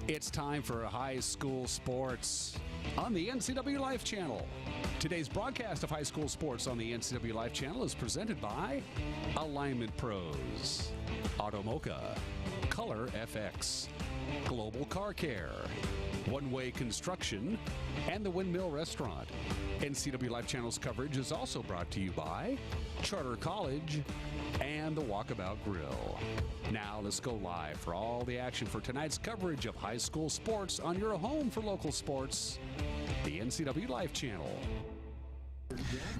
It's time for high school sports on the NCWLIFE channel. Today's broadcast of high school sports on the NCWLIFE channel is presented by Alignment Pros, Automoca, Color FX, Global Car Care, One Way Construction, and the Windmill Restaurant. NCWLIFE channel's coverage is also brought to you by Charter College and the Walkabout Grill. Now let's go live for all the action for tonight's coverage of high school sports on your home for local sports, the NCWLIFE channel.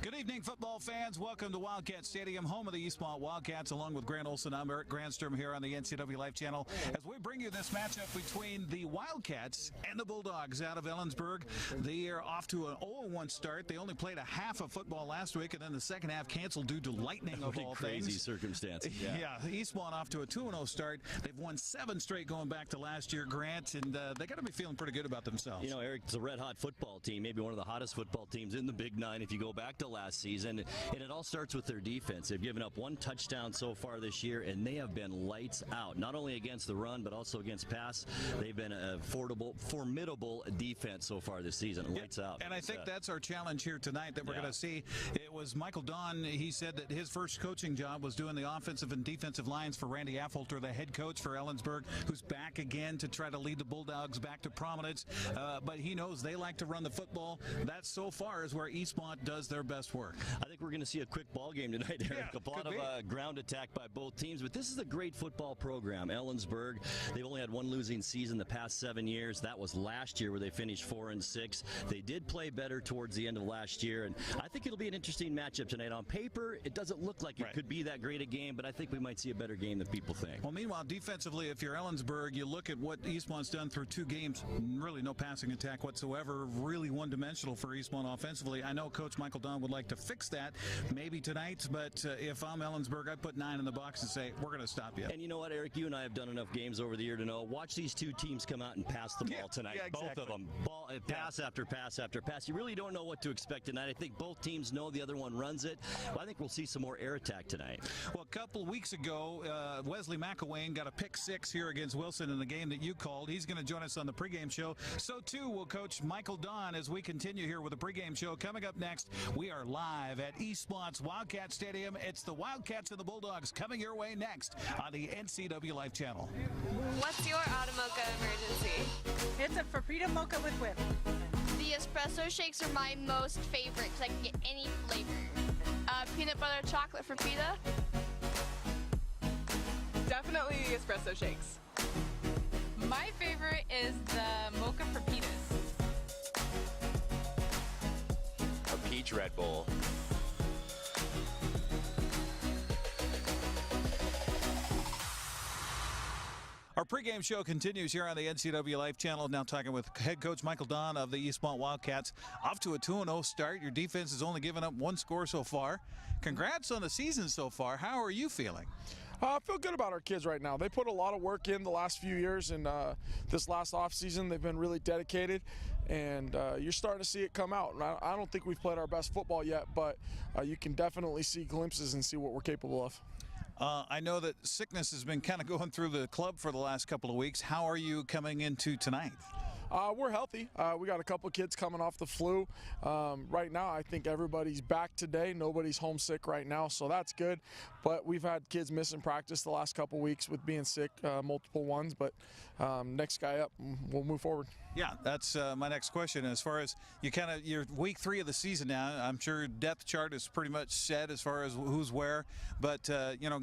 Good evening, football fans. Welcome to Wildcat Stadium, home of the Eastmont Wildcats, along with Grant Olson. I'm Eric Grandstrom here on the NCWLIFE channel as we bring you this matchup between the Wildcats and the Bulldogs out of Ellensburg. They are off to an 0-1 start. They only played a half of football last week, and then the second half canceled due to lightning of all things. Crazy circumstances. Yeah, Eastmont off to a 2-0 start. They've won 7 straight going back to last year, Grant, and they got to be feeling pretty good about themselves. You know, Eric, it's a red-hot football team, maybe one of the hottest football teams in the Big Nine if you go back to last season, and it all starts with their defense. They've given up 1 touchdown so far this year, and they have been lights out, not only against the run, but also against pass. They've been a formidable defense so far this season. Lights out. And I think that's our challenge here tonight that we're going to see. It was Michael Don. He said that his first coaching job was doing the offensive and defensive lines for Randy Affolter, the head coach for Ellensburg, who's back again to try to lead the Bulldogs back to prominence. But he knows they like to run the football. That so far is where Eastmont does their best work. I think we're going to see a quick ball game tonight, Eric. Yeah, a lot of ground attack by both teams, but this is a great football program. Ellensburg, they've only had 1 losing season the past 7 years. That was last year where they finished 4-6. They did play better towards the end of last year, and I think it'll be an interesting matchup tonight. On paper, it doesn't look like it could be that great a game, but I think we might see a better game than people think. Well, meanwhile, defensively, if you're Ellensburg, you look at what Eastmont's done through 2 games, really no passing attack whatsoever, really one-dimensional for Eastmont offensively. I know Coach Michael Don would like to fix that maybe tonight, but if I'm Ellensburg, I'd put 9 in the box and say, we're going to stop you. And you know what, Eric, you and I have done enough games over the year to know, watch these 2 teams come out and pass the ball tonight. Yeah, exactly. Both of them. Pass after pass after pass. You really don't know what to expect tonight. I think both teams know the other one runs it. But I think we'll see some more air attack tonight. Well, a couple of weeks ago, Wesley McElwain got a pick 6 here against Wilson in the game that you called. He's going to join us on the pregame show. So, too, will Coach Michael Don as we continue here with the pregame show. Coming up next, we are live at Eastmont's Wildcat Stadium. It's the Wildcats and the Bulldogs coming your way next on the NCWLIFE channel. What's your Automoca emergency? It's a Frapita mocha with whip. The espresso shakes are my most favorite because I can get any flavor. Peanut butter chocolate Frapita. Definitely the espresso shakes. My favorite is the mocha Frapitas. A peach Red Bull. Our pregame show continues here on the NCWLIFE channel. Now talking with head coach Michael Don of the Eastmont Wildcats. Off to a 2-0 start. Your defense has only given up 1 score so far. Congrats on the season so far. How are you feeling? I feel good about our kids right now. They put a lot of work in the last few years, and this last offseason they've been really dedicated, and you're starting to see it come out. And I don't think we've played our best football yet, but you can definitely see glimpses and see what we're capable of. I know that sickness has been kind of going through the club for the last couple of weeks. How are you coming into tonight? We're healthy. We got a couple of kids coming off the flu. Right now, I think everybody's back today. Nobody's homesick right now, so that's good. But we've had kids missing practice the last couple of weeks with being sick, multiple ones. But next guy up, we'll move forward. Yeah, that's my next question. As far as you're week 3 of the season now, I'm sure depth chart is pretty much set as far as who's where. But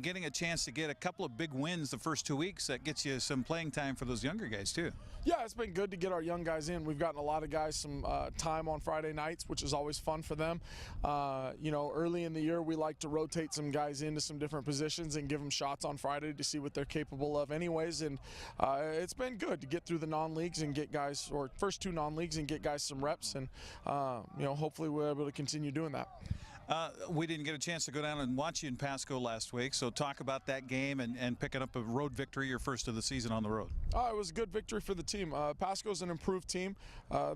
getting a chance to get a couple of big wins the first 2 weeks, that gets you some playing time for those younger guys too. Yeah, it's been good to get our young guys in. We've gotten a lot of guys some time on Friday nights, which is always fun for them. Early in the year, we like to rotate some guys into some different positions and give them shots on Friday to see what they're capable of anyways. And it's been good to get through the non-leagues and get guys, or first 2 non-leagues, and get guys some reps. And, hopefully we're able to continue doing that. We didn't get a chance to go down and watch you in Pasco last week, so talk about that game and picking up a road victory, your first of the season on the road. It was a good victory for the team. Pasco's an improved team.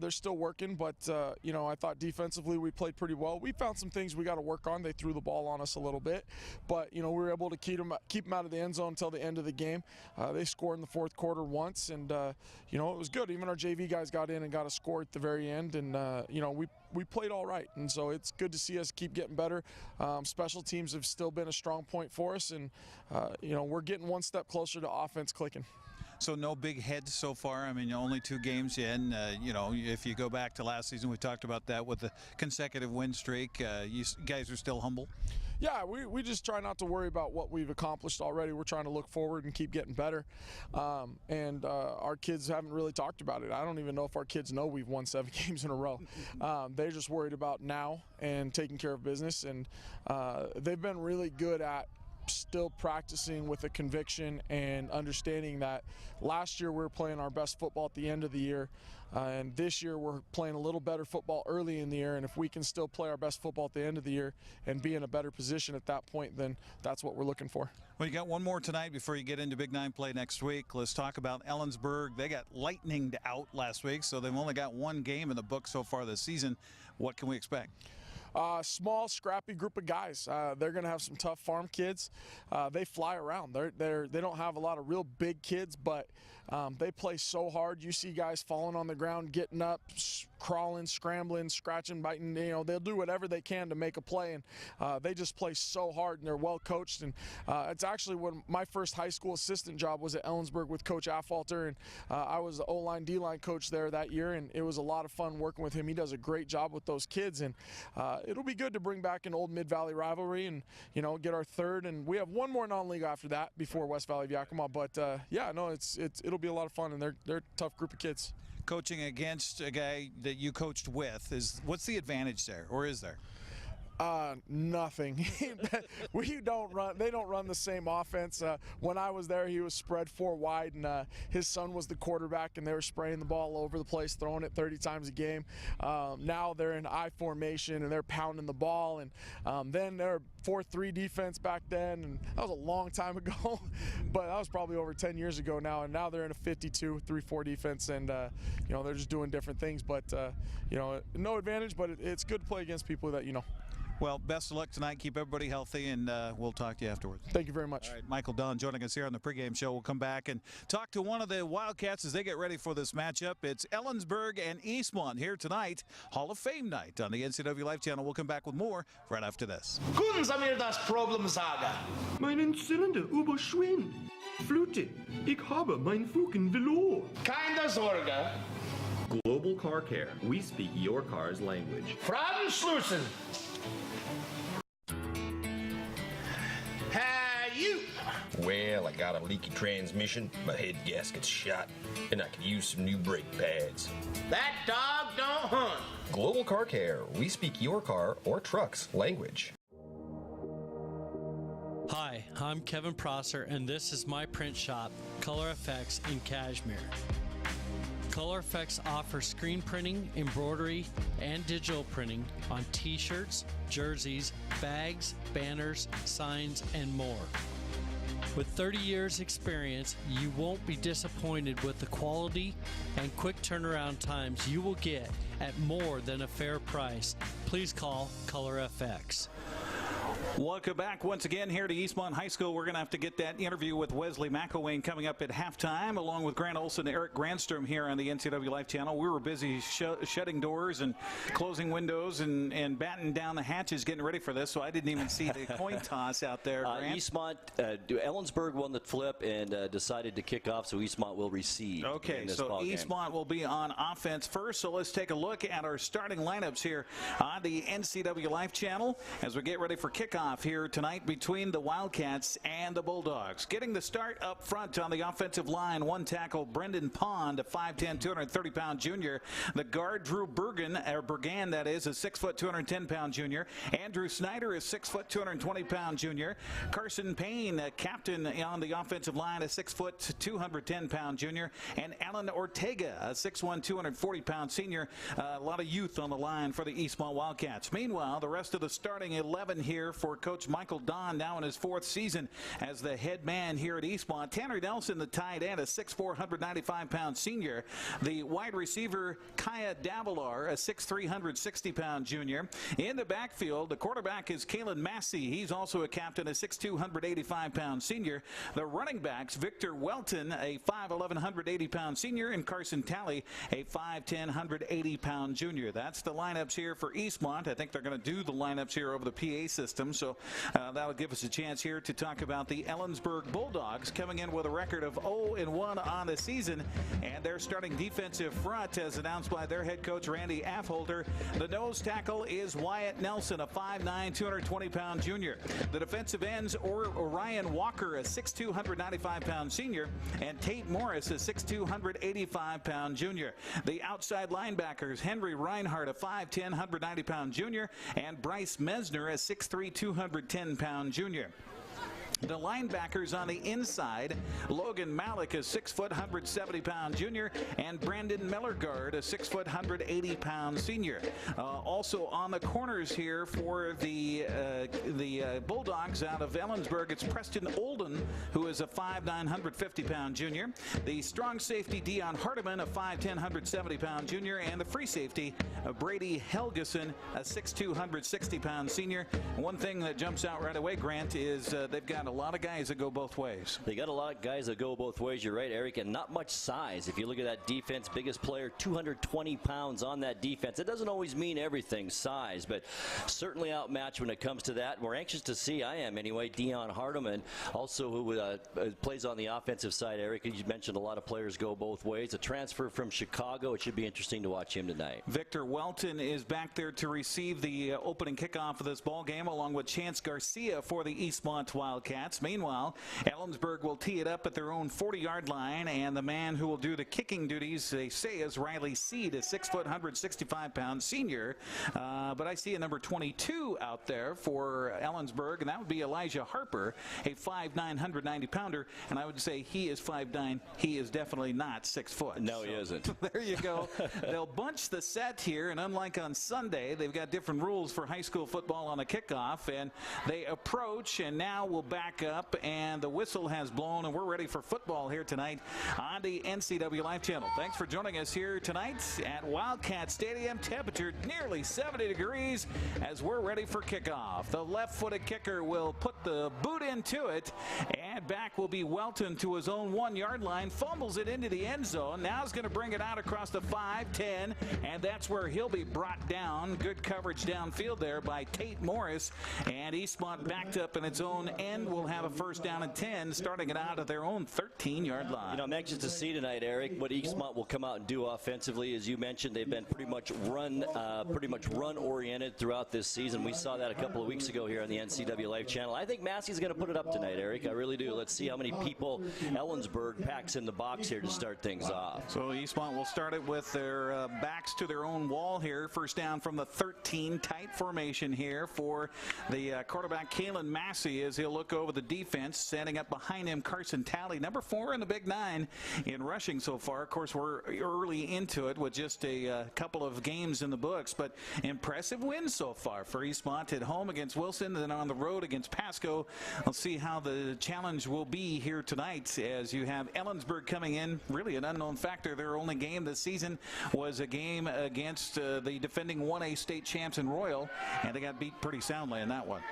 They're still working, but I thought defensively we played pretty well. We found some things we got to work on. They threw the ball on us a little bit, but we were able to keep them out of the end zone until the end of the game. They scored in the fourth quarter once, and it was good. Even our JV guys got in and got a score at the very end, and we played all right, and so it's good to see us keep getting better. Special teams have still been a strong point for us, and we're getting one step closer to offense clicking. So no big heads so far. I mean, only 2 games in. If you go back to last season, we talked about that with the consecutive win streak. You guys are still humble? Yeah, we just try not to worry about what we've accomplished already. We're trying to look forward and keep getting better. Our kids haven't really talked about it. I don't even know if our kids know we've won 7 games in a row. They're just worried about now and taking care of business. And they've been really good at still practicing with a conviction and understanding that last year we were playing our best football at the end of the year, and this year we're playing a little better football early in the year, and if we can still play our best football at the end of the year and be in a better position at that point, then that's what we're looking for. Well, you got one more tonight before you get into Big 9 play next week. Let's talk about Ellensburg. They got lightninged out last week, so they've only got 1 game in the book so far this season. What can we expect? Small, scrappy group of guys. They're going to have some tough farm kids. They fly around. They don't have a lot of real big kids, but they play so hard. You see guys falling on the ground, getting up, crawling, scrambling, scratching, biting. They'll do whatever they can to make a play, and they just play so hard, and they're well coached. And it's actually when my first high school assistant job was at Ellensburg with Coach Affalter, and I was the O-line, D-line coach there that year, and it was a lot of fun working with him. He does a great job with those kids, and it'll be good to bring back an old Mid-Valley rivalry and, get our third. And we have one more non-league after that before West Valley of Yakima. But, it'll be a lot of fun, and they're a tough group of kids. Coaching against a guy that you coached with, what's the advantage there, or is there? Nothing. They don't run the same offense. When I was there, he was spread 4 wide, and his son was the quarterback, and they were spraying the ball all over the place, throwing it 30 times a game. Now they're in I formation, and they're pounding the ball, and then they're 4-3 defense back then, and that was a long time ago, but that was probably over 10 years ago now, and now they're in a 52-3-4 defense, and they're just doing different things, but no advantage, but it's good to play against people that Well, best of luck tonight. Keep everybody healthy, and we'll talk to you afterwards. Thank you very much. All right, Michael Dunn joining us here on the pregame show. We'll come back and talk to one of the Wildcats as they get ready for this matchup. It's Ellensburg and Eastmont here tonight, Hall of Fame night on the NCWLIFE channel. We'll come back with more right after this. Können Sie mir das Problem sagen? Meinen Zylinder überschwingt. Flute, ich habe mein Fugen verloren. Keine Sorge. Global Car Care. We speak your car's language. Fragen Schlussen. Well, I got a leaky transmission, my head gasket's shot, and I could use some new brake pads. That dog don't hunt. Global Car Care. We speak your car or truck's language. Hi, I'm Kevin Prosser, and this is my print shop, Color Effects in Cashmere. Color Effects offers screen printing, embroidery, and digital printing on t-shirts, jerseys, bags, banners, signs, and more. With 30 years experience, you won't be disappointed with the quality and quick turnaround times you will get at more than a fair price. Please call Color FX. Welcome back once again here to Eastmont High School. We're going to have to get that interview with Wesley McElwain coming up at halftime, along with Grant Olson and Eric Grandstrom here on the NCWLIFE channel. We were busy shutting doors and closing windows and batting down the hatches, getting ready for this, so I didn't even see the coin toss out there, Grant. Eastmont, Ellensburg won the flip and decided to kick off, so Eastmont will receive. Okay, so Eastmont will be on offense first, so let's take a look at our starting lineups here on the NCWLIFE channel as we get ready for kickoff. kickoff here tonight between the Wildcats and the Bulldogs. Getting the start up front on the offensive line, one tackle, Brendan Pond, a 5'10", 230-pound junior. The guard, Drew Bergan, that is, a 6', 210-pound junior. Andrew Snyder is 6', 220-pound junior. Carson Payne, captain on the offensive line, a 6', 210-pound junior. And Alan Ortega, a 6'1", 240-pound senior. A lot of youth on the line for the Eastmont Wildcats. Meanwhile, the rest of the starting 11 here for Coach Michael Don, now in his 4th season as the head man here at Eastmont. Tanner Nelson, the tight end, a 6'4", 195-pound senior. The wide receiver, Kaya Davalar, a 6'3", 160-pound junior. In the backfield, the quarterback is Kalen Massey. He's also a captain, a 6'2", 185-pound senior. The running backs, Victor Welton, a 5'11", 180-pound senior, and Carson Talley, a 5'10", 180-pound junior. That's the lineups here for Eastmont. I think they're going to do the lineups here over the PA system, so that'll give us a chance here to talk about the Ellensburg Bulldogs coming in with a record of 0-1 on the season, and their starting defensive front, as announced by their head coach Randy Affolter. The nose tackle is Wyatt Nelson, a 5'9", 220-pound junior. The defensive ends, Orion Walker, a 6'2", 195-pound senior, and Tate Morris, a 6'2", 185-pound junior. The outside linebackers, Henry Reinhardt, a 5'10", 190-pound junior, and Bryce Mesner, a 6'3", 210-pound junior. The linebackers on the inside, Logan Malik, a 6', 170-pound junior, and Brandon Mellergard, a 6', 180-pound senior. Also on the corners here for the Bulldogs out of Ellensburg, it's Preston Olden, who is a 5'9", 150-pound junior. The strong safety, Dion Hardiman, a 5'10", 170-pound junior, and the free safety, Brady Helgeson, a 6'2", 160-pound senior. One thing that jumps out right away, Grant, is they've got a lot of guys that go both ways. They got a lot of guys that go both ways. You're right, Eric, and not much size. If you look at that defense, biggest player, 220 pounds on that defense. It doesn't always mean everything, size, but certainly outmatched when it comes to that. We're anxious to see, I am anyway, Dion Hardiman, also who plays on the offensive side. Eric, you mentioned a lot of players go both ways. A transfer from Chicago. It should be interesting to watch him tonight. Victor Welton is back there to receive the opening kickoff of this ball game, along with Chance Garcia for the Eastmont Wildcats. Meanwhile, Ellensburg will tee it up at their own 40-yard line, and the man who will do the kicking duties, they say, is Riley Seed, a 6', 165-pound senior. But I see a number 22 out there for Ellensburg, and that would be Elijah Harper, a 5'9", 190-pounder, and I would say he is 5'9". He is definitely not 6 foot. No, he isn't. There you go. They'll bunch the set here, and unlike on Sunday, they've got different rules for high school football on a kickoff, and they approach, and now we'll back up, and the whistle has blown, and we're ready for football here tonight on the NCWLIFE channel. Thanks for joining us here tonight at Wildcat Stadium. Temperature nearly 70 degrees as we're ready for kickoff. The left-footed kicker will put the boot into it, and back will be Welton to his own 1-yard line, fumbles it into the end zone. Now he's going to bring it out across the 5-10, and that's where he'll be brought down. Good coverage downfield there by Tate Morris, and Eastmont backed up in its own end. Will have a first down and 10, starting it out at their own 13-yard line. You know, I'm anxious to see tonight, Eric, what Eastmont will come out and do offensively. As you mentioned, they've been pretty much run-oriented throughout this season. We saw that a couple of weeks ago here on the NCWLIFE channel. I think Massey's going to put it up tonight, Eric. I really do. Let's see how many people Ellensburg packs in the box here to start things off. So Eastmont will start it with their backs to their own wall here. First down from the 13, tight formation here for the quarterback, Kalen Massey, as he'll look over the defense. Standing up behind him, Carson Talley, number 4 in the Big 9 in rushing so far. Of course, we're early into it with just a couple of games in the books, but impressive wins so far for Eastmont at home against Wilson, then on the road against Pasco. We'll see how the challenge will be here tonight as you have Ellensburg coming in, really an unknown factor. Their only game this season was a game against the defending 1A state champs in Royal, and they got beat pretty soundly in that one.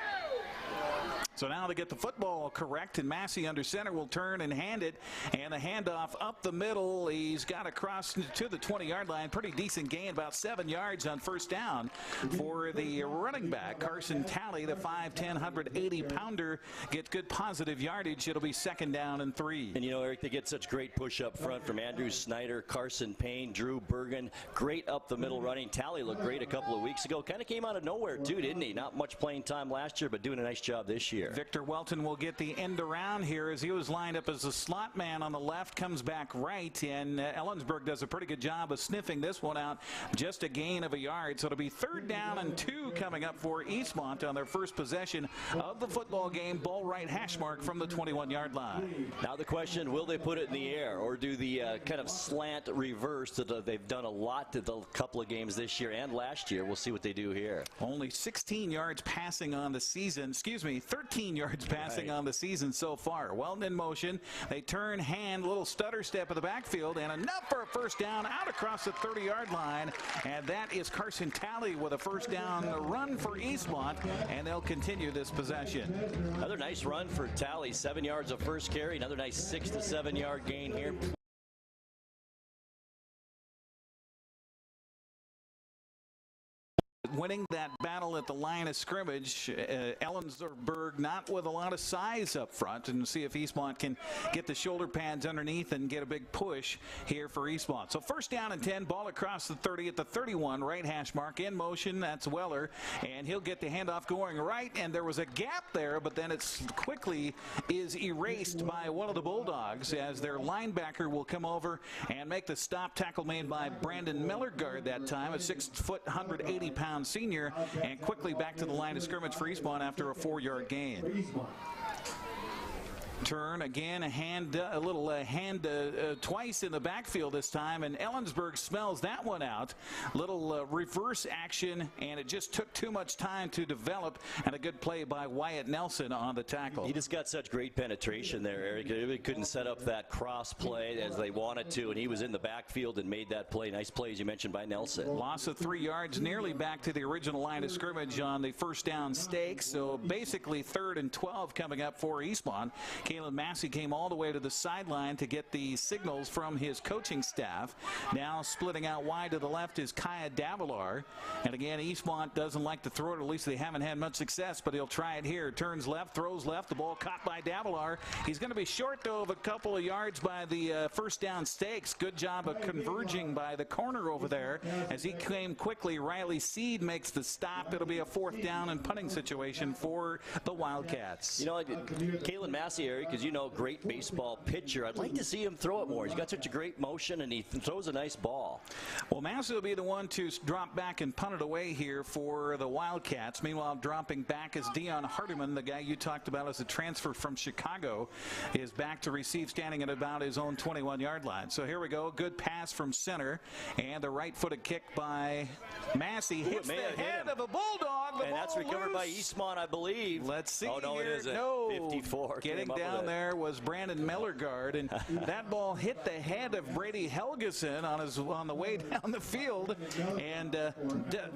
So now they get the football correct, and Massey under center will turn and hand it, and the handoff up the middle. He's got across to the 20-yard line. Pretty decent gain, about 7 yards on first down for the running back. Carson Talley, the 5'10", 180-pounder, gets good positive yardage. It'll be 2nd down and 3. And, you know, Eric, they get such great push up front from Andrew Snyder, Carson Payne, Drew Bergen. Great up the middle running. Talley looked great a couple of weeks ago. Kind of came out of nowhere, too, didn't he? Not much playing time last year, but doing a nice job this year. Victor Welton will get the end around here as he was lined up as a slot man on the left, comes back right, and Ellensburg does a pretty good job of sniffing this one out. Just a gain of a yard, so it'll be 3rd down and 2 coming up for Eastmont on their first possession of the football game. Ball right hash mark from the 21-yard line. Now the question, will they put it in the air or do the kind of slant reverse that they've done a lot to the couple of games this year and last year? We'll see what they do here. Only 16 yards passing on the season. 13 yards passing on the season so far. Welton in motion. They turn, hand, little stutter step of the backfield, and enough for a first down out across the 30-yard line. And that is Carson Talley with a first down run for Eastmont, and they'll continue this possession. Another nice run for Talley. 7 yards of first carry. Another nice 6 to 7 yard gain here. Winning that battle at the line of scrimmage, Ellensburg not with a lot of size up front, and see if Eastmont can get the shoulder pads underneath and get a big push here for Eastmont. So 1st down and 10, ball across the 30 at the 31, right hash mark. In motion, that's Weller, and he'll get the handoff going right, and there was a gap there, but then it's quickly is erased by one of the Bulldogs as their linebacker will come over and make the stop. Tackle made by Brandon Mellergard that time, a 6-foot, 180-pound senior, and quickly back to the line of scrimmage for Eastmont after a 4-yard gain. Turn again, a little hand twice in the backfield this time, and Ellensburg smells that one out. Little reverse action, and it just took too much time to develop, and a good play by Wyatt Nelson on the tackle. He just got such great penetration there, Eric. They couldn't set up that cross play as they wanted to, and he was in the backfield and made that play. Nice play, as you mentioned, by Nelson. Loss of 3 yards, nearly back to the original line of scrimmage on the first down stake, so basically 3rd and 12 coming up for Eastmont. Kalen Massey came all the way to the sideline to get the signals from his coaching staff. Now splitting out wide to the left is Kaya Davilar. And again, Eastmont doesn't like to throw it. At least they haven't had much success, but he'll try it here. Turns left, throws left. The ball caught by Davilar. He's going to be short, though, of a couple of yards by the first down stakes. Good job of converging by the corner over there. As he came quickly, Riley Seed makes the stop. It'll be a 4th down and punting situation for the Wildcats. You know, Kalen Massey, Eric, because you know, great baseball pitcher. I'd like to see him throw it more. He's got such a great motion, and he throws a nice ball. Well, Massey will be the one to drop back and punt it away here for the Wildcats. Meanwhile, dropping back is Dion Hardiman, the guy you talked about as a transfer from Chicago, is back to receive, standing at about his own 21-yard line. So here we go. Good pass from center, and the right-footed kick by Massey hits the head of a Bulldog. And that's recovered by Eastmont, I believe. Let's see. Oh, no, here. it isn't. No. 54. Getting down there was Brandon Mellergard, and that ball hit the head of Brady Helgeson on the way down the field, and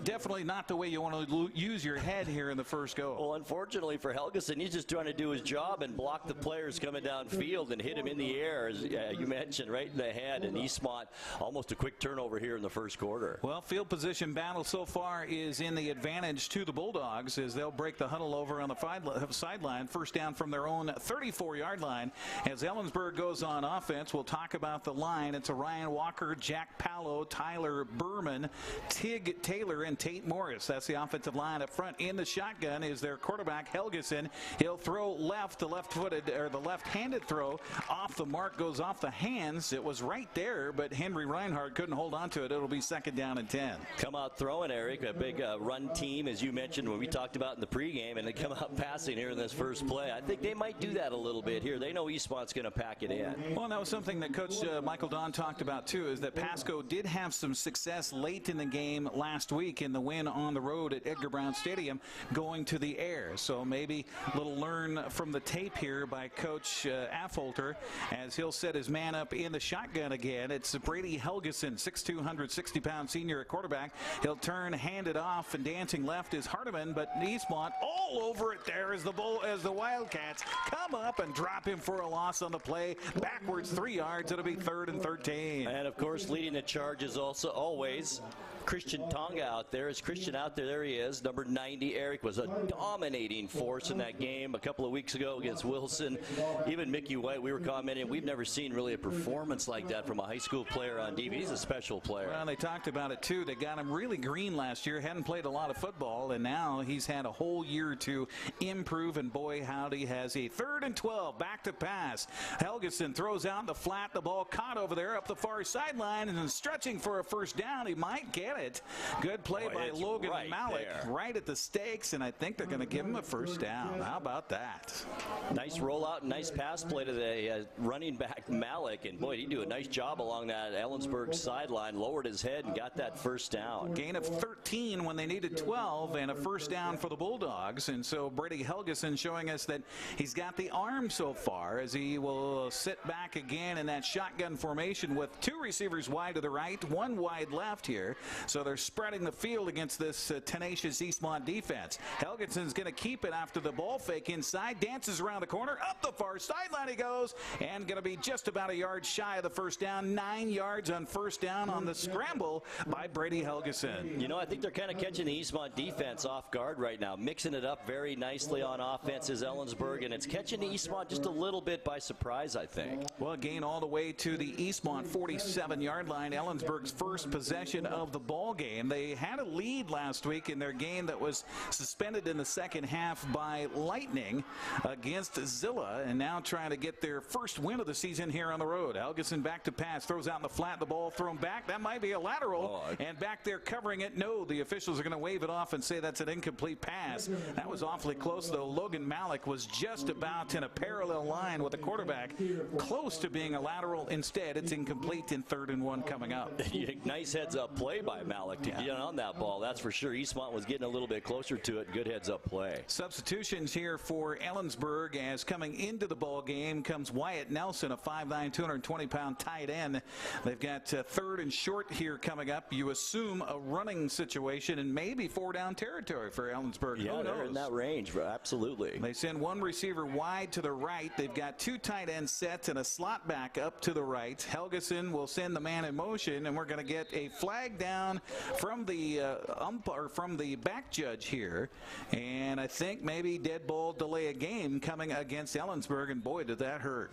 definitely not the way you want to use your head here in the first go. Well, unfortunately for Helgeson, he's just trying to do his job and block the players coming downfield and hit him in the air, as you mentioned, right in the head. And Eastmont almost a quick turnover here in the first quarter. Well, field position battle so far is in the advantage to the Bulldogs as they'll break the huddle over on the sideline. First down from their own 34-yard line. As Ellensburg goes on offense, we'll talk about the line. It's a Ryan Walker, Jack Pallow, Tyler Berman, Tig Taylor, and Tate Morris. That's the offensive line up front. In the shotgun is their quarterback, Helgeson. He'll throw left, the left-footed, or the left-handed throw off the mark, goes off the hands. It was right there, but Henry Reinhardt couldn't hold on to it. It'll be 2nd down and 10. Come out throwing, Eric. A big run team, as you mentioned when we talked about in the pregame, and they come out passing here in this first play. I think they might do that a little bit here. They know Eastmont's going to pack it in. Well, that was something that Coach Michael Don talked about, too, is that Pasco did have some success late in the game last week in the win on the road at Edgar Brown Stadium going to the air. So maybe a little learn from the tape here by Coach Affolter as he'll set his man up in the shotgun again. It's Brady Helgeson, 6'2", 160-pound senior at quarterback. He'll turn, hand it off, and dancing left is Hardiman, but Eastmont all over it there as the Wildcats come up and drop him for a loss on the play. Backwards 3 yards. It'll be 3rd and 13. And, of course, leading the charge is also always Christian Tonga out there. Is Christian out there? There he is. Number 90, Eric, was a dominating force in that game a couple of weeks ago against Wilson. Even Mickey White, we were commenting, we've never seen really a performance like that from a high school player on TV. He's a special player. Well, they talked about it, too. They got him really green last year. Hadn't played a lot of football, and now he's had a whole year to improve, and boy, howdy has he. 3rd and 12, back to pass. Helgeson throws out in the flat. The ball caught over there up the far sideline, and then stretching for a first down. He might get it. Good play by Logan Malik right at the stakes, and I think they're going to give him a first down. How about that? Nice rollout, nice pass play to the running back Malik, and boy, he did a nice job along that Ellensburg sideline, lowered his head and got that first down. Gain of 13 when they needed 12, and a first down for the Bulldogs. And so Brady Helgeson showing us that he's got the arm so far as he will sit back again in that shotgun formation with 2 receivers wide to the right, 1 wide left here. So they're spreading the field against this tenacious Eastmont defense. Helgeson's going to keep it after the ball fake inside, dances around the corner, up the far sideline he goes, and going to be just about a yard shy of the first down. 9 yards on first down on the scramble by Brady Helgeson. You know, I think they're kind of catching the Eastmont defense off guard right now, mixing it up very nicely on offense is Ellensburg, and it's catching the Eastmont just a little bit by surprise, I think. Well, gain all the way to the Eastmont 47-yard line. Ellensburg's first possession of the ball game. They had a lead last week in their game that was suspended in the second half by Lightning against Zilla, and now trying to get their first win of the season here on the road. Helgeson back to pass, throws out in the flat, the ball thrown back. That might be a lateral, and back there covering it. No, the officials are going to wave it off and say that's an incomplete pass. That was awfully close, though. Logan Malik was just about in a parallel line with the quarterback, close to being a lateral. Instead, it's incomplete in 3rd and 1 coming up. Nice heads-up play by Malik to get on that ball. That's for sure. Eastmont was getting a little bit closer to it. Good heads-up play. Substitutions here for Ellensburg as coming into the ball game comes Wyatt Nelson, a 5'9", 220-pound tight end. They've got 3rd and short here coming up. You assume a running situation and maybe 4-down territory for Ellensburg. Yeah, they're in that range, absolutely. They send 1 receiver wide to the right. They've got 2 tight end sets and a slot back up to the right. Helgeson will send the man in motion, and we're going to get a flag down from the from the back judge here, and I think maybe dead ball delay a game coming against Ellensburg, and boy, did that hurt.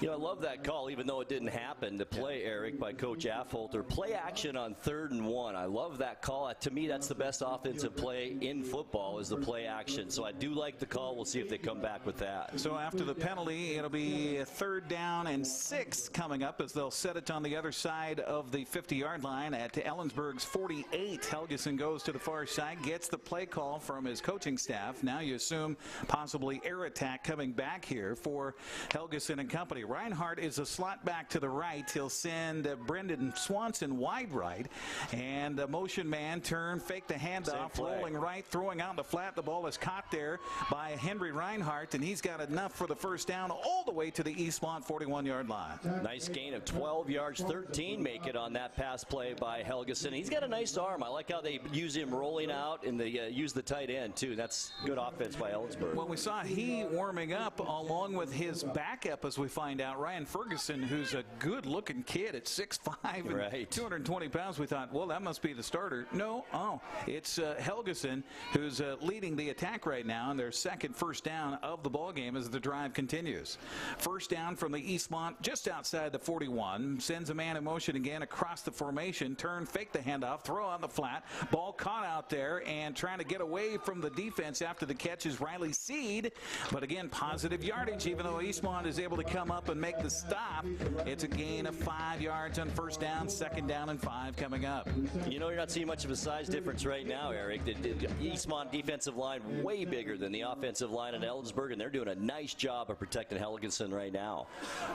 You know, I love that call, even though it didn't happen. The play, Eric, by Coach Affolter. Play action on 3rd and 1. I love that call. To me, that's the best offensive play in football is the play action. So I do like the call. We'll see if they come back with that. So after the penalty, it'll be 3rd down and 6 coming up as they'll set it on the other side of the 50-yard line at Ellensburg's 48. Helgeson goes to the far side, gets the play call from his coaching staff. Now you assume possibly air attack coming back here for Helgeson and company. Reinhardt is a slot back to the right. He'll send Brendan Swanson wide right, and the motion man turn, fake the handoff, rolling right, throwing out the flat. The ball is caught there by Henry Reinhardt, and he's got enough for the first down all the way to the Eastmont 41-yard line. Nice gain of 12 yards, 13 make it on that pass play by Helgeson. He's got a nice arm. I like how they use him rolling out, and they use the tight end too. That's good offense by Ellensburg. Well, we saw he warming up along with his backup, as we find out, Ryan Ferguson, who's a good-looking kid at 6'5" and 220 pounds. We thought, well, that must be the starter. No, it's Helgeson who's leading the attack right now, and their second first down of the ball game as the drive continues. First down from the Eastmont, just outside the 41, sends a man in motion again across the formation, turn, fake the handoff, throw on the flat. Ball caught out there and trying to get away from the defense after the catch is Riley Seed. But again, positive yardage, even though Eastmont is able to come up and make the stop. It's a gain of 5 yards on first down, 2nd down and 5 coming up. You know, you're not seeing much of a size difference right now, Eric. The Eastmont defensive line way bigger than the offensive line in Ellensburg, and they're doing a nice job of protecting Helgeson right now.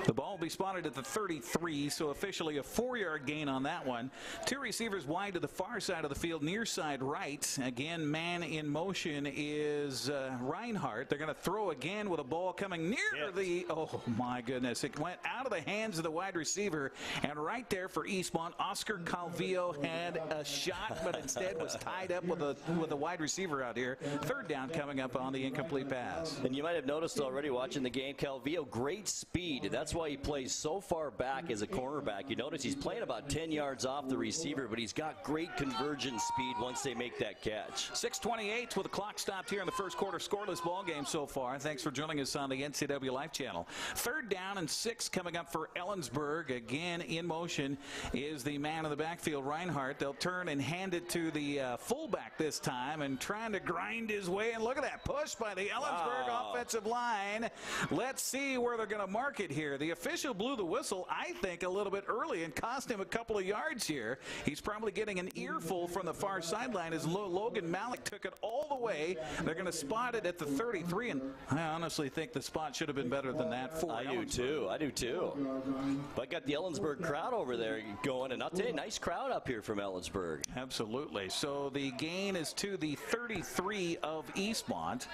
The ball will be spotted at the 33, so officially a 4-yard gain on that one. 2 receivers wide to the far side of the field, near side right. Again, man in motion is Reinhardt. They're going to throw again with a ball coming near the, oh my goodness, it went out of the hands of the wide receiver, and right there for Eastmont, Oscar Calvillo had a shot, but instead was tied up with a wide receiver out here. 3rd down coming up on the incomplete pass. And you might have noticed already watching the game, Calvillo, great speed. That's why he plays so far back as a cornerback. You notice he's playing about 10 yards off the receiver, but he's got great convergence speed once they make that catch. 6:28 with the clock stopped here in the first quarter. Scoreless ball game so far. Thanks for joining us on the NCWLIFE channel. 3rd down and 6 coming up for Ellensburg. Again, in motion is the man in the backfield, Reinhardt. They'll turn and hand it to the fullback this time and trying to grind his way. And look at that push by the Ellensburg offensive line. Let's see where they're going to mark it here. The official blew the whistle, I think, a little bit early and cost him a couple of yards here. He's probably getting an earful from the far sideline as Logan Malik took it all the way. They're going to spot it at the 33, and I honestly think the spot should have been better than that for Ellensburg. I do too. But got the Ellensburg crowd over there going, and I'll tell you, nice crowd up here from Ellensburg. Absolutely. So the gain is to the 33 of Eastmont,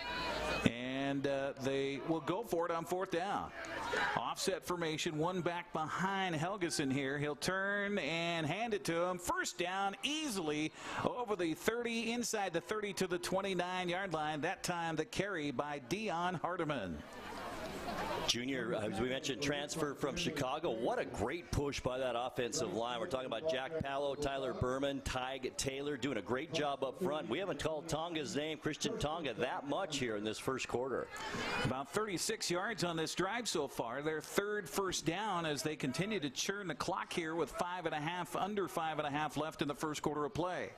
and they will go for it on 4th down. Offset formation, one back behind Helgeson here. He'll turn and hand it to him. 1st down easily over the 30, inside the 30 to the 29-yard line. That time the carry by Dion Hardeman. Junior, as we mentioned, transfer from Chicago. What a great push by that offensive line. We're talking about Jack Pallo, Tyler Berman, Tyg Taylor doing a great job up front. We haven't called Tonga's name, Christian Tonga, that much here in this first quarter. About 36 yards on this drive so far. Their 3rd first down as they continue to churn the clock here with under 5.5 left in the first quarter of play.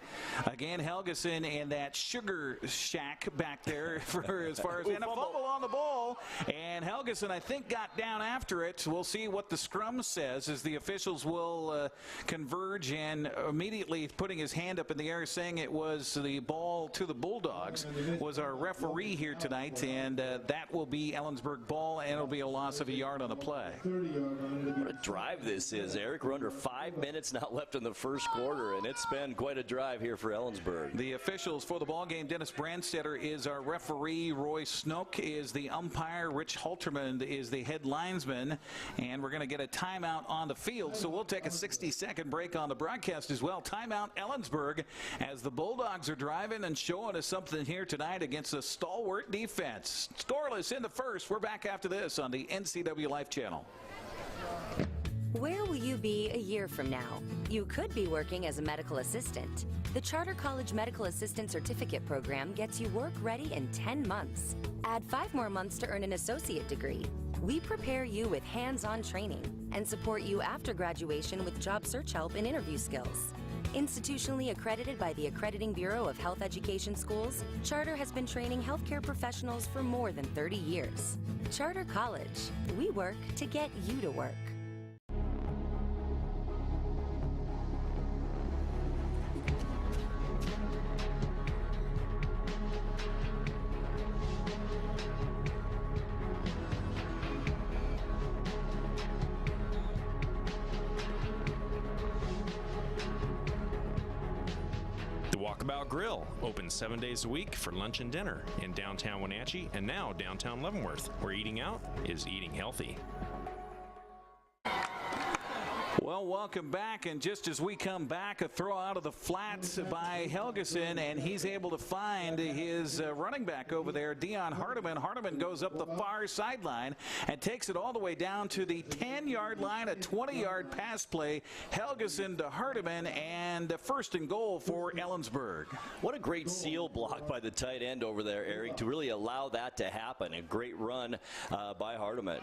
Again, Helgeson and that sugar shack back there for as far as, and a fumble on the ball. And Helgeson, I think, got down after it. We'll see what the scrum says as the officials will converge, and immediately putting his hand up in the air saying it was the ball to the Bulldogs was our referee here tonight, and that will be Ellensburg ball, and it'll be a loss of a yard on the play. What a drive this is, Eric. We're under 5 minutes now left in the first quarter, and it's been quite a drive here for Ellensburg. The officials for the ball game, Dennis Brandstetter is our referee, Roy Snook is the umpire, Rich Halterman is the head linesman, and we're going to get a timeout on the field, so we'll take a 60-second break on the broadcast as well. Timeout Ellensburg as the Bulldogs are driving and showing us something here tonight against a stalwart defense. Scoreless in the first. We're back after this on the NCWLIFE channel. Where will you be a year from now? You could be working as a medical assistant. The Charter College Medical Assistant Certificate Program gets you work ready in 10 months. Add 5 more months to earn an associate degree. We prepare you with hands-on training and support you after graduation with job search help and interview skills. Institutionally accredited by the Accrediting Bureau of Health Education Schools, Charter has been training healthcare professionals for more than 30 years. Charter College. We work to get you to work. Walkabout Grill, open 7 days a week for lunch and dinner in downtown Wenatchee and now downtown Leavenworth, where eating out is eating healthy. Well, welcome back, and just as we come back, a throw out of the flats by Helgeson, and he's able to find his running back over there, Dion Hardeman. Hardeman goes up the far sideline and takes it all the way down to the 10-yard line, a 20-yard pass play. Helgeson to Hardeman, and first and goal for Ellensburg. What a great seal block by the tight end over there, Eric, to really allow that to happen. A great run by Hardeman.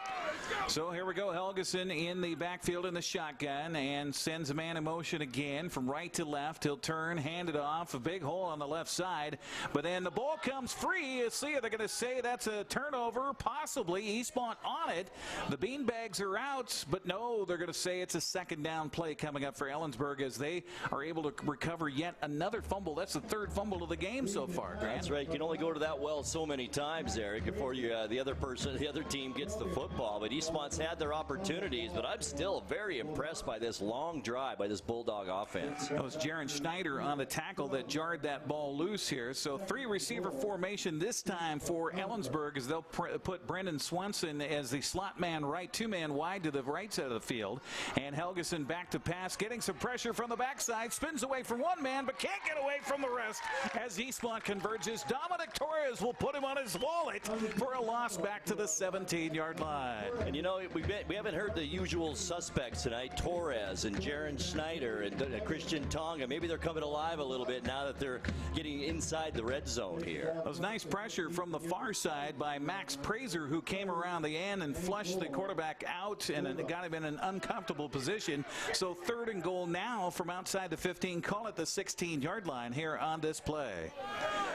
So here we go, Helgeson in the backfield in the shotgun. shotgun and sends a man in motion again from right to left. He'll turn, hand it off, a big hole on the left side. But then the ball comes free. You see, they're going to say that's a turnover, possibly. Eastmont on it. The beanbags are out, but no, they're going to say it's a second down play coming up for Ellensburg as they are able to recover yet another fumble. That's the third fumble of the game so far, Grant. That's right. You can only go to that well so many times, Eric, before you, the other team gets the football. But Eastmont's had their opportunities, but I'm still very impressed by this long drive by this Bulldog offense. It was Jaron Schneider on the tackle that jarred that ball loose here. So 3-receiver formation this time for Ellensburg as they'll put Brendan Swanson as the slot man right, 2-man wide to the right side of the field. And Helgeson back to pass, getting some pressure from the backside, spins away from one man, but can't get away from the rest as Eastmont converges. Dominic Torres will put him on his wallet for a loss back to the 17-yard line. And you know, we haven't heard the usual suspects tonight, Torres and Jaron Schneider and Christian Tonga. Maybe they're coming alive a little bit now that they're getting inside the red zone here. That was nice pressure from the far side by Max Prazer, who came around the end and flushed the quarterback out and got him in an uncomfortable position. So 3rd and goal now from outside the 15. Call it the 16-yard line here on this play.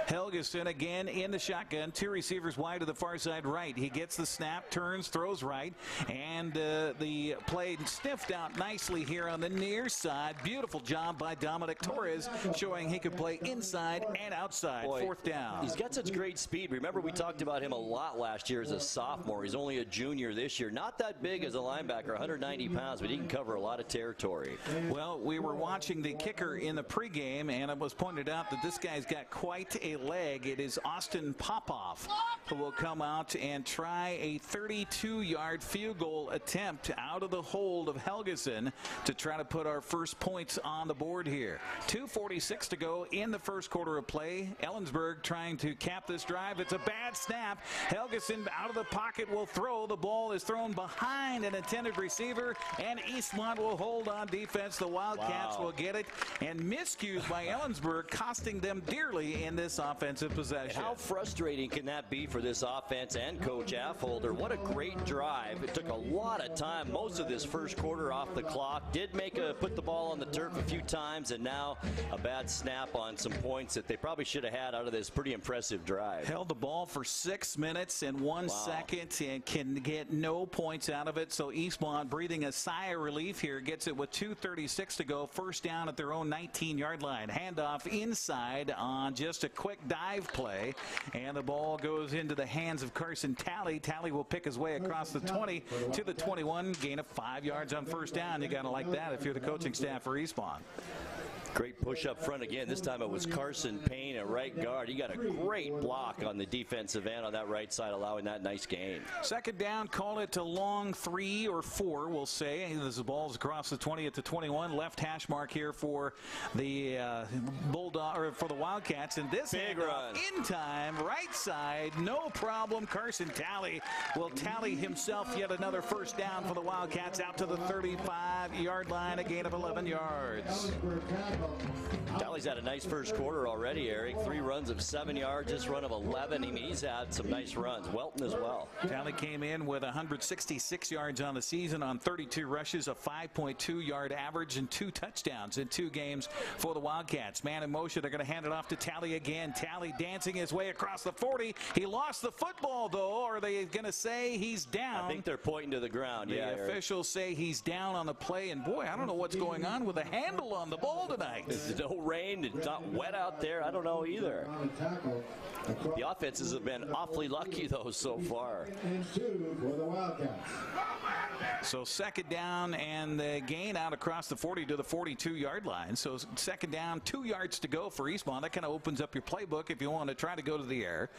Helgeson again in the shotgun. 2 receivers wide to the far side right. He gets the snap, turns, throws right, and the play sniffed out nicely here on the near side. Beautiful job by Dominic Torres, showing he could play inside and outside. Boy, 4th down. He's got such great speed. Remember, we talked about him a lot last year as a sophomore. He's only a junior this year. Not that big as a linebacker, 190 pounds, but he can cover a lot of territory. Well, we were watching the kicker in the pregame, and it was pointed out that this guy's got quite a leg. It is Austin Popoff who will come out and try a 32-yard field goal attempt out of the hold of Helgeson to try to put our first points on the board here. 2:46 to go in the first quarter of play. Ellensburg trying to cap this drive. It's a bad snap. Helgeson out of the pocket will throw. The ball is thrown behind an intended receiver, and Eastmont will hold on defense. The Wildcats will get it, and miscues by Ellensburg costing them dearly in this offensive possession. How frustrating can that be for this offense and Coach Affolter? What a great drive. It took a lot of time, most of this first quarter off the clock. Did put the ball on the turf a few times, and now a bad snap on some points that they probably should have had out of this pretty impressive drive. Held the ball for 6 minutes and 1 second and can get no points out of it. So Eastmont breathing a sigh of relief here. Gets it with 2:36 to go. First down at their own 19-yard line. Handoff inside on just a quick dive play, and the ball goes into the hands of Carson Talley. Talley will pick his way across the 20 to the 21. Gain of 5 yards on first down. You got to like that if you're the coaching staff for Eastmont. Great push up front again. This time it was Carson Payne at right guard. He got a great block on the defensive end on that right side, allowing that nice gain. Second down, call it to long 3 or 4, we'll say. As the ball's across the 20 at the 21. Left hash mark here for the Bulldog, or for the Wildcats. And this big run in time, right side, no problem. Carson Talley will tally himself yet another first down for the Wildcats out to the 35-yard line, a gain of 11 yards. Talley's had a nice first quarter already, Eric. 3 runs of 7 yards, this run of 11. I mean, he's had some nice runs. Welton as well. Talley came in with 166 yards on the season on 32 rushes, a 5.2-yard average, and 2 touchdowns in 2 games for the Wildcats. Man in motion, they're going to hand it off to Talley again. Talley dancing his way across the 40. He lost the football, though. Are they going to say he's down? I think they're pointing to the ground. The officials say he's down on the play, and boy, I don't know what's going on with the handle on the ball tonight. There's no rain. It's not wet out there. I don't know either. The offenses have been awfully lucky, though, so far. So second down and the gain out across the 40 to the 42-yard line. So second down, 2 yards to go for Eastmont. That kind of opens up your playbook if you want to try to go to the air.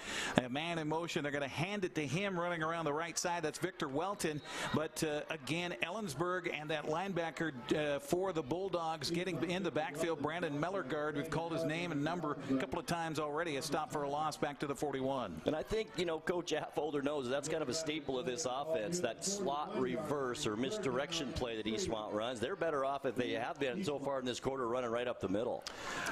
A man in motion. They're going to hand it to him running around the right side. That's Victor Welton. But again, Ellensburg and that linebacker for the Bulldogs getting in the backfield backfield. Brandon Mellergard, we've called his name and number a couple of times already. A stop for a loss back to the 41. And I think, Coach Affolder knows that's kind of a staple of this offense, that slot reverse or misdirection play that Eastmont runs. They're better off if they have been so far in this quarter running right up the middle.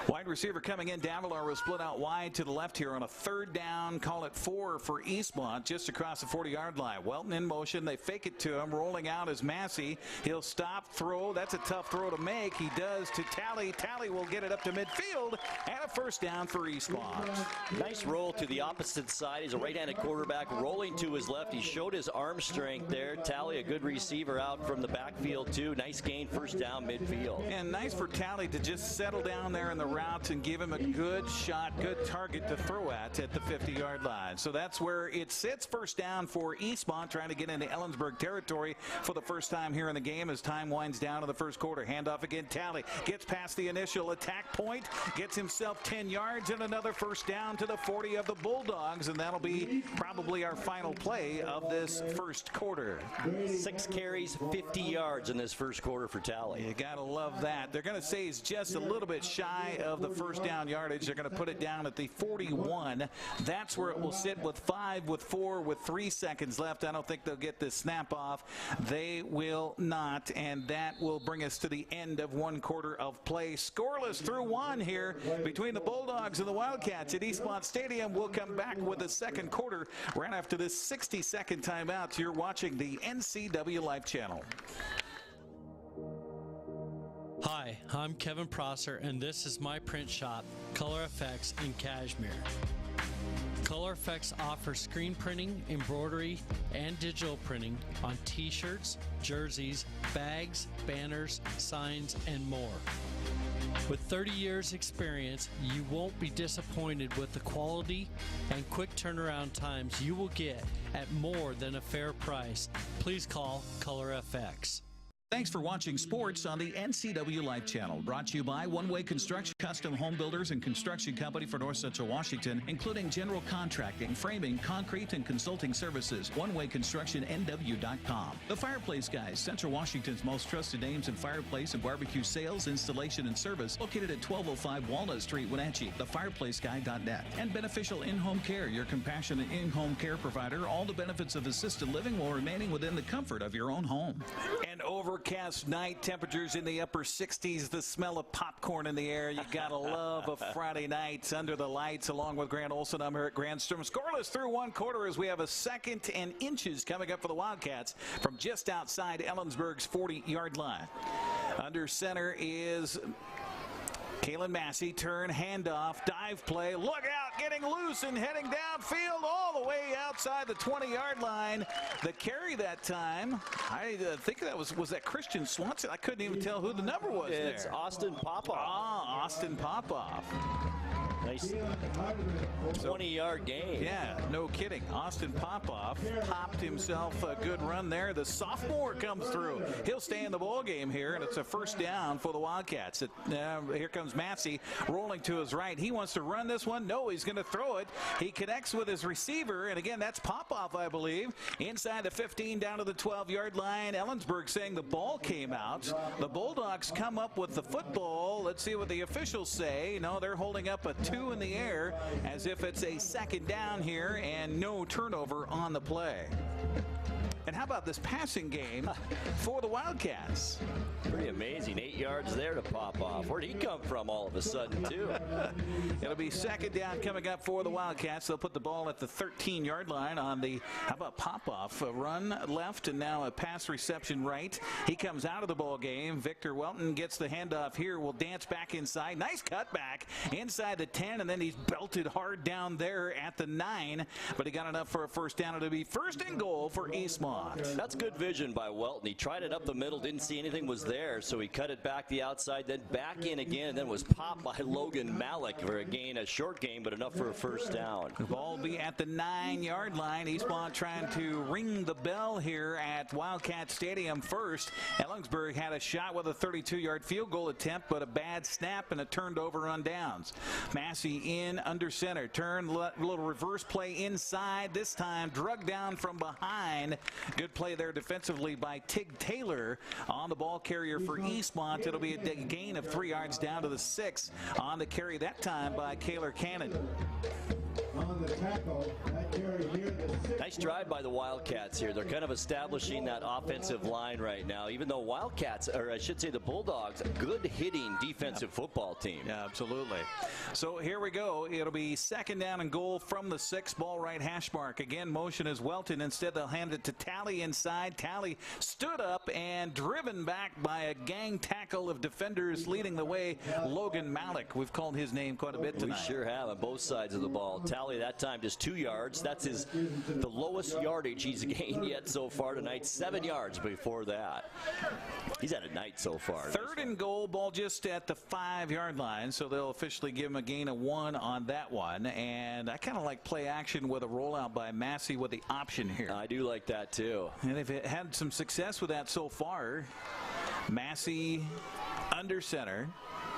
Wide receiver coming in. Davilar was split out wide to the left here on a third down. Call it 4 for Eastmont just across the 40-yard line. Welton in motion. They fake it to him. Rolling out is Massey. He'll stop, throw. That's a tough throw to make. He does to Talley. Talley will get it up to midfield and a first down for Eastmont. Nice roll to the opposite side. He's a right-handed quarterback rolling to his left. He showed his arm strength there. Talley, a good receiver out from the backfield too. Nice gain, first down midfield. And nice for Talley to just settle down there in the route and give him a good shot, good target to throw at the 50-yard line. So that's where it sits. First down for Eastmont, trying to get into Ellensburg territory for the first time here in the game as time winds down in the first quarter. Handoff again. Talley gets past the initial attack point, gets himself 10 yards and another first down to the 40 of the Bulldogs, and that'll be probably our final play of this first quarter. 6 carries, 50 yards in this first quarter for Talley. You gotta love that. They're gonna say he's just a little bit shy of the first down yardage. They're gonna put it down at the 41. That's where it will sit with 5, with 4, with 3 seconds left. I don't think they'll get this snap off. They will not, and that will bring us to the end of one quarter of play. Scoreless through one here between the Bulldogs and the Wildcats at Eastmont Stadium. We'll come back with the second quarter right after this 60-second timeout. You're watching the NCWLIFE channel. Hi, I'm Kevin Prosser, and this is my print shop, Color Effects in Cashmere. Color Effects offers screen printing, embroidery, and digital printing on t-shirts, jerseys, bags, banners, signs, and more. With 30 years experience, you won't be disappointed with the quality and quick turnaround times you will get at more than a fair price. Please call Color FX. Thanks for watching sports on the NCWLIFE channel. Brought to you by One Way Construction, custom home builders and construction company for North Central Washington, including general contracting, framing, concrete, and consulting services. OneWayConstructionNW.com. The Fireplace Guys, Central Washington's most trusted names in fireplace and barbecue sales, installation, and service, located at 1205 Walnut Street, Wenatchee. TheFireplaceGuy.net. And Beneficial In-Home Care, your compassionate in-home care provider. All the benefits of assisted living while remaining within the comfort of your own home. And overcast night, temperatures in the upper 60s, the smell of popcorn in the air. You gotta love a Friday night under the lights. Along with Grant Olson, I'm Eric Grandstrom. Scoreless through one quarter as we have a second and inches coming up for the Wildcats from just outside Ellensburg's 40-yard line. Under center is Kalen Massey. Turn, handoff, dive play. Look out, getting loose and heading downfield all the way outside the 20-yard line. The carry that time, I think that was that Christian Swanson? I couldn't even tell who the number was there. It's Austin Popoff. Ah, Austin Popoff. Nice 20-yard gain. Yeah, no kidding. Austin Popoff popped himself a good run there. The sophomore comes through. He'll stay in the ball game here, and it's a first down for the Wildcats. Here comes Massey rolling to his right. He wants to run this one. No, he's going to throw it. He connects with his receiver, and again, that's Popoff, I believe. Inside the 15, down to the 12-yard line. Ellensburg saying the ball came out. The Bulldogs come up with the football. Let's see what the officials say. No, they're holding up a 2 in the air as if it's a second down here and no turnover on the play. And how about this passing game for the Wildcats? Pretty amazing. 8 yards there to Popoff. Where'd he come from all of a sudden, too? It'll be second down coming up for the Wildcats. They'll put the ball at the 13-yard line on the, how about Popoff? A run left and now a pass reception right. He comes out of the ball game. Victor Welton gets the handoff here. Will dance back inside. Nice cutback inside the 10, and then he's belted hard down there at the 9. But he got enough for a first down. It'll be first and goal for Eastmont. That's good vision by Welton. He tried it up the middle, didn't see anything was there, so he cut it back the outside, then back in again, and then was popped by Logan Malik for a short gain, but enough for a first down. The ball will be at the 9-yard line. Eastmont trying to ring the bell here at Wildcat Stadium first. Ellensburg had a shot with a 32-yard field goal attempt, but a bad snap and a turned over on downs. Massey in under center. Turn, little reverse play inside. This time drug down from behind Good play there defensively by Tig Taylor on the ball carrier for Eastmont. It'll be a gain of 3 yards down to the 6 on the carry that time by Kaylor Cannon. On the tackle, that carry near the 6. Nice drive by the Wildcats here. They're kind of establishing that offensive line right now, even though Wildcats, or I should say the Bulldogs, a good hitting defensive football team. Yeah, absolutely. So here we go. It'll be second down and goal from the 6, ball right hash mark. Again, motion is Welton. Instead, they'll hand it to Talley inside. Talley stood up and driven back by a gang tackle of defenders leading the way, Logan Malik. We've called his name quite a bit tonight. We sure have on both sides of the ball. Talley that time just 2 yards. That's the lowest yardage he's gained yet so far tonight. 7 yards before that. He's had a night so far. Third and goal, ball just at the 5-yard line, so they'll officially give him a gain of 1 on that one. And I kind of like play action with a rollout by Massey with the option here. I do like that too. And they've had some success with that so far. Massey under center.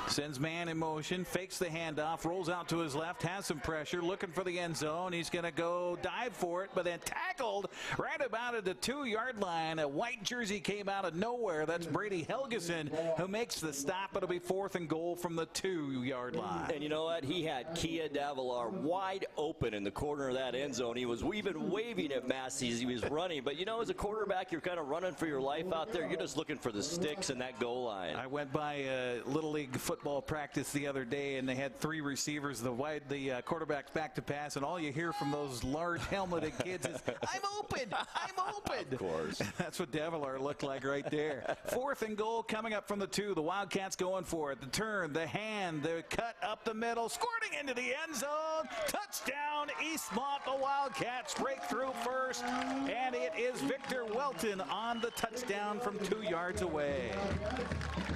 Sends man in motion, fakes the handoff, rolls out to his left, has some pressure, looking for the end zone. He's going to go dive for it, but then tackled right about at the 2-yard line. A white jersey came out of nowhere. That's Brady Helgeson who makes the stop. It'll be 4th and goal from the 2-yard line. And you know what? He had Kia Davalar wide open in the corner of that end zone. He was even waving at Massey as he was running. But, you know, as a quarterback, you're kind of running for your life out there. You're just looking for the sticks and that goal line. I went by a Little League football practice the other day, and they had 3 receivers, the quarterback's back to pass, and all you hear from those large helmeted kids is, I'm open, I'm open. Of course. That's what Davalar looked like right there. 4th and goal coming up from the 2. The Wildcats going for it. The turn, the hand, the cut up the middle, squirting into the end zone. Touchdown, Eastmont. The Wildcats break through first, and it is Victor Welton on the touchdown from 2 yards away.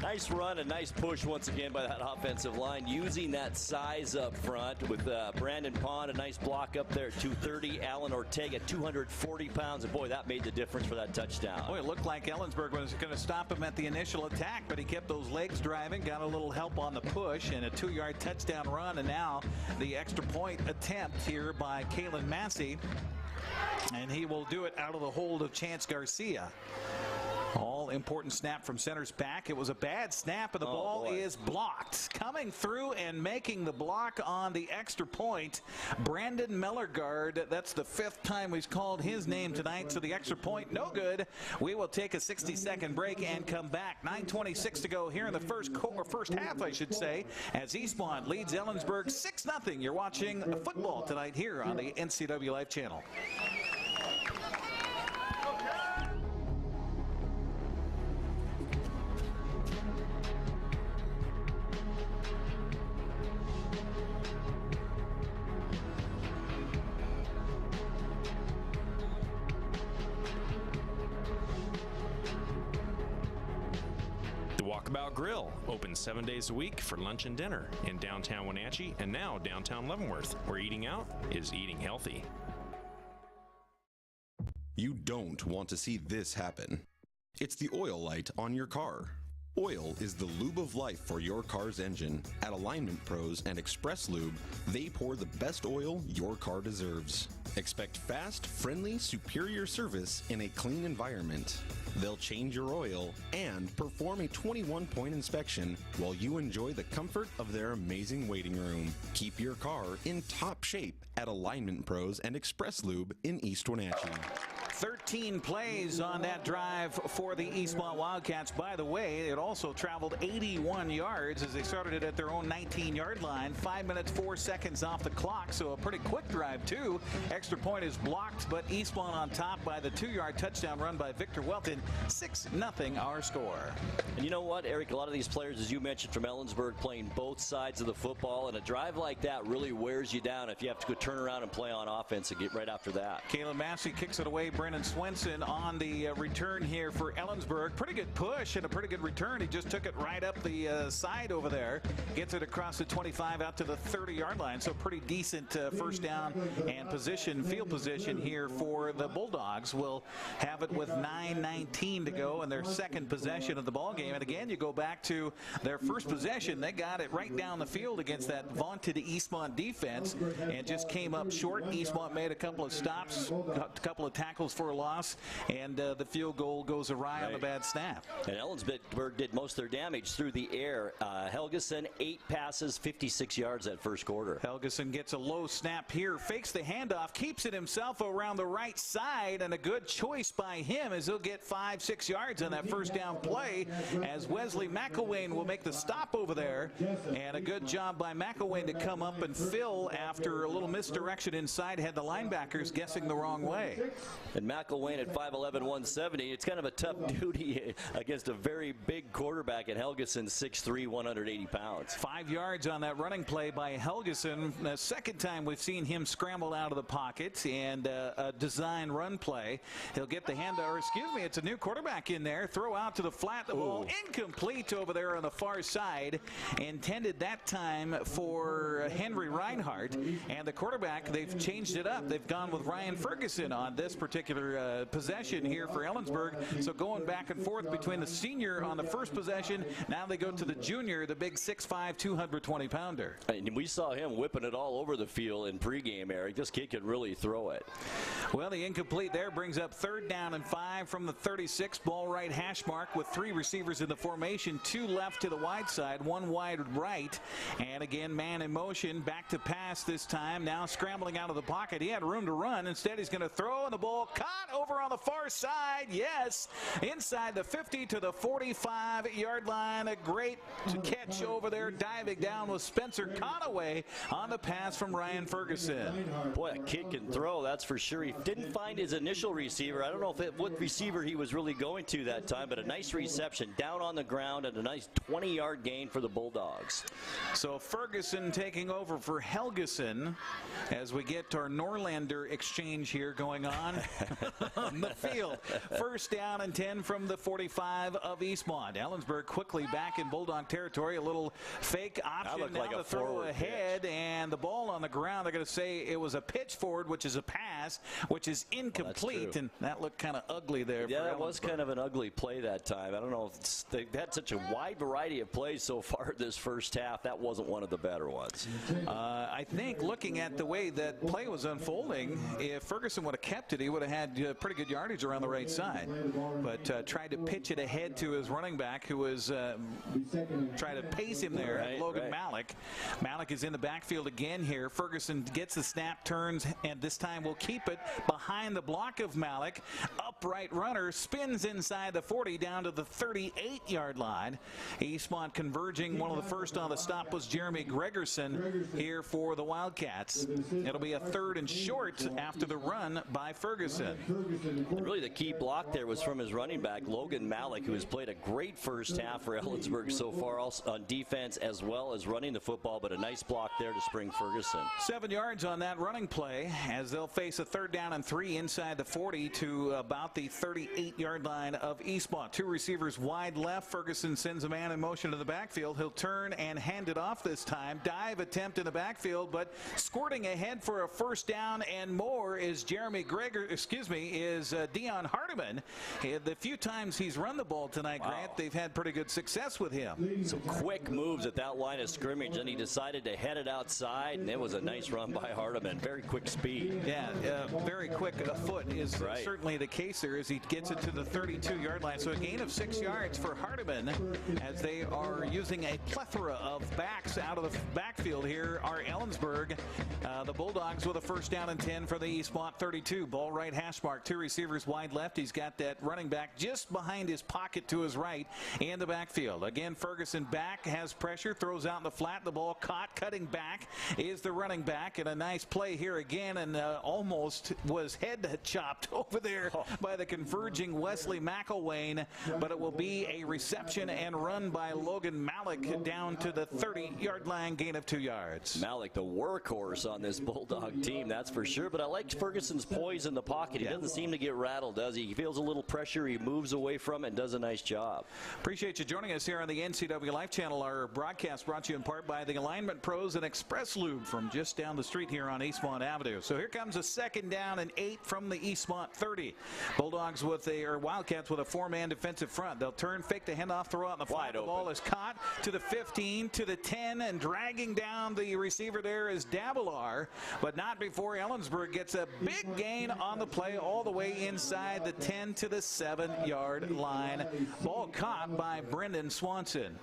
Nice run and nice push once again by that offensive line, using that size up front with Brandon Pond, a nice block up there at 230. Alan Ortega, 240 pounds, and boy, that made the difference for that touchdown. Boy, it looked like Ellensburg was going to stop him at the initial attack, but he kept those legs driving, got a little help on the push, and a 2-yard touchdown run, and now the extra point attempt here by Kalen Massey, and he will do it out of the hold of Chance Garcia. All important snap from center's back. It was a bad snap, and the ball is blocked. Coming through and making the block on the extra point, Brandon Mellergard. That's the 5th time we've called his name tonight, so the extra point, no good. We will take a 60-second break and come back. 9:26 to go here in the first half, I should say, as Eastmont leads Ellensburg 6-0. You're watching football tonight here on the NCWLIFE channel. Walkabout Grill, open 7 days a week for lunch and dinner in downtown Wenatchee and now downtown Leavenworth, where eating out is eating healthy. You don't want to see this happen. It's the oil light on your car. Oil is the lube of life for your car's engine. At Alignment Pros and Express Lube, they pour the best oil your car deserves. Expect fast, friendly, superior service in a clean environment. They'll change your oil and perform a 21-point inspection while you enjoy the comfort of their amazing waiting room. Keep your car in top shape at Alignment Pros and Express Lube in East Wenatchee. 13 plays on that drive for the Eastmont Wildcats. By the way, it also traveled 81 yards as they started it at their own 19-yard line. 5 minutes, 4 seconds off the clock, so a pretty quick drive, too. Extra point is blocked, but Eastmont on top by the 2-yard touchdown run by Victor Welton. 6-0 our score. And you know what, Eric, a lot of these players, as you mentioned, from Ellensburg, playing both sides of the football, and a drive like that really wears you down if you have to go turn around and play on offense and get right after that. Kalen Massey kicks it away. Brennan Swenson on the return here for Ellensburg. Pretty good push and a pretty good return. He just took it right up the side over there. Gets it across the 25 out to the 30-yard line. So pretty decent first down and field position here for the Bulldogs. We'll have it with 9:19 to go in their second possession of the ball game. And again, you go back to their first possession. They got it right down the field against that vaunted Eastmont defense and just came up short. Eastmont made a couple of stops, a couple of tackles for a loss, and the field goal goes awry on the bad snap. And Ellensburg did most of their damage through the air. Helgeson, 8 passes, 56 yards that first quarter. Helgeson gets a low snap here, fakes the handoff, keeps it himself around the right side, and a good choice by him as he'll get 5-6 yards on that first down play as Wesley McElwain will make the stop over there. And a good job by McElwain to come up and fill after a little misdirection inside, had the linebackers guessing the wrong way. And McElwain at 5'11", 170. It's kind of a tough duty against a very big quarterback at Helgeson, 6'3", 180 pounds. 5 yards on that running play by Helgeson. The second time we've seen him scramble out of the pocket, and a design run play. He'll get the hand, or excuse me, it's a new quarterback in there. Throw out to the flat, the ball incomplete over there on the far side. Intended that time for Henry Reinhardt, and the quarterback, they've changed it up. They've gone with Ryan Ferguson on this particular possession here for Ellensburg. So going back and forth between the senior on the first possession, now they go to the junior, the big 6'5", 220-pounder. And we saw him whipping it all over the field in pregame, Eric. This kid could really throw it. Well, the incomplete there brings up 3rd down and 5 from the 36, ball right hash mark with 3 receivers in the formation, 2 left to the wide side, 1 wide right, and again man in motion, back to pass this time, now scrambling out of the pocket. He had room to run, instead he's going to throw, and the ball caught over on the far side, yes, inside the 50 to the 45-yard line. A great catch over there, diving down with Spencer Conaway on the pass from Ryan Ferguson. Boy, a kid can throw, that's for sure. He didn't find his initial receiver. I don't know what receiver he was really going to that time, but a nice reception down on the ground and a nice 20-yard gain for the Bulldogs. So Ferguson taking over for Helgeson as we get our Norlander exchange here going on on the field. 1st down and 10 from the 45 of Eastmont. Ellensburg quickly back in Bulldog territory. A little fake option now like to throw ahead, and the ball on the ground. They're going to say it was a pitch forward, which is a pass, which is incomplete, and that looked kind of ugly there. Yeah, that was kind of an ugly play that time. I don't know if they've had such a wide variety of plays so far this first half. That wasn't one of the better ones. I think looking at the way that play was unfolding, if Ferguson would have kept it, he would have had pretty good yardage around the right side. But tried to pitch it ahead to his running back, who was trying to pace him there, Logan Malik. Malik is in the backfield again here. Ferguson gets the snap, turns, and this time will keep it behind the block of Malik. Upright runner spins inside the 40 down to the 38-yard line. Eastmont converging. One of the first on the stop was Jeremy Gregerson here for the Wildcats. It'll be a 3rd and short after the run by Ferguson. And really the key block there was from his running back, Logan Malik, who has played a great first half for Ellensburg so far, also on defense as well as running the football, but a nice block there to spring Ferguson. 7 yards on that running play as they'll face a 3rd down and 3 inside the 40 to about the 38-yard line of Eastmont. 2 receivers wide left. Ferguson sends a man in motion to the backfield. He'll turn and hand it off this time. Dive attempt in the backfield, but squirting ahead for a 1st down and more is Dion Hardiman. The few times he's run the ball tonight, Grant, they've had pretty good success with him. Some quick moves at that line of scrimmage, and he decided to head it outside, and it was a nice run by Hardiman. Very quick speed. Yeah, very quick foot is certainly the case there as he gets it to the 32-yard line. So a gain of 6 yards for Hardiman as they are using a plethora of backs out of the backfield here are Ellensburg. The Bulldogs with a 1st down and 10 for the Eastmont 32. Ball right hash mark. 2 receivers wide left. He's got that running back just behind his pocket to his right in the backfield. Again, Ferguson back, has pressure, throws out in the flat. The ball caught, cutting back is the running back, and a nice play here again, and almost was head chopped over there by the converging Wesley McElwain, but it will be a reception and run by Logan Malik down to the 30-yard line, gain of 2 yards. Malik, the workhorse on this Bulldog team, that's for sure, but I like Ferguson's poise in the pocket. He doesn't seem to get rattled, does he? He feels a little pressure, he moves away from it and does a nice job. Appreciate you joining us here on the NCWLIFE channel. Our broadcast brought to you in part by the Alignment Pros and Express Lube from just down the street here on Eastmont Avenue. So here comes a 2nd down and 8 from the Eastmont 30. Bulldogs Wildcats with a 4-man defensive front. They'll turn, fake the handoff, throw out in the flat. The ball is caught to the 15, to the 10, and dragging down the receiver there is Dabelar, but not before Ellensburg gets a big gain on the play. play all the way inside the 10 to the 7-yard line. Ball caught by Brendan Swanson.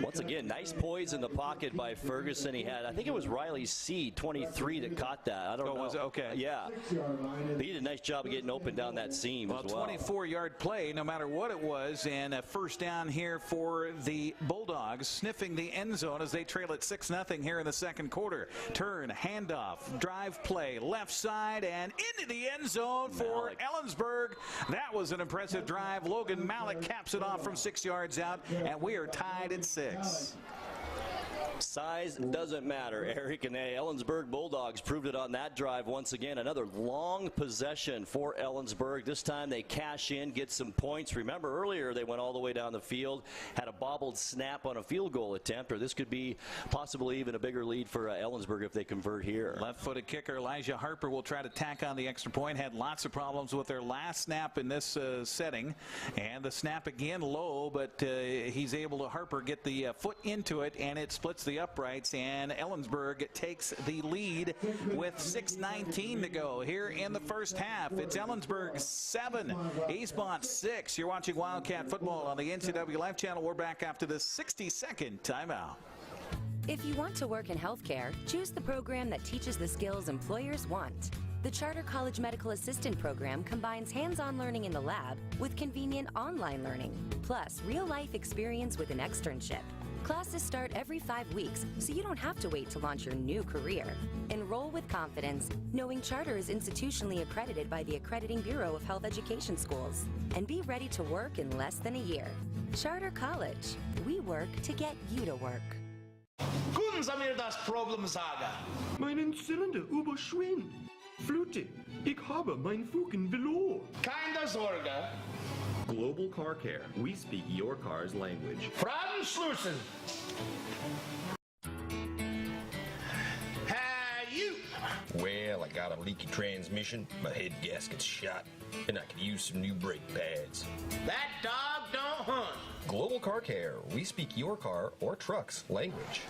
Once again, nice poise in the pocket by Ferguson. He had, I think it was Riley C, 23, that caught that. I don't know. Was it? Okay. Yeah. But he did a nice job of getting open down that seam as well. 24-yard play, no matter what it was, and a first down here for the Bulldogs, sniffing the end zone as they trail at 6-0 here in the second quarter. Turn, handoff, drive play, left side, and into the end zone for Ellensburg. That was an impressive drive. Logan Malik caps it off from 6 yards out, and we are tied at 6. Size doesn't matter, Eric, and the Ellensburg Bulldogs proved it on that drive once again. Another long possession for Ellensburg. This time they cash in, get some points. Remember earlier they went all the way down the field, had a bobbled snap on a field goal attempt, or this could be possibly even a bigger lead for Ellensburg if they convert here. Left-footed kicker Elijah Harper will try to tack on the extra point. Had lots of problems with their last snap in this setting, and the snap again low, but he's able to, Harper, get the foot into it, and it splits the uprights, and Ellensburg takes the lead with 6:19 to go here in the first half. It's Ellensburg 7, Eastmont 6. You're watching Wildcat Football on the NCWLIFE channel. We're back after this 60-second timeout. If you want to work in healthcare, choose the program that teaches the skills employers want. The Charter College Medical Assistant Program combines hands-on learning in the lab with convenient online learning, plus real-life experience with an externship. Classes start every 5 weeks, so you don't have to wait to launch your new career. Enroll with confidence, knowing Charter is institutionally accredited by the Accrediting Bureau of Health Education Schools, and be ready to work in less than a year. Charter College. We work to get you to work. Können Sie mir das Problem sagen? Meinen Zylinder überschwingt. Flute, ich habe mein Fugen verloren. Keine Sorge. Global Car Care. We speak your car's language. Fragen schließen. Well, I got a leaky transmission, my head gasket's shot, and I could use some new brake pads. That dog don't hunt. Global Car Care. We speak your car or truck's language.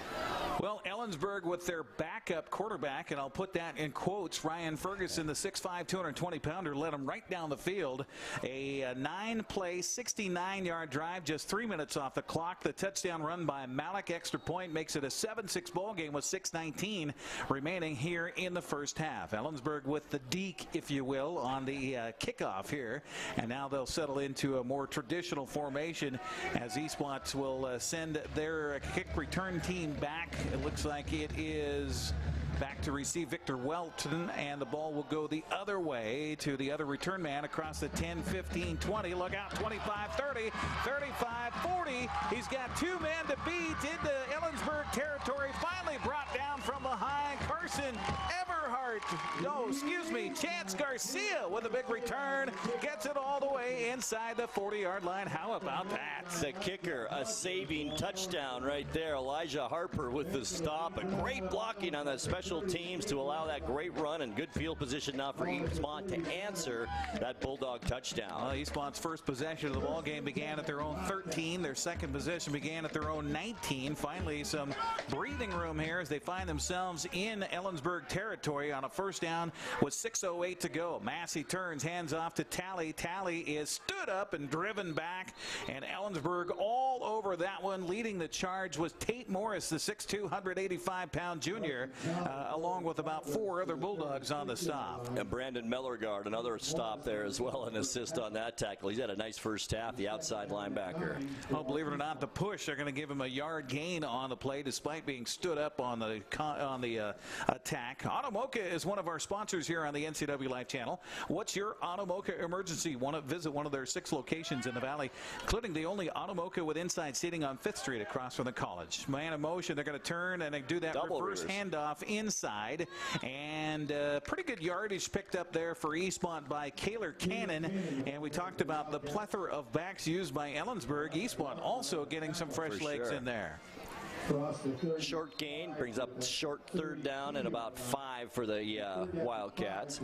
Well, Ellensburg with their backup quarterback, and I'll put that in quotes, Ryan Ferguson, the 6'5", 220-pounder, led him right down the field. A 9-play, 69-yard drive, just 3 minutes off the clock. The touchdown run by Malik, extra point, makes it a 7-6 ball game with 6:19 remaining here in the first half. Ellensburg with the deke, if you will, on the kickoff here, and now they'll settle into a more traditional formation as Eastmont will send their kick return team back. It looks like it is back to receive Victor Welton, and the ball will go the other way to the other return man across the 10, 15, 20. Look out, 25, 30, 35, 40. He's got two men to beat into Ellensburg territory. Finally brought down from behind. Carson Chance Garcia with a big return. Gets it all the way inside the 40-yard line. How about that? The kicker, a saving touchdown right there. Elijah Harper with the stop. A great blocking on the special teams to allow that great run, and good field position now for Eastmont to answer that Bulldog touchdown. Well, Eastmont's first possession of the ball game began at their own 13. Their second possession began at their own 19. Finally, some breathing room here as they find themselves in Ellensburg territory on a first down with 6:08 to go. Massey turns, hands off to Talley. Talley is stood up and driven back, and Ellensburg all over that one. Leading the charge was Tate Morris, the 6'2", 185-pound junior, along with about four other Bulldogs on the stop. And Brandon Mellergard, another stop there as well, an assist on that tackle. He's had a nice first half, the outside linebacker. Well, believe it or not, the push, they're going to give him a yard gain on the play despite being stood up on the attack. Automoka is one of our sponsors here on the NCWLIFE channel. What's your Automoka emergency? Want to visit one of their 6 locations in the valley, including the only Automoka with inside seating on 5th Street across from the college. Man in motion, they're going to turn and do that reverse handoff inside, and pretty good yardage picked up there for Eastmont by Kaylor Cannon. And we talked about the plethora of backs used by Ellensburg. Eastmont also getting some fresh legs in there. Short gain brings up short third down and about 5 for the Wildcats.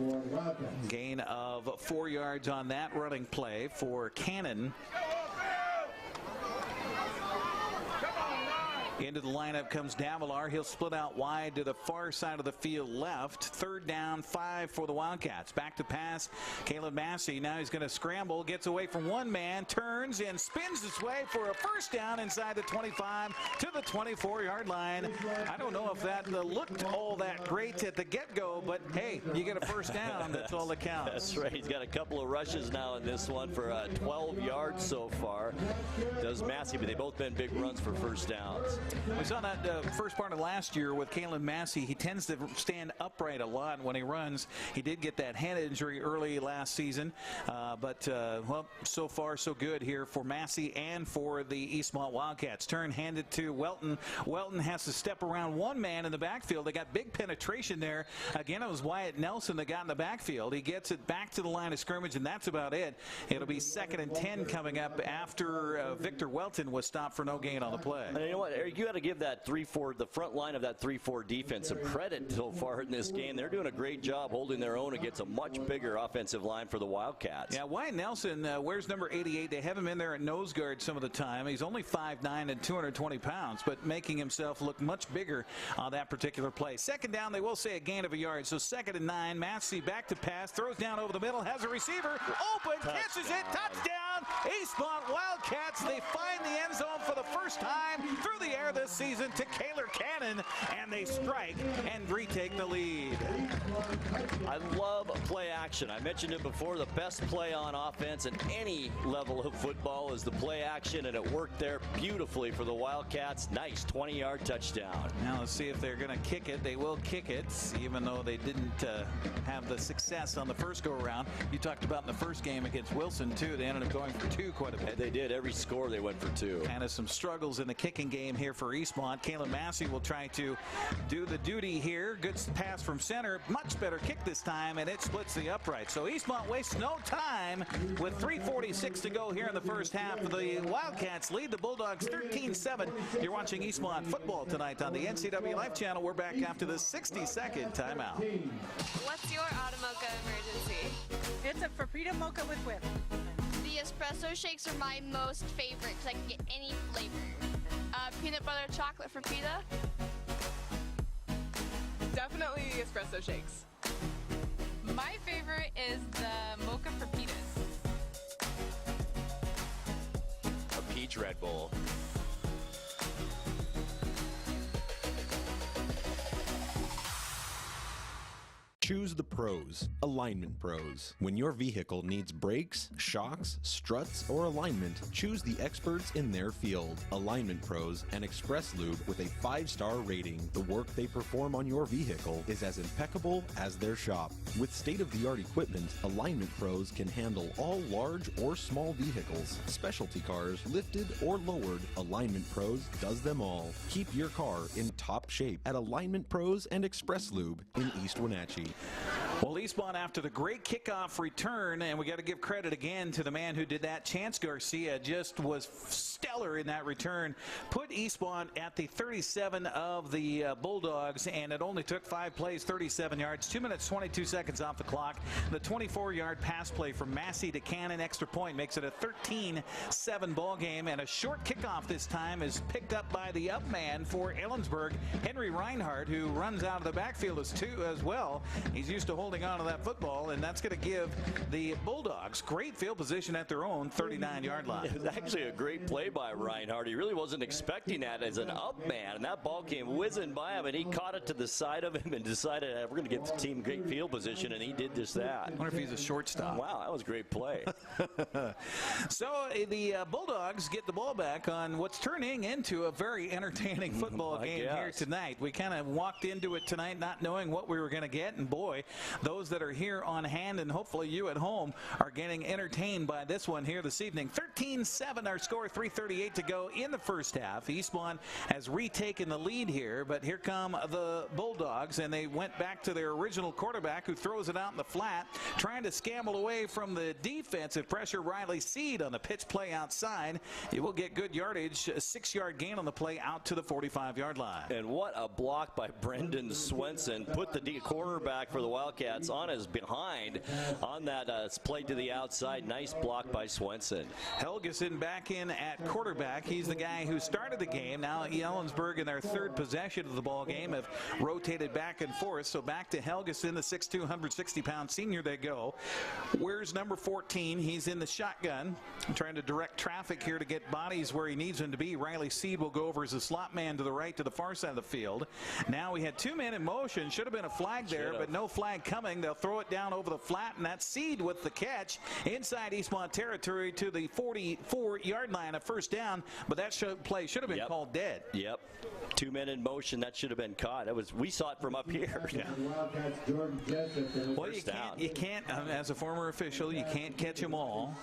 Gain of 4 yards on that running play for Cannon. Into the lineup comes Davalar. He'll split out wide to the far side of the field left. 3rd down, 5 for the Wildcats. Back to pass, Caleb Massey. Now he's going to scramble, gets away from one man, turns and spins his way for a first down inside the 25 to the 24-yard line. I don't know if that looked all that great at the get-go, but hey, you get a first down. That's all that counts. That's right. He's got a couple of rushes now in this one for 12 yards so far. Does Massey, but they've both been big runs for first downs. We saw that first part of last year with Caleb Massey. He tends to stand upright a lot when he runs. He did get that hand injury early last season, but well, so far so good here for Massey and for the Eastmont Wildcats. Turn handed to Welton. Welton has to step around one man in the backfield. They got big penetration there. Again, it was Wyatt Nelson that got in the backfield. He gets it back to the line of scrimmage, and that's about it. It'll be 2nd and 10 coming up after Victor Welton was stopped for no gain on the play. And you know what, Eric, you got to give that 3-4, the front line of that 3-4 defense some credit so far in this game. They're doing a great job holding their own against a much bigger offensive line for the Wildcats. Yeah, Wyatt Nelson wears number 88. They have him in there at nose guard some of the time. He's only 5'9" and 220 pounds, but making himself look much bigger on that particular play. 2nd down, they will say a gain of a yard. So 2nd and 9, Massey back to pass, throws down over the middle, has a receiver, open, catches it, touchdown, Eastmont Wildcats. They find the end zone for the first time through the air this season to Kaylor Cannon, and they strike and retake the lead. I love play action. I mentioned it before. The best play on offense at any level of football is the play action, and it worked there beautifully for the Wildcats. Nice 20-yard touchdown. Now let's see if they're going to kick it. They will kick it, even though they didn't have the success on the first go-around. You talked about in the first game against Wilson, too. They ended up going for 2 quite a bit. They did. Every score they went for 2. And some struggles in the kicking game here for Eastmont. Caleb Massey will try to do the duty here. Good pass from center. Much better kick this time, and it splits the upright. So Eastmont wastes no time with 3:46 to go here in the first half. The Wildcats lead the Bulldogs 13-7. You're watching Eastmont Football tonight on the NCWLIFE channel. We're back after the 60-second timeout. What's your Automocha emergency? It's a Frapita mocha with whip. The espresso shakes are my most favorite because I can get any flavor. Peanut butter chocolate Frapita. Definitely the espresso shakes. My favorite is the mocha Frappitas. A peach Red Bull. Choose the pros, Alignment Pros. When your vehicle needs brakes, shocks, struts, or alignment, choose the experts in their field. Alignment Pros and Express Lube with a 5-star rating. The work they perform on your vehicle is as impeccable as their shop. With state-of-the-art equipment, Alignment Pros can handle all large or small vehicles, specialty cars, lifted or lowered. Alignment Pros does them all. Keep your car in top shape at Alignment Pros and Express Lube in East Wenatchee. Well, Eastmont, after the great kickoff return, and we got to give credit again to the man who did that. Chance Garcia just was stellar in that return. Put Eastmont at the 37 of the Bulldogs, and it only took 5 plays, 37 yards, 2 minutes, 22 seconds off the clock. The 24-yard pass play from Massey to Cannon, extra point, makes it a 13-7 ball game, and a short kickoff this time is picked up by the up man for Ellensburg, Henry Reinhardt, who runs out of the backfield as well. He's used to holding on to that football, and that's going to give the Bulldogs great field position at their own 39-yard line. It was actually a great play by Reinhardt. He really wasn't expecting that as an up man, and that ball came whizzing by him, and he caught it to the side of him and decided, we're going to get the team great field position, and he did just that. I wonder if he's a shortstop. Wow, that was a great play. So the Bulldogs get the ball back on what's turning into a very entertaining football game here tonight. We kind of walked into it tonight not knowing what we were going to get, and boy, those that are here on hand and hopefully you at home are getting entertained by this one here this evening. 13-7 our score, 3:38 to go in the first half. Eastmont has retaken the lead here, but here come the Bulldogs, and they went back to their original quarterback who throws it out in the flat, trying to scamble away from the defensive pressure. Riley Seed on the pitch play outside. He will get good yardage, a 6-yard gain on the play out to the 45-yard line. And what a block by Brendan Swenson. Put the quarterback for the Wildcats Wildcats on his behind on that play to the outside. Nice block by Swenson. Helgeson back in at quarterback. He's the guy who started the game. Now Ellensburg in their third possession of the ball game have rotated back and forth. So back to Helgeson, the 6'2", 160-pound senior. They go. Where's number 14? He's in the shotgun, trying to direct traffic here to get bodies where he needs them to be. Riley Seed will go over as a slot man to the right to the far side of the field. Now we had 2 men in motion. Should have been a flag there, but no flag coming. They'll throw it down over the flat, and that's Seed with the catch inside Eastmont territory to the 44-yard line, a first down, but that play should have been called dead. Yep. 2 men in motion. That should have been caught. We saw it from up here. Yeah. Well, you can't, as a former official, you can't catch them all.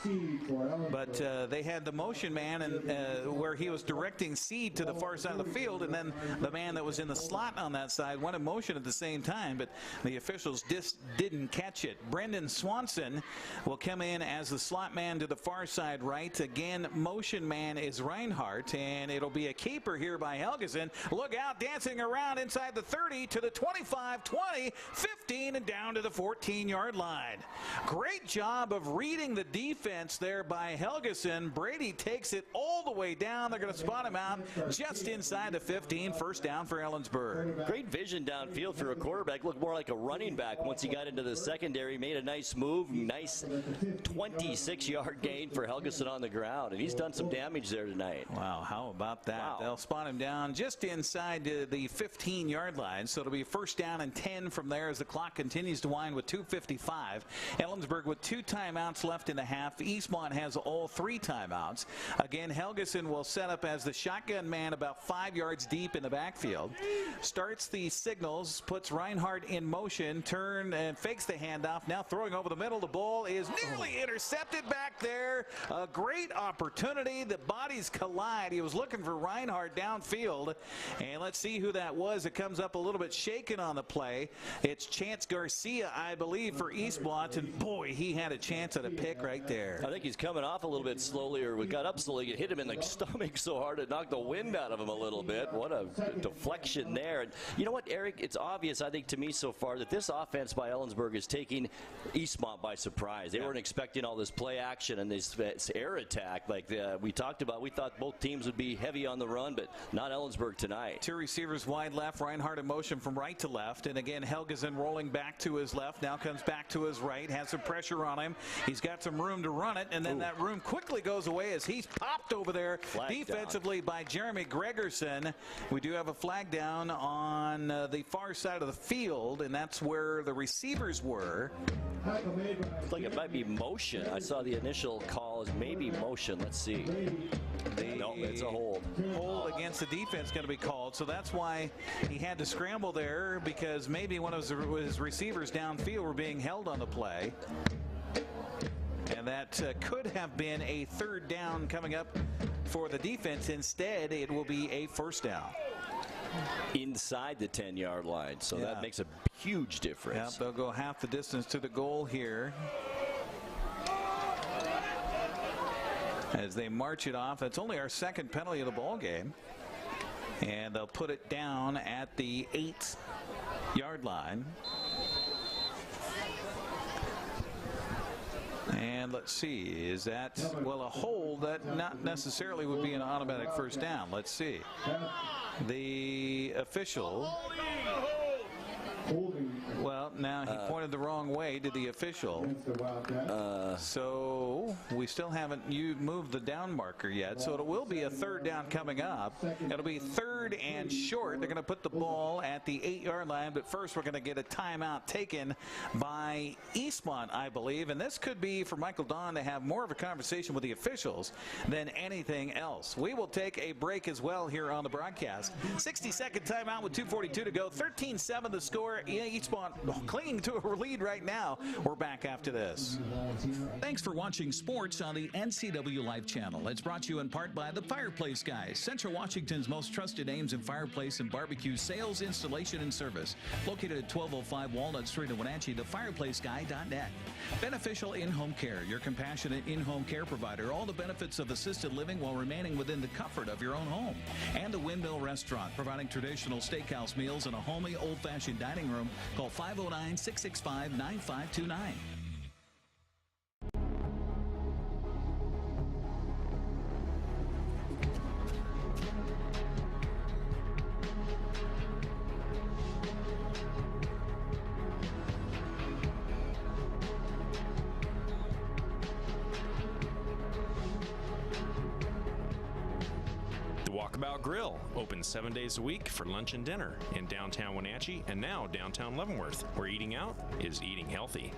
But they had the motion man and where he was directing Seed to the far side of the field, and then the man that was in the slot on that side went in motion at the same time, but the officials just didn't catch it. Brendan Swanson will come in as the slot man to the far side right. Again, motion man is Reinhardt, and it'll be a keeper here by Helgeson. Look out, dancing around inside the 30 to the 25, 20, 15, and down to the 14-yard line. Great job of reading the defense there by Helgeson. Brady takes it all the way down. They're going to spot him out just inside the 15. First down for Ellensburg. Great vision downfield for a quarterback. Looked more like a running back once he got into the secondary. Made a nice move. Nice 26-yard gain for Helgeson on the ground. And he's done some damage there tonight. Wow, how about that? Wow. They'll spot him down just inside the 15-yard line. So it'll be first down and 10 from there as the clock continues to wind with 2:55. Ellensburg with 2 timeouts left in the half. Eastmont has all 3 timeouts. Again, Helgeson will set up as the shotgun man about 5 yards deep in the backfield. Starts the signals, puts Reinhardt in motion, turn and fakes the handoff. Now throwing over the middle. The ball is nearly intercepted back there. A great opportunity. The bodies collide. He was looking for Reinhardt downfield. And let's see who that was. It comes up a little bit shaken on the play. It's Chance Garcia, I believe, for Eastmont. And boy, he had a chance at a pick right there. I think he's coming off a little bit slowly, or we got up slowly. It hit him in the stomach so hard it knocked the wind out of him a little bit. What a deflection there. And you know what, Eric? It's obvious, I think, to me so far that this offense by Ellensburg is taking Eastmont by surprise. They weren't expecting all this play action and this air attack like we talked about. We thought both teams would be heavy on the run, but not Ellensburg tonight. 2 receivers wide left. Reinhardt in motion from right to left. And again, Helgeson rolling back to his left. Now comes back to his right. Has some pressure on him. He's got some room to run it. And then that room quickly goes away as he's popped over there defensively by Jeremy Gregerson. We do have a flag down on the far side of the field, and that's where the receivers were. Looks like it might be motion. I saw the initial call as maybe motion. Let's see. No, it's a hold. Hold against the defense going to be called, so that's why he had to scramble there, because maybe one of his receivers downfield were being held on the play. And that could have been a third down coming up for the defense. Instead, it will be a first down. Inside the 10-yard line, so that makes a huge difference. Yep, they'll go half the distance to the goal here. As they march it off, that's only our second penalty of the ball game. And they'll put it down at the 8-yard line. And let's see, is that, well, a hold that not necessarily would be an automatic first down. Let's see. The official, well, now he pointed the wrong way to the official. So we still haven't moved the down marker yet. So it will be a third down coming up. It'll be 3rd and short. They're going to put the ball at the 8-yard line. But first we're going to get a timeout taken by Eastmont, I believe. And this could be for Michael Don to have more of a conversation with the officials than anything else. We will take a break as well here on the broadcast. 60-second timeout with 2:42 to go. 13-7 the score. Eastmont clinging to a lead right now. We're back after this. Thanks for watching sports on the NCWLIFE channel. It's brought to you in part by the Fireplace Guys, Central Washington's most trusted names in fireplace and barbecue sales, installation, and service. Located at 1205 Walnut Street in Wenatchee, thefireplaceguy.net. Beneficial In-Home Care, your compassionate in-home care provider. All the benefits of assisted living while remaining within the comfort of your own home. And the Windmill Restaurant, providing traditional steakhouse meals and a homey, old-fashioned dining room. Call 509-665-9529. Walkabout Grill, open 7 days a week for lunch and dinner in downtown Wenatchee and now downtown Leavenworth, where eating out is eating healthy.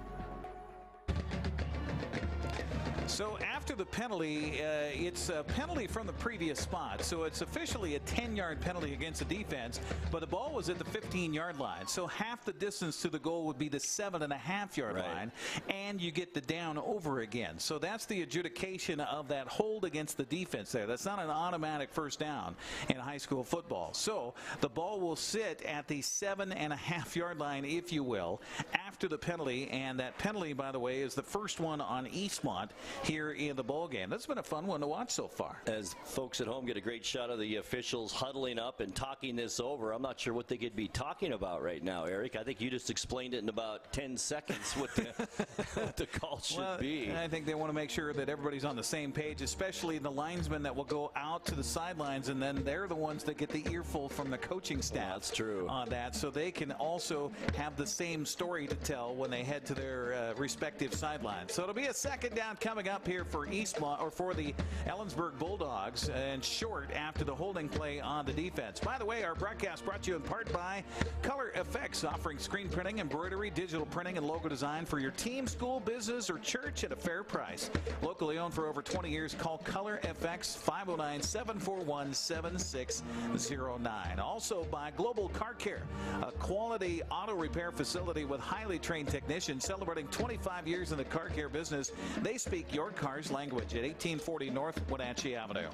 So after the penalty, it's a penalty from the previous spot. So it's officially a 10-yard penalty against the defense, but the ball was at the 15-yard line. So half the distance to the goal would be the 7.5-yard line, and you get the down over again. So that's the adjudication of that hold against the defense there. That's not an automatic first down in high school football. So the ball will sit at the 7.5-yard line, if you will, after the penalty, and that penalty, by the way, is the first one on Eastmont here in the ball game. That's been a fun one to watch so far. As folks at home get a great shot of the officials huddling up and talking this over, I'm not sure what they could be talking about right now, Eric. I think you just explained it in about 10 seconds what the call should be. I think they want to make sure that everybody's on the same page, especially the linesmen that will go out to the sidelines, and then they're the ones that get the earful from the coaching staff. That's true. On that, so they can also have the same story to tell when they head to their respective sidelines. So it'll be a second down coming up here for Eastmont, or for the Ellensburg Bulldogs, and short after the holding play on the defense. By the way, our broadcast brought to you in part by Color Effects, offering screen printing, embroidery, digital printing, and logo design for your team, school, business, or church at a fair price. Locally owned for over 20 years, call Color FX 509-741-7609. Also by Global Car Care, a quality auto repair facility with highly trained technicians celebrating 25 years in the car care business. They speak your car's language at 1840 North Wenatchee Avenue.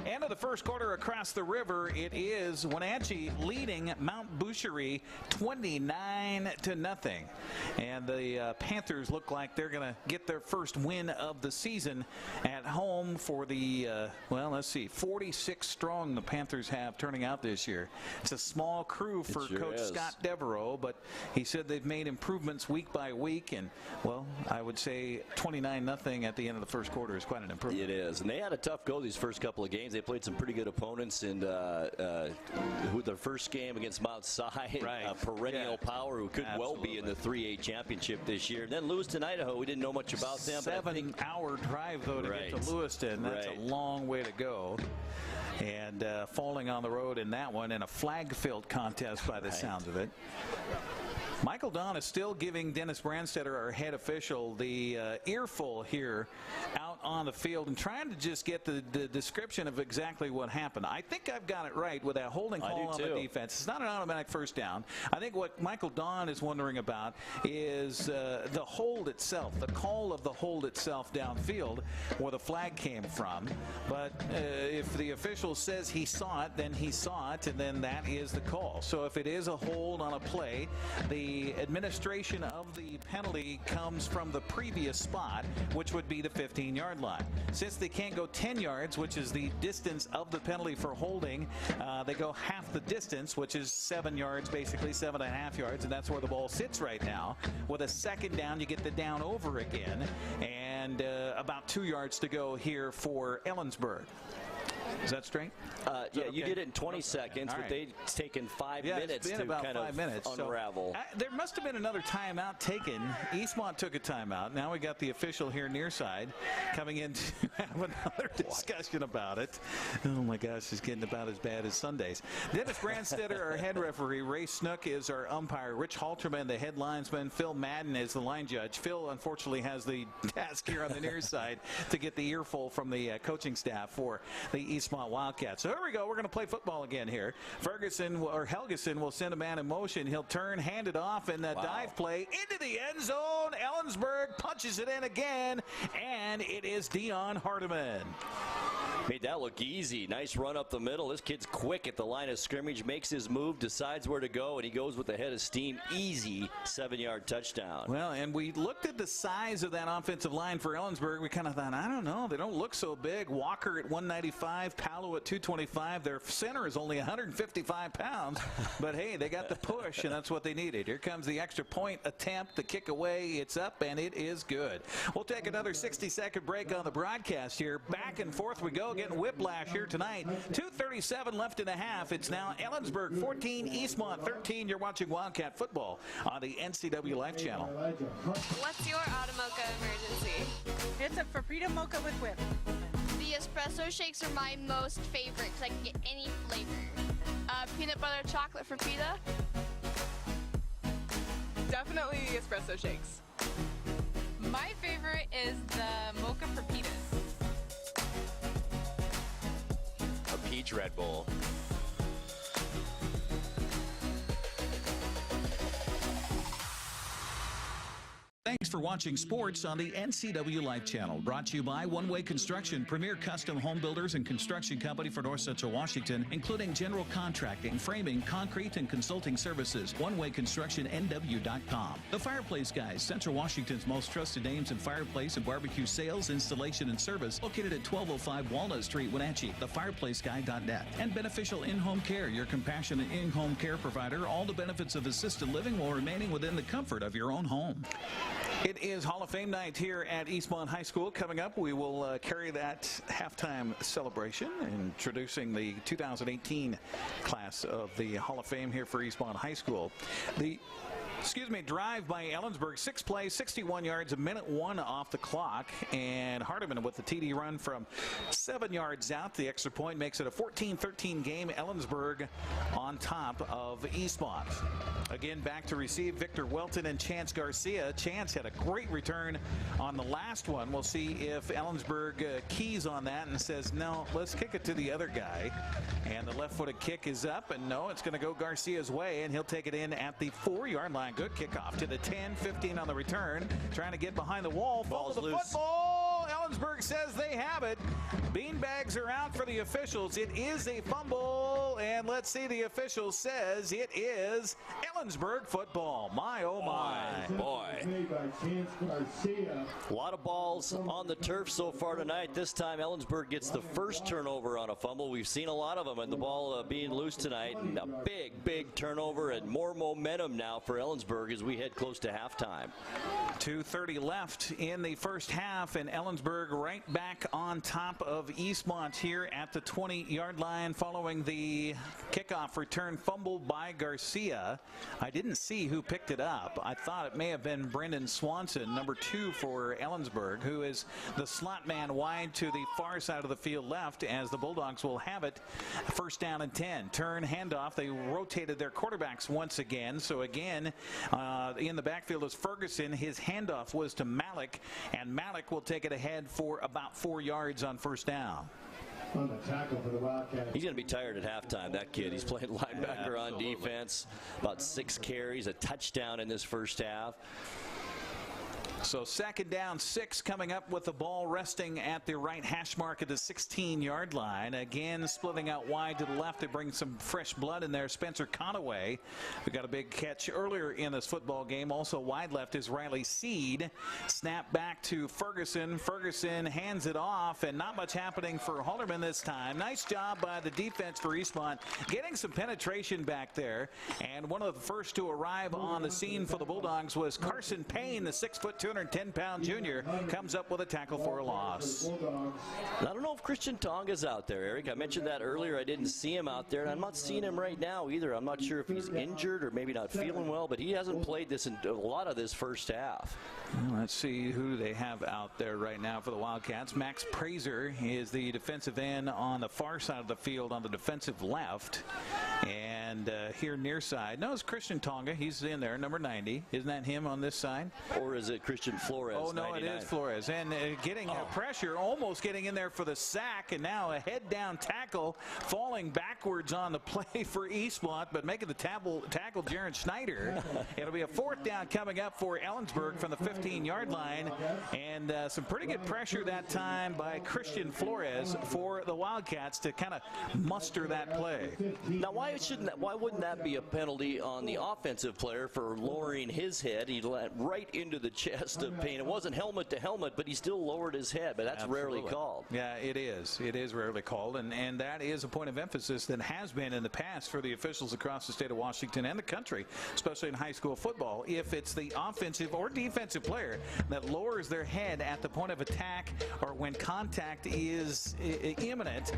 End of the first quarter across the river. It is Wenatchee leading Mount Boucherie 29-0. And the Panthers look like they're going to get their first win of the season at home for the, 46 strong the Panthers have turning out this year. It's a small crew for Coach Scott Devereaux, but he said they've made improvements week by week. And, I would say 29-0 at the end of the first quarter is quite an improvement. It is. And they had a tough go these first couple of games. They played some pretty good opponents, and with their first game against Mount Si, perennial power who could be in the 3A championship this year. Then Lewiston, Idaho, we didn't know much about them. 7-hour drive, though, to get to Lewiston. That's a long way to go. And falling on the road in that one in a flag-filled contest by the sounds of it. Michael Don is still giving Dennis Brandstetter, our head official, the earful here out on the field and trying to just get the description of exactly what happened. I think I've got it right with that holding call on the defense. It's not an automatic first down. I think what Michael Don is wondering about is the hold itself, the call of the hold itself downfield where the flag came from. But if the official says he saw it, then he saw it, and then that is the call. So if it is a hold on a play, the administration of the penalty comes from the previous spot, which would be the 15-yard line. Since they can't go 10 yards, which is the distance of the penalty for holding, they go half the distance, which is 7 yards, basically 7.5 yards, and that's where the ball sits right now. With a second down, you get the down over again, and about 2 yards to go here for Ellensburg. Is that straight? You did it in 20 seconds, but they've taken 5 minutes to kind of unravel. So, there must have been another timeout taken. Eastmont took a timeout. Now we got the official here near side coming in to have another discussion about it. Oh my gosh, it's getting about as bad as Sundays. Dennis Brandstetter, our head referee. Ray Snook is our umpire. Rich Halterman, the head linesman. Phil Madden is the line judge. Phil, unfortunately, has the task here on the near side to get the earful from the coaching staff for the Eastmont Wildcats. So here we go. We're going to play football again here. Helgeson will send a man in motion. He'll turn, hand it off, and dive play into the end zone. Ellensburg punches it in again, and it is Dion Hardiman. Made that look easy. Nice run up the middle. This kid's quick at the line of scrimmage, makes his move, decides where to go, and he goes with the head of steam. Easy 7-yard touchdown. Well, and we looked at the size of that offensive line for Ellensburg. We kind of thought, I don't know, they don't look so big. Walker at 195, Paolo at 225. Their center is only 155 pounds, but hey, they got the push, and that's what they needed. Here comes the extra point attempt, the kick away. It's up, and it is good. We'll take another 60-second break on the broadcast here. Back and forth we go, getting whiplash here tonight. 2:37 left in the half. It's now Ellensburg 14, Eastmont 13. You're watching Wildcat football on the NCWLIFE channel. What's your Automocha emergency? It's a Frappuccino mocha with whip. The espresso shakes are my most favorite because I can get any flavor. Peanut butter chocolate Frappuccino. Definitely espresso shakes. My favorite is the mocha Frappuccino. A peach Red Bull. Thanks for watching sports on the NCWLIFE channel. Brought to you by One Way Construction, premier custom home builders and construction company for North Central Washington, including general contracting, framing, concrete, and consulting services. OneWayConstructionNW.com. The Fireplace Guys, Central Washington's most trusted names in fireplace and barbecue sales, installation, and service, located at 1205 Walnut Street, Wenatchee. TheFireplaceGuy.net. And Beneficial In-Home Care, your compassionate in-home care provider. All the benefits of assisted living while remaining within the comfort of your own home. It is Hall of Fame night here at Eastmont High School. Coming up, we will carry that halftime celebration, introducing the 2018 class of the Hall of Fame here for Eastmont High School. Drive by Ellensburg, 6 plays, 61 yards, a minute 1 off the clock, and Hardiman with the TD run from 7 yards out. The extra point makes it a 14-13 game. Ellensburg on top of Eastmont. Again, back to receive Victor Welton and Chance Garcia. Chance had a great return on the last one. We'll see if Ellensburg keys on that and says, no, let's kick it to the other guy. And the left-footed kick is up, and no, it's going to go Garcia's way, and he'll take it in at the 4-yard line. Good kickoff to the 10, 15 on the return. Trying to get behind the wall. Ball's loose. Football. Ellensburg says they have it. Beanbags are out for the officials. It is a fumble, and let's see, the official says it is Ellensburg football. My, oh my. Boy. A lot of balls on the turf so far tonight. This time Ellensburg gets the first turnover on a fumble. We've seen a lot of them, and the ball being loose tonight. And a big turnover and more momentum now for Ellensburg as we head close to halftime. 2:30 left in the first half, and Ellensburg right back on top of Eastmont here at the 20-yard line following the kickoff return fumble by Garcia. I didn't see who picked it up. I thought it may have been Brendan Swanson, number 2 for Ellensburg, who is the slot man wide to the far side of the field left, as the Bulldogs will have it first down and 10. Turn, handoff. They rotated their quarterbacks once again. So again, in the backfield is Ferguson. His handoff was to Malik, and Malik will take it ahead for about 4 yards on first down. On the tackle for the Wildcats. He's going to be tired at halftime, that kid. He's playing linebacker on defense. About 6 carries, a touchdown in this first half. So second down, 6 coming up with the ball resting at the right hash mark at the 16-yard line. Again, splitting out wide to the left to bring some fresh blood in there. Spencer Conaway, who got a big catch earlier in this football game. Also wide left is Riley Seed. Snap back to Ferguson. Ferguson hands it off, and not much happening for Halderman this time. Nice job by the defense for Eastmont, getting some penetration back there. And one of the first to arrive on the scene for the Bulldogs was Carson Payne, the 6'2", 210-pound junior, comes up with a tackle for a loss. I don't know if Christian Tonga's out there, Eric. I mentioned that earlier. I didn't see him out there, and I'm not seeing him right now either. I'm not sure if he's injured or maybe not feeling well, but he hasn't played this in a lot of this first half. Well, let's see who they have out there right now for the Wildcats. Max Prazer is the defensive end on the far side of the field on the defensive left. And And here near side, no, it's Christian Tonga. He's in there, number 90. Isn't that him on this side? Or is it Christian Flores? Oh, no, 99? it is Flores. And getting pressure, almost getting in there for the sack, and now a head-down tackle, falling backwards on the play for Eastmont, but making the tackle Jaron Schneider. It'll be a 4th down coming up for Ellensburg from the 15-yard line, and some pretty good pressure that time by Christian Flores for the Wildcats to kind of muster that play. Now, why wouldn't that be a penalty on the offensive player for lowering his head? He let right into the chest of Payne. It wasn't helmet to helmet, but he still lowered his head, but that's rarely called. Yeah, it is. It is rarely called, and that is a point of emphasis that has been in the past for the officials across the state of Washington and the country, especially in high school football. If it's the offensive or defensive player that lowers their head at the point of attack or when contact is imminent,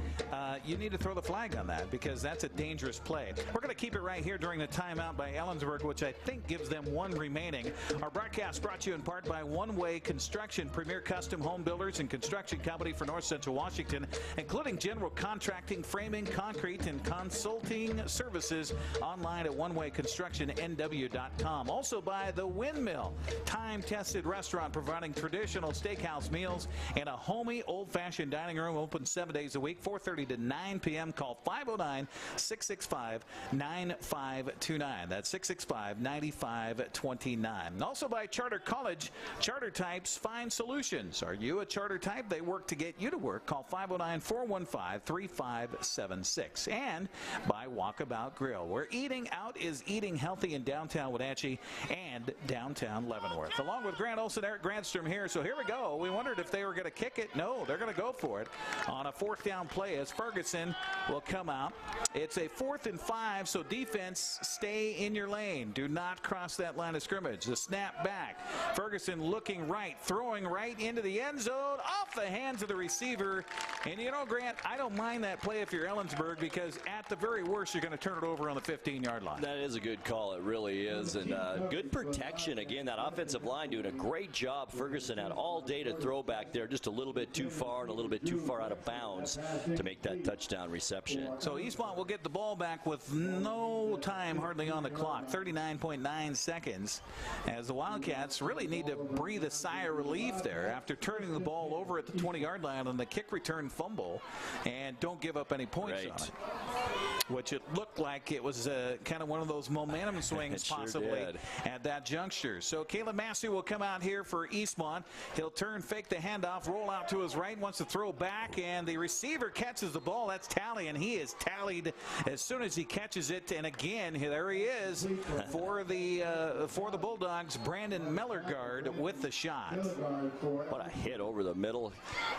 you need to throw the flag on that because that's a dangerous play. We're going to keep it right here during the timeout by Ellensburg, which I think gives them 1 remaining. Our broadcast brought to you in part by One Way Construction, premier custom home builders and construction company for North Central Washington, including general contracting, framing, concrete, and consulting services online at onewayconstructionnw.com. Also by The Windmill, time-tested restaurant providing traditional steakhouse meals and a homey, old-fashioned dining room, open 7 days a week, 4:30 to 9 p.m. Call 509-665-9529. That's 665-9529. And also by Charter College, Charter Types Find Solutions. Are you a charter type? They work to get you to work. Call 509-415-3576. And by Walkabout Grill, where eating out is eating healthy in downtown Wenatchee and downtown Leavenworth. Along with Grant Olson, Eric Grandstrom here. So here we go. We wondered if they were going to kick it. No, they're going to go for it on a 4th down play as Ferguson will come out. It's a 4th and 5, so defense, stay in your lane. Do not cross that line of scrimmage. The snap back. Ferguson looking right, throwing right into the end zone, off the hands of the receiver. And you know, Grant, I don't mind that play if you're Ellensburg because at the very worst, you're going to turn it over on the 15-yard line. That is a good call. It really is. And good protection. Again, that offensive line doing a great job. Ferguson had all day to throw back there, just a little bit too far and a little bit too far out of bounds to make that touchdown reception. So Eastmont will get the ball back with no time hardly on the clock, 39.9 seconds, as the Wildcats really need to breathe a sigh of relief there after turning the ball over at the 20-yard line on the kick return fumble, and don't give up any points on it, which it looked like it was kind of one of those momentum swings possibly at that juncture. So Caleb Massey will come out here for Eastmont. He'll turn, fake the handoff, roll out to his right, wants to throw back, and the receiver catches the ball. That's Tally, and he is tallied as soon as he catches it. And again, there he is for the Bulldogs, Brandon Mellergard with the shot. What a hit over the middle.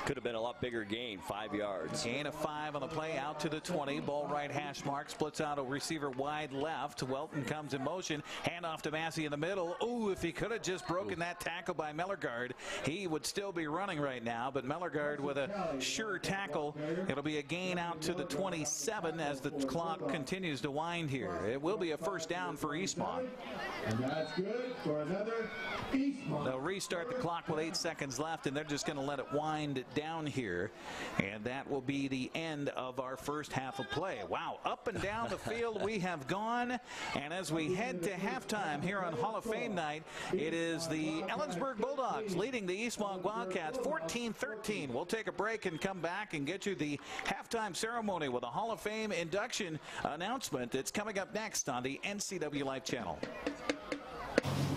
Could have been a lot bigger gain, 5 yards. Gain of 5 on the play, out to the 20. Ball right hash mark, splits out a receiver wide left. Welton comes in motion, handoff to Massey in the middle. Ooh, if he could have just broken that tackle by Mellergard, he would still be running right now. But Mellergard with a sure tackle. It'll be a gain out to the 27 as the clock continues to wind here. It will be a 1st down for Eastmont. And that's good for another Eastmont. They'll restart the clock with 8 seconds left, and they're just going to let it wind down here. And that will be the end of our first half of play. Wow, up and down the field we have gone. And as we head to halftime here on Hall of Fame night, it is the Ellensburg Bulldogs leading the Eastmont Wildcats 14-13. We'll take a break and come back and get you the halftime ceremony with a Hall of Fame induction announcement. It's coming up next on the NCWLIFE channel.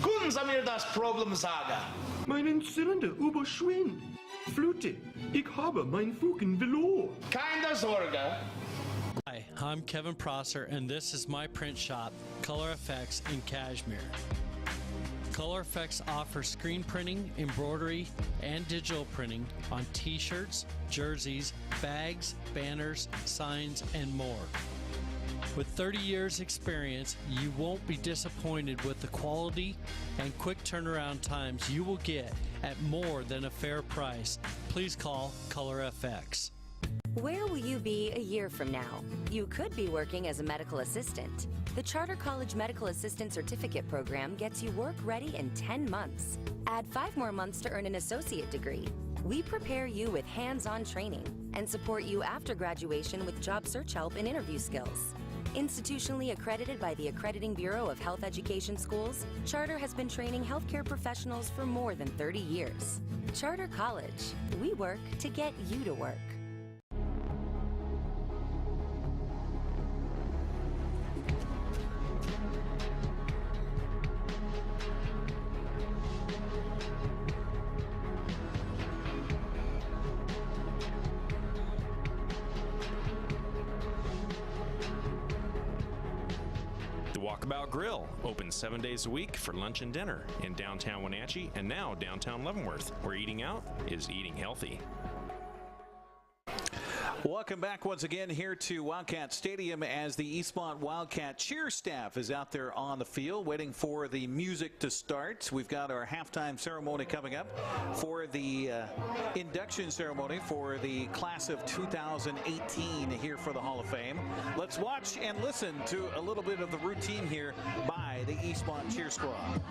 Können Sie mir das Problem sagen? Meinen Zylinder überschwingt. Flute, ich habe mein Fugen verloren. Keine Sorge. Hi, I'm Kevin Prosser, and this is my print shop, Color Effects in Cashmere. Color Effects offers screen printing, embroidery, and digital printing on t-shirts, jerseys, bags, banners, signs, and more. With 30 years experience, you won't be disappointed with the quality and quick turnaround times you will get at more than a fair price. Please call Color FX. Where will you be a year from now? You could be working as a medical assistant. The Charter College Medical Assistant Certificate Program gets you work ready in 10 months. Add 5 more months to earn an associate degree. We prepare you with hands-on training and support you after graduation with job search help and interview skills. Institutionally accredited by the Accrediting Bureau of Health Education Schools, Charter has been training healthcare professionals for more than 30 years. Charter College. We work to get you to work. Walkabout Grill, open 7 days a week for lunch and dinner in downtown Wenatchee and now downtown Leavenworth, where eating out is eating healthy. Welcome back once again here to Wildcat Stadium as the Eastmont Wildcat cheer staff is out there on the field waiting for the music to start. We've got our halftime ceremony coming up for the induction ceremony for the class of 2018 here for the Hall of Fame. Let's watch and listen to a little bit of the routine here by the Eastmont cheer squad.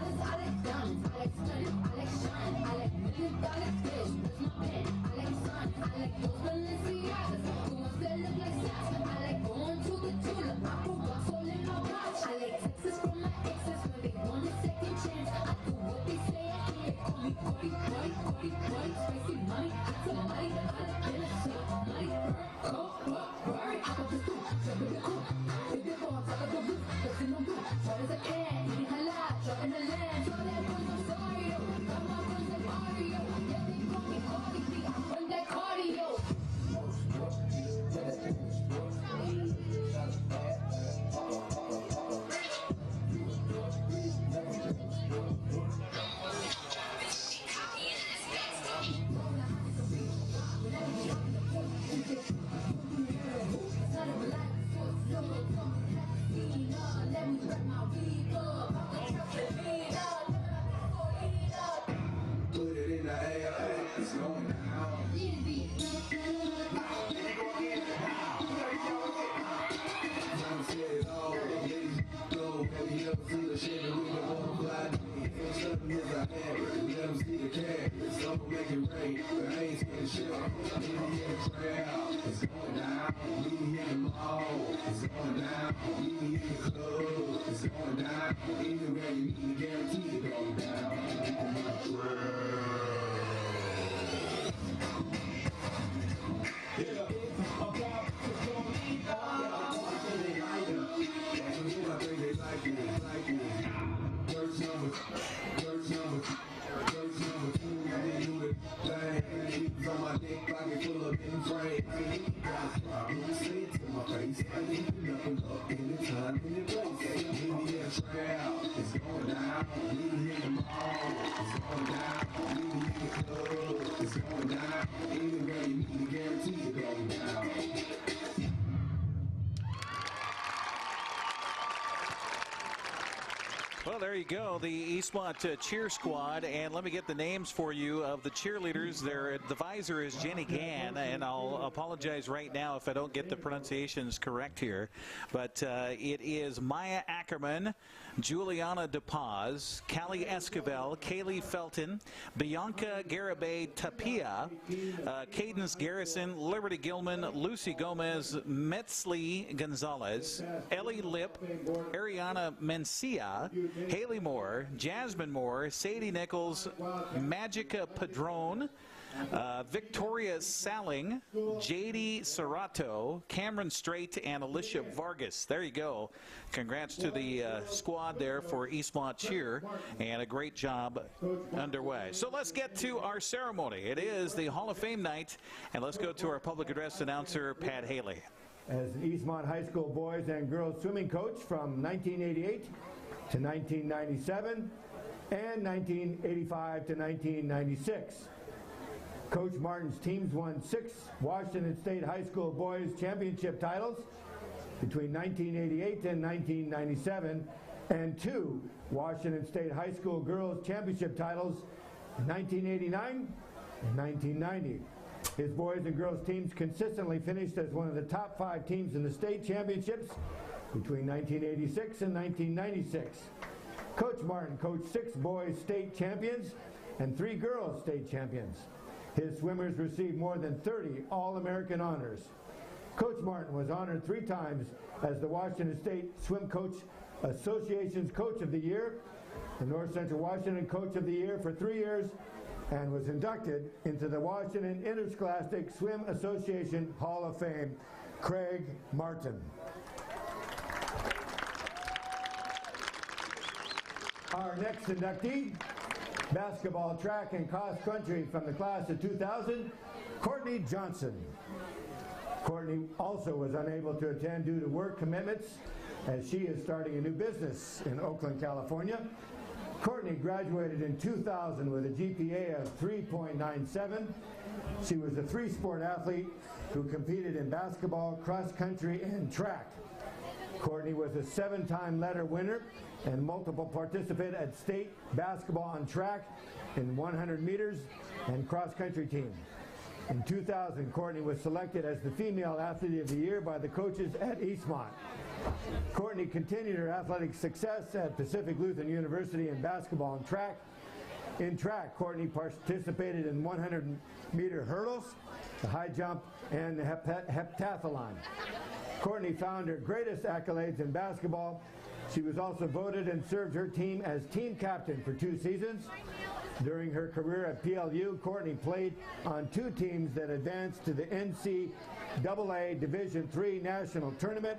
Well, there you go, the Eastmont cheer squad, and let me get the names for you of the cheerleaders. Their advisor is Jenny Gann, and I'll apologize right now if I don't get the pronunciations correct here, but it is Maya Ackerman, Juliana DePaz, Callie Esquivel, Kaylee Felton, Bianca Garibay Tapia, Cadence Garrison, Liberty Gilman, Lucy Gomez, Metzley Gonzalez, Ellie Lip, Ariana Mencia, Haley Moore, Jasmine Moore, Sadie Nichols, Magica Padron, Victoria Salling, J.D. Serrato, Cameron Strait, and Alicia Vargas. There you go. Congrats to the squad there for Eastmont Cheer, and a great job underway. So let's get to our ceremony. It is the Hall of Fame night, and let's go to our public address announcer, Pat Haley. As Eastmont High School boys and girls swimming coach from 1988 to 1997 and 1985 to 1996. Coach Martin's teams won 6 Washington State High School boys championship titles between 1988 and 1997 and 2 Washington State High School girls championship titles in 1989 and 1990. His boys and girls teams consistently finished as one of the top 5 teams in the state championships between 1986 and 1996. Coach Martin coached 6 boys state champions and 3 girls state champions. His swimmers received more than 30 All-American honors. Coach Martin was honored 3 times as the Washington State Swim Coach Association's Coach of the Year, the North Central Washington Coach of the Year for 3 years, and was inducted into the Washington Interscholastic Swim Association Hall of Fame. Craig Martin. Our next inductee, basketball, track, and cross country from the class of 2000, Courtney Johnson. Courtney also was unable to attend due to work commitments as she is starting a new business in Oakland, California. Courtney graduated in 2000 with a GPA of 3.97. She was a 3-sport athlete who competed in basketball, cross country, and track. Courtney was a 7-time letter winner and multiple participant at state basketball and track in 100 meters and cross country team. In 2000, Courtney was selected as the Female Athlete of the Year by the coaches at Eastmont. Courtney continued her athletic success at Pacific Lutheran University in basketball and track. In track, Courtney participated in 100-meter hurdles, the high jump, and the heptathlon. Courtney found her greatest accolades in basketball. She was also voted and served her team as team captain for 2 seasons. During her career at PLU, Courtney played on 2 teams that advanced to the NCAA Division III National Tournament,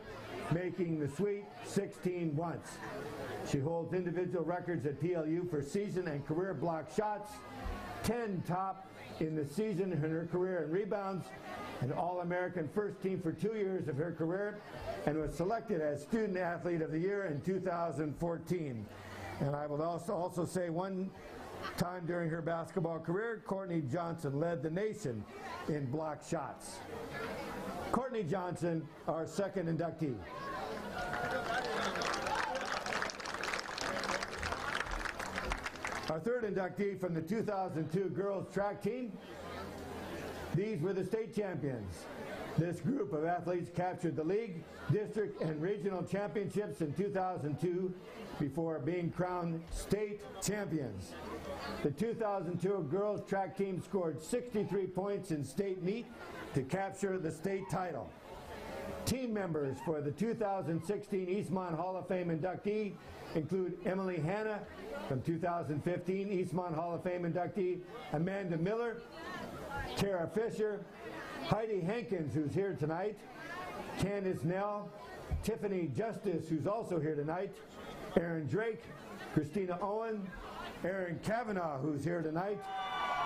making the Sweet 16 once. She holds individual records at PLU for season and career block shots, 10 top in the season in her career in rebounds, an All-American first team for 2 years of her career, and was selected as Student Athlete of the Year in 2014. And I will also say one time during her basketball career, Courtney Johnson led the nation in block shots. Courtney Johnson, our second inductee. Our third inductee from the 2002 girls track team. These were the state champions. This group of athletes captured the league, district, and regional championships in 2002 before being crowned state champions. The 2002 girls track team scored 63 points in state meet to capture the state title. Team members for the 2016 Eastmont Hall of Fame inductee include Emily Hanna from 2015 Eastmont Hall of Fame inductee, Amanda Miller, Tara Fisher, Heidi Hankins, who's here tonight, Candace Nell, Tiffany Justice, who's also here tonight, Aaron Drake, Christina Owen, Aaron Kavanaugh, who's here tonight,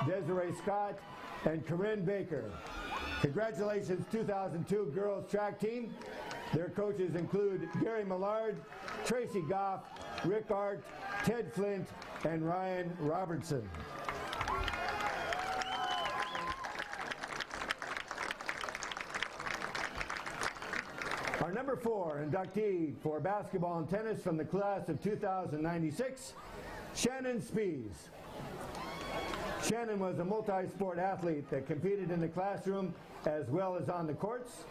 Desiree Scott, and Corinne Baker. Congratulations, 2002 girls track team. Their coaches include Gary Millard, Tracy Goff, Rick Art, Ted Flint, and Ryan Robertson. Our number 4 inductee for basketball and tennis from the class of 2096, Shannon Spees. Shannon was a multi-sport athlete that competed in the classroom as well as on the courts.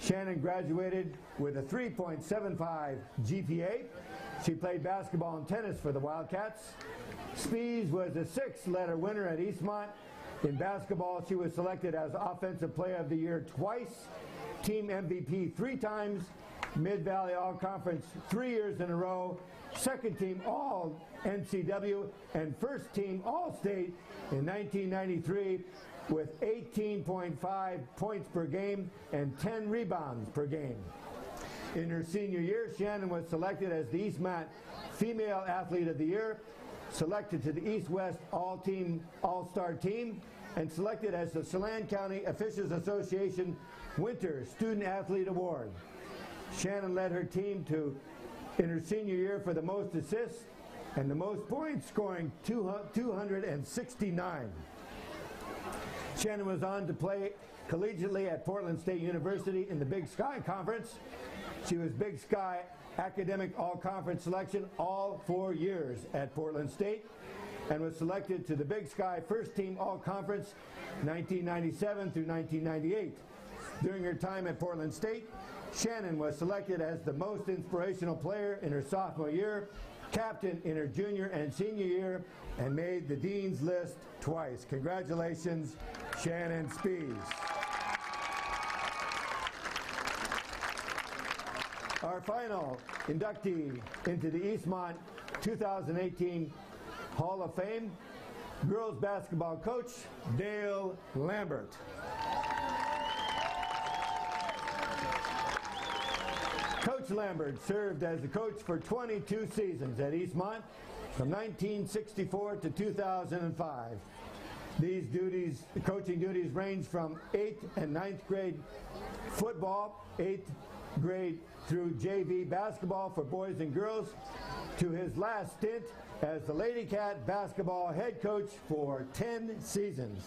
Shannon graduated with a 3.75 GPA. She played basketball and tennis for the Wildcats. Spees was a 6-letter winner at Eastmont. In basketball, she was selected as Offensive Player of the Year twice, Team MVP 3 times, Mid-Valley All-Conference 3 years in a row, second team All-NCW, and first team All-State in 1993 with 18.5 points per game and 10 rebounds per game. In her senior year, Shannon was selected as the Eastmont Female Athlete of the Year, selected to the East-West All-Star team, and selected as the Chelan County Officials Association Winter Student Athlete Award. Shannon led her team in her senior year for the most assists and the most points, scoring 269. Shannon was on to play collegiately at Portland State University in the Big Sky Conference. She was Big Sky Academic All-Conference selection all 4 years at Portland State and was selected to the Big Sky First Team All-Conference 1997 through 1998. During her time at Portland State, Shannon was selected as the most inspirational player in her sophomore year, captain in her junior and senior year, and made the Dean's List twice. Congratulations, Shannon Spees. Our final inductee into the Eastmont 2018 Hall of Fame, girls basketball coach Dale Lambert. Coach Lambert served as the coach for 22 seasons at Eastmont from 1964 to 2005. These coaching duties range from 8th and 9th grade football, 8th grade through JV basketball for boys and girls, to his last stint as the Lady Cat basketball head coach for 10 seasons.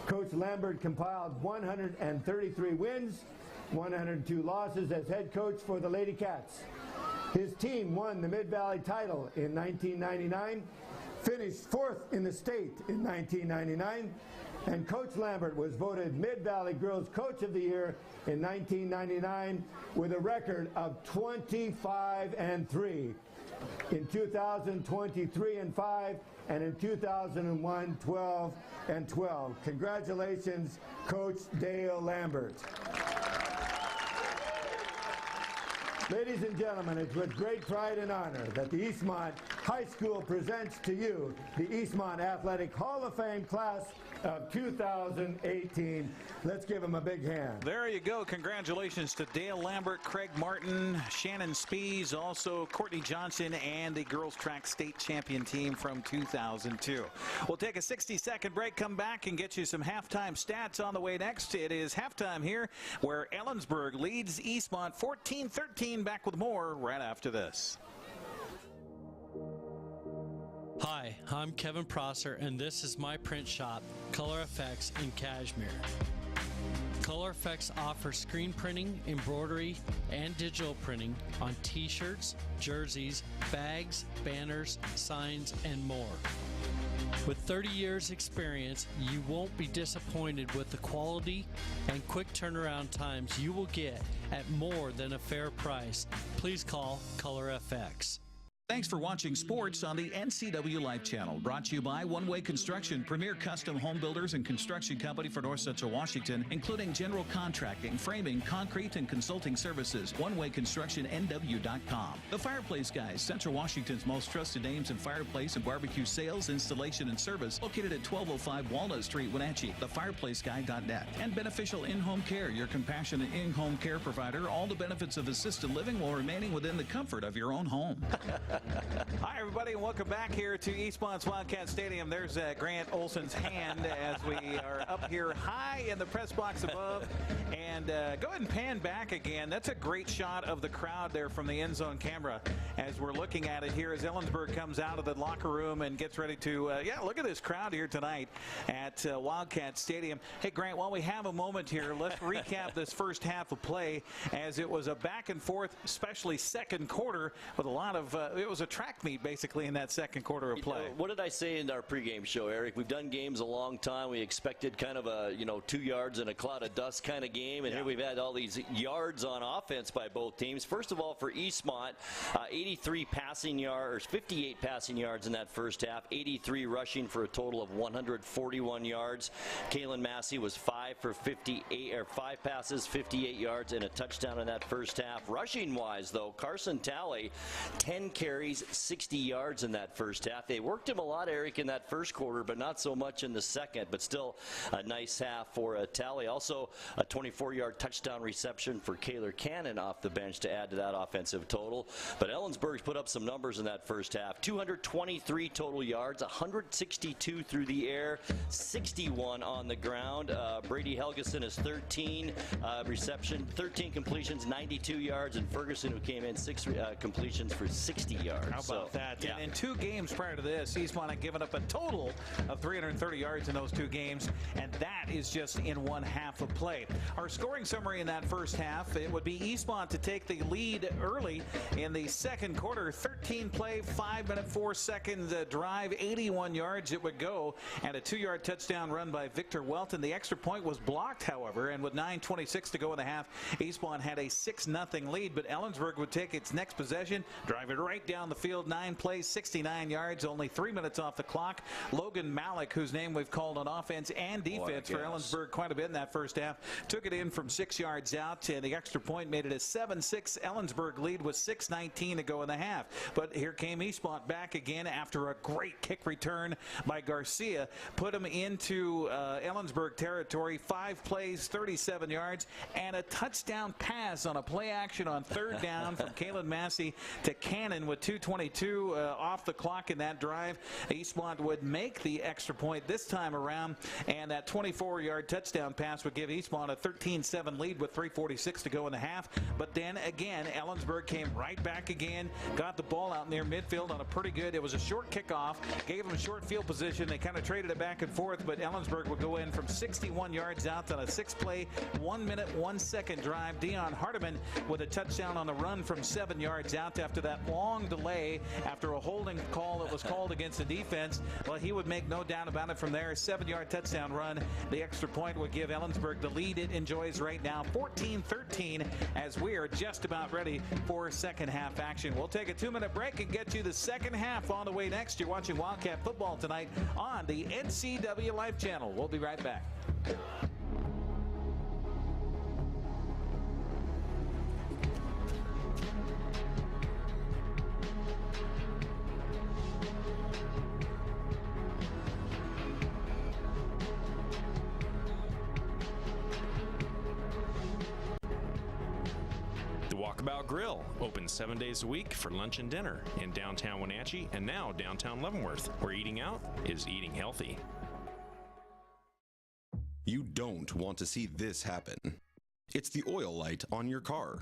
Coach Lambert compiled 133 wins, 102 losses as head coach for the Lady Cats. His team won the Mid-Valley title in 1999, finished 4th in the state in 1999, and Coach Lambert was voted Mid-Valley Girls Coach of the Year in 1999 with a record of 25-3. In 2000, 23-5, and in 2001, 12-12. Congratulations, Coach Dale Lambert. Ladies and gentlemen, it's with great pride and honor that the Eastmont High School presents to you the Eastmont Athletic Hall of Fame class of 2018. Let's give them a big hand. There you go. Congratulations to Dale Lambert, Craig Martin, Shannon Spees, also Courtney Johnson, and the girls track state champion team from 2002. We'll take a 60-second break, come back, and get you some halftime stats on the way next. It is halftime here where Ellensburg leads Eastmont 14-13. Back with more right after this. Hi, I'm Kevin Prosser, and this is my print shop, Color Effects in Cashmere. Color Effects offers screen printing, embroidery, and digital printing on t-shirts, jerseys, bags, banners, signs, and more. With 30 years experience, you won't be disappointed with the quality and quick turnaround times you will get at more than a fair price. Please call Color FX. Thanks for watching sports on the NCWLIFE channel. Brought to you by One Way Construction, premier custom home builders and construction company for North Central Washington, including general contracting, framing, concrete, and consulting services. OneWayConstructionNW.com. The Fireplace Guys, Central Washington's most trusted names in fireplace and barbecue sales, installation, and service. Located at 1205 Walnut Street, Wenatchee. TheFireplaceGuy.net. And Beneficial In-Home Care, your compassionate in-home care provider. All the benefits of assisted living while remaining within the comfort of your own home. Hi, everybody, and welcome back here to Eastmont's Wildcat Stadium. There's Grant Olson's hand as we are up here high in the press box above. And go ahead and pan back again. That's a great shot of the crowd there from the end zone camera as we're looking at it here as Ellensburg comes out of the locker room and gets ready to, look at this crowd here tonight at Wildcat Stadium. Hey, Grant, while we have a moment here, let's recap this first half of play as it was a back and forth, especially second quarter, with a lot of it was a track meet basically in that second quarter of play. What did I say in our pregame show, Eric? We've done games a long time. We expected kind of a 2 yards in a cloud of dust kind of game, and here we've had all these yards on offense by both teams. First of all, for Eastmont, 58 passing yards in that first half, 83 rushing for a total of 141 yards. Kaylin Massey was 5 passes, 58 yards, and a touchdown in that first half. Rushing wise, though, Carson Talley, 10 carries, 60 yards in that first half. They worked him a lot, Eric, in that first quarter, but not so much in the second, but still a nice half for Talley. Also, a 24-yard touchdown reception for Kaylor Cannon off the bench to add to that offensive total. But Ellensburg's put up some numbers in that first half. 223 total yards, 162 through the air, 61 on the ground. Brady Helgeson is 13 completions, 92 yards, and Ferguson, who came in 6 completions for 60 yards. How about that? Yeah. And in 2 games prior to this, Eastmont had given up a total of 330 yards in those 2 games, and that is just in one half of play. Our scoring summary in that first half, it would be Eastmont to take the lead early in the second quarter. 13 play, 5-minute, 4-second drive, 81 yards it would go, and a 2-yard touchdown run by Victor Welton. The extra point was was blocked, however, and with 9:26 to go in the half, Eastmont had a 6-0 lead, but Ellensburg would take its next possession, drive it right down the field, 9 plays, 69 yards, only 3 minutes off the clock. Logan Malik, whose name we've called on offense and defense for Ellensburg quite a bit in that first half, took it in from 6 yards out, and the extra point made it a 7-6 Ellensburg lead with 6:19 to go in the half. But here came Eastmont back again after a great kick return by Garcia, put him into Ellensburg territory, 5 plays, 37 yards, and a touchdown pass on a play action on third down from Kalen Massey to Cannon with 2:22 off the clock in that drive. Eastmont would make the extra point this time around, and that 24-yard touchdown pass would give Eastmont a 13-7 lead with 3:46 to go in the half. But then again, Ellensburg came right back again, got the ball out near midfield on a pretty good, it was a short kickoff, gave them short field position. They kind of traded it back and forth, but Ellensburg would go in from 61 yards out on a 6-play, 1 minute, 1 second drive. Dion Hardiman with a touchdown on the run from 7 yards out after that long delay, after a holding call that was called against the defense. Well, he would make no doubt about it from there. 7-yard touchdown run. The extra point would give Ellensburg the lead it enjoys right now, 14-13, as we are just about ready for second half action. We'll take a 2-minute break and get you the second half on the way next. You're watching Wildcat football tonight on the NCWLIFE channel. We'll be right back. Walkabout Grill, open 7 days a week for lunch and dinner in downtown Wenatchee and now downtown Leavenworth, where eating out is eating healthy. You don't want to see this happen. It's the oil light on your car.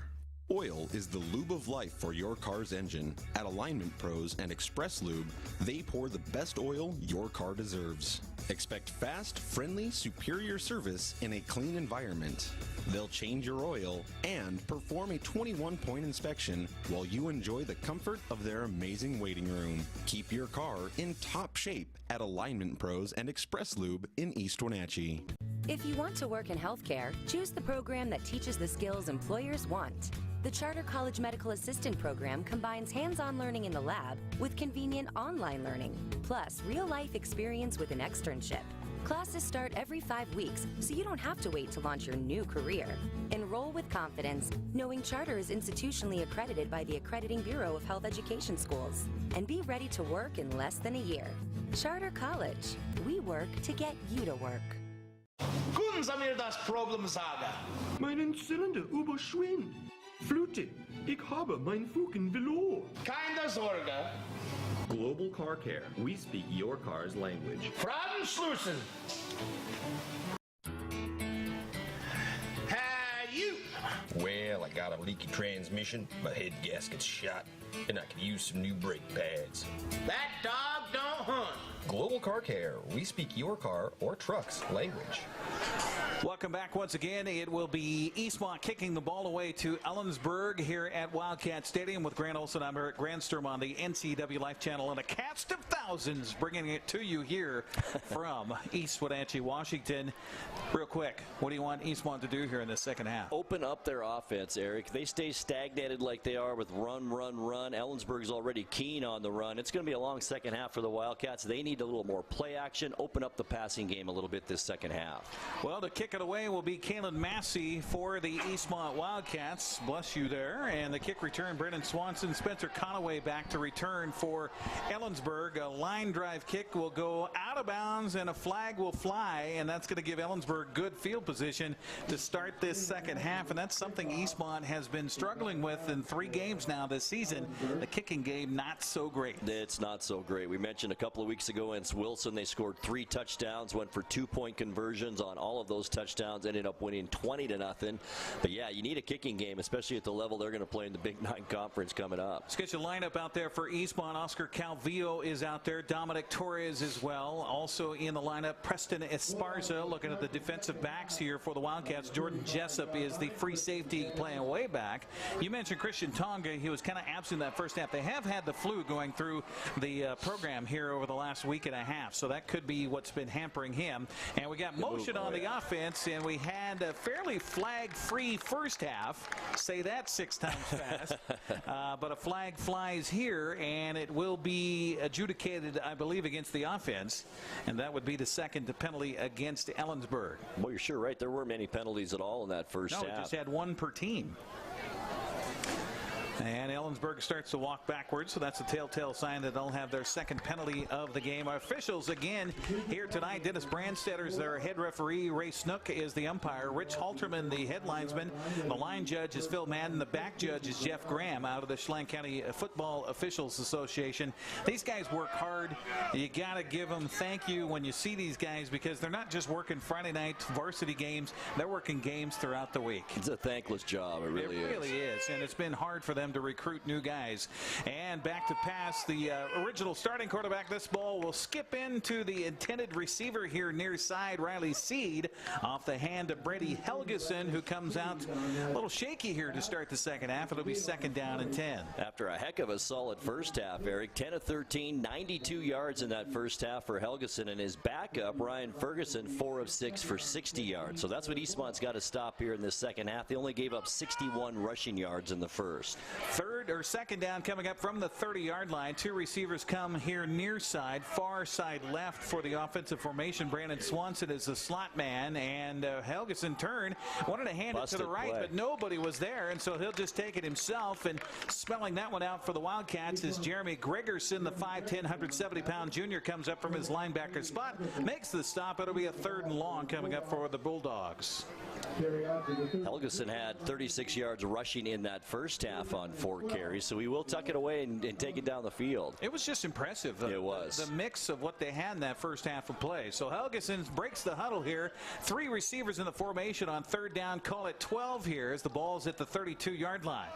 Oil is the lube of life for your car's engine. At Alignment Pros and Express Lube, they pour the best oil your car deserves. Expect fast, friendly, superior service in a clean environment. They'll change your oil and perform a 21-point inspection while you enjoy the comfort of their amazing waiting room. Keep your car in top shape at Alignment Pros and Express Lube in East Wenatchee. If you want to work in healthcare, choose the program that teaches the skills employers want. The Charter College Medical Assistant Program combines hands-on learning in the lab with convenient online learning, plus real-life experience with an externship. Classes start every 5 weeks, so you don't have to wait to launch your new career. Enroll with confidence, knowing Charter is institutionally accredited by the Accrediting Bureau of Health Education Schools, and be ready to work in less than a year. Charter College. We work to get you to work. Können Sie mir das Problem sagen? Meinen Zylinder überschwingt. Flute, ich habe mein Fugen verloren. Keine Sorge. Global Car Care. We speak your car's language. Fragen schließen. You. Well, I got a leaky transmission, my head gasket's shot, and I could use some new brake pads. That dog don't hunt. Global Car Care. We speak your car or truck's language. Welcome back once again. It will be Eastmont kicking the ball away to Ellensburg here at Wildcat Stadium with Grant Olson. I'm Eric Grandstrom on the NCWLIFE channel and a cast of thousands bringing it to you here from East Wenatchee, Washington. Real quick, what do you want Eastmont to do here in the second half? Open up their offense, Eric. They stay stagnated like they are with run. Ellensburg's already keen on the run. It's going to be a long second half for the Wildcats. They need a little more play action, open up the passing game a little bit this second half. Well, to kick it away will be Kalen Massey for the Eastmont Wildcats. Bless you there. And the kick return, Brennan Swanson, Spencer Conaway back to return for Ellensburg. A line drive kick will go out of bounds and a flag will fly, and that's going to give Ellensburg good field position to start this second half, and that's something Eastmont has been struggling with in 3 games now this season. The kicking game not so great. It's not so great. We mentioned a couple of weeks ago against Wilson, they scored 3 touchdowns, went for 2-point conversions on all of those touchdowns, ended up winning 20-0. But yeah, you need a kicking game, especially at the level they're going to play in the Big 9 Conference coming up. Let's get your lineup out there for Eastmont. Oscar Calvillo is out there. Dominic Torres as well. Also in the lineup, Preston Esparza. Looking at the defensive backs here for the Wildcats, Jordan Jessup is the free safety playing way back. You mentioned Christian Tonga. He was kind of absent that first half. They have had the flu going through the program here over the last week and a half, so that could be what's been hampering him. And we got motion on the offense. offense, and we had a fairly flag-free first half. Say that 6 times fast. But a flag flies here, and it will be adjudicated, I believe, against the offense, and that would be the second penalty against Ellensburg. Well, you're sure right. There weren't many penalties at all in that first half. No, just had 1 per team. And Ellensburg starts to walk backwards, so that's a telltale sign that they'll have their second penalty of the game. Our officials again here tonight. Dennis Brandstedter's their head referee. Ray Snook is the umpire. Rich Halterman, the head linesman. The line judge is Phil Madden. The back judge is Jeff Graham out of the Chelan County Football Officials Association. These guys work hard. You got to give them thank you when you see these guys, because they're not just working Friday night varsity games. They're working games throughout the week. It's a thankless job. It really is. And it's been hard for them to recruit new guys. And back to pass. The original starting quarterback. This ball will skip into the intended receiver here near side. Riley Seed off the hand of Brady Helgeson, who comes out a little shaky here to start the second half. It'll be 2nd down and 10. After a heck of a solid first half, Eric, 10 of 13, 92 yards in that first half for Helgeson, and his backup, Ryan Ferguson, 4 of 6 for 60 yards. So that's what Eastmont's got to stop here in this second half. They only gave up 61 rushing yards in the first. Second down coming up from the 30-yard line. 2 receivers come here near side, far side left for the offensive formation. Brandon Swanson is the slot man, and Helgeson wanted to hand it to the right, but nobody was there, and so he'll just take it himself. And spelling that one out for the Wildcats is Jeremy Gregerson, the 5'10", 170-pound junior, comes up from his linebacker spot, makes the stop. It'll be a 3rd and long coming up for the Bulldogs. Helgeson had 36 yards rushing in that first half on 4 carries, so he will tuck it away and take it down the field. It was just impressive. It was. The mix of what they had in that first half of play. So Helgeson breaks the huddle here. 3 receivers in the formation on 3rd down. Call it 12 here as the ball's at the 32-yard line.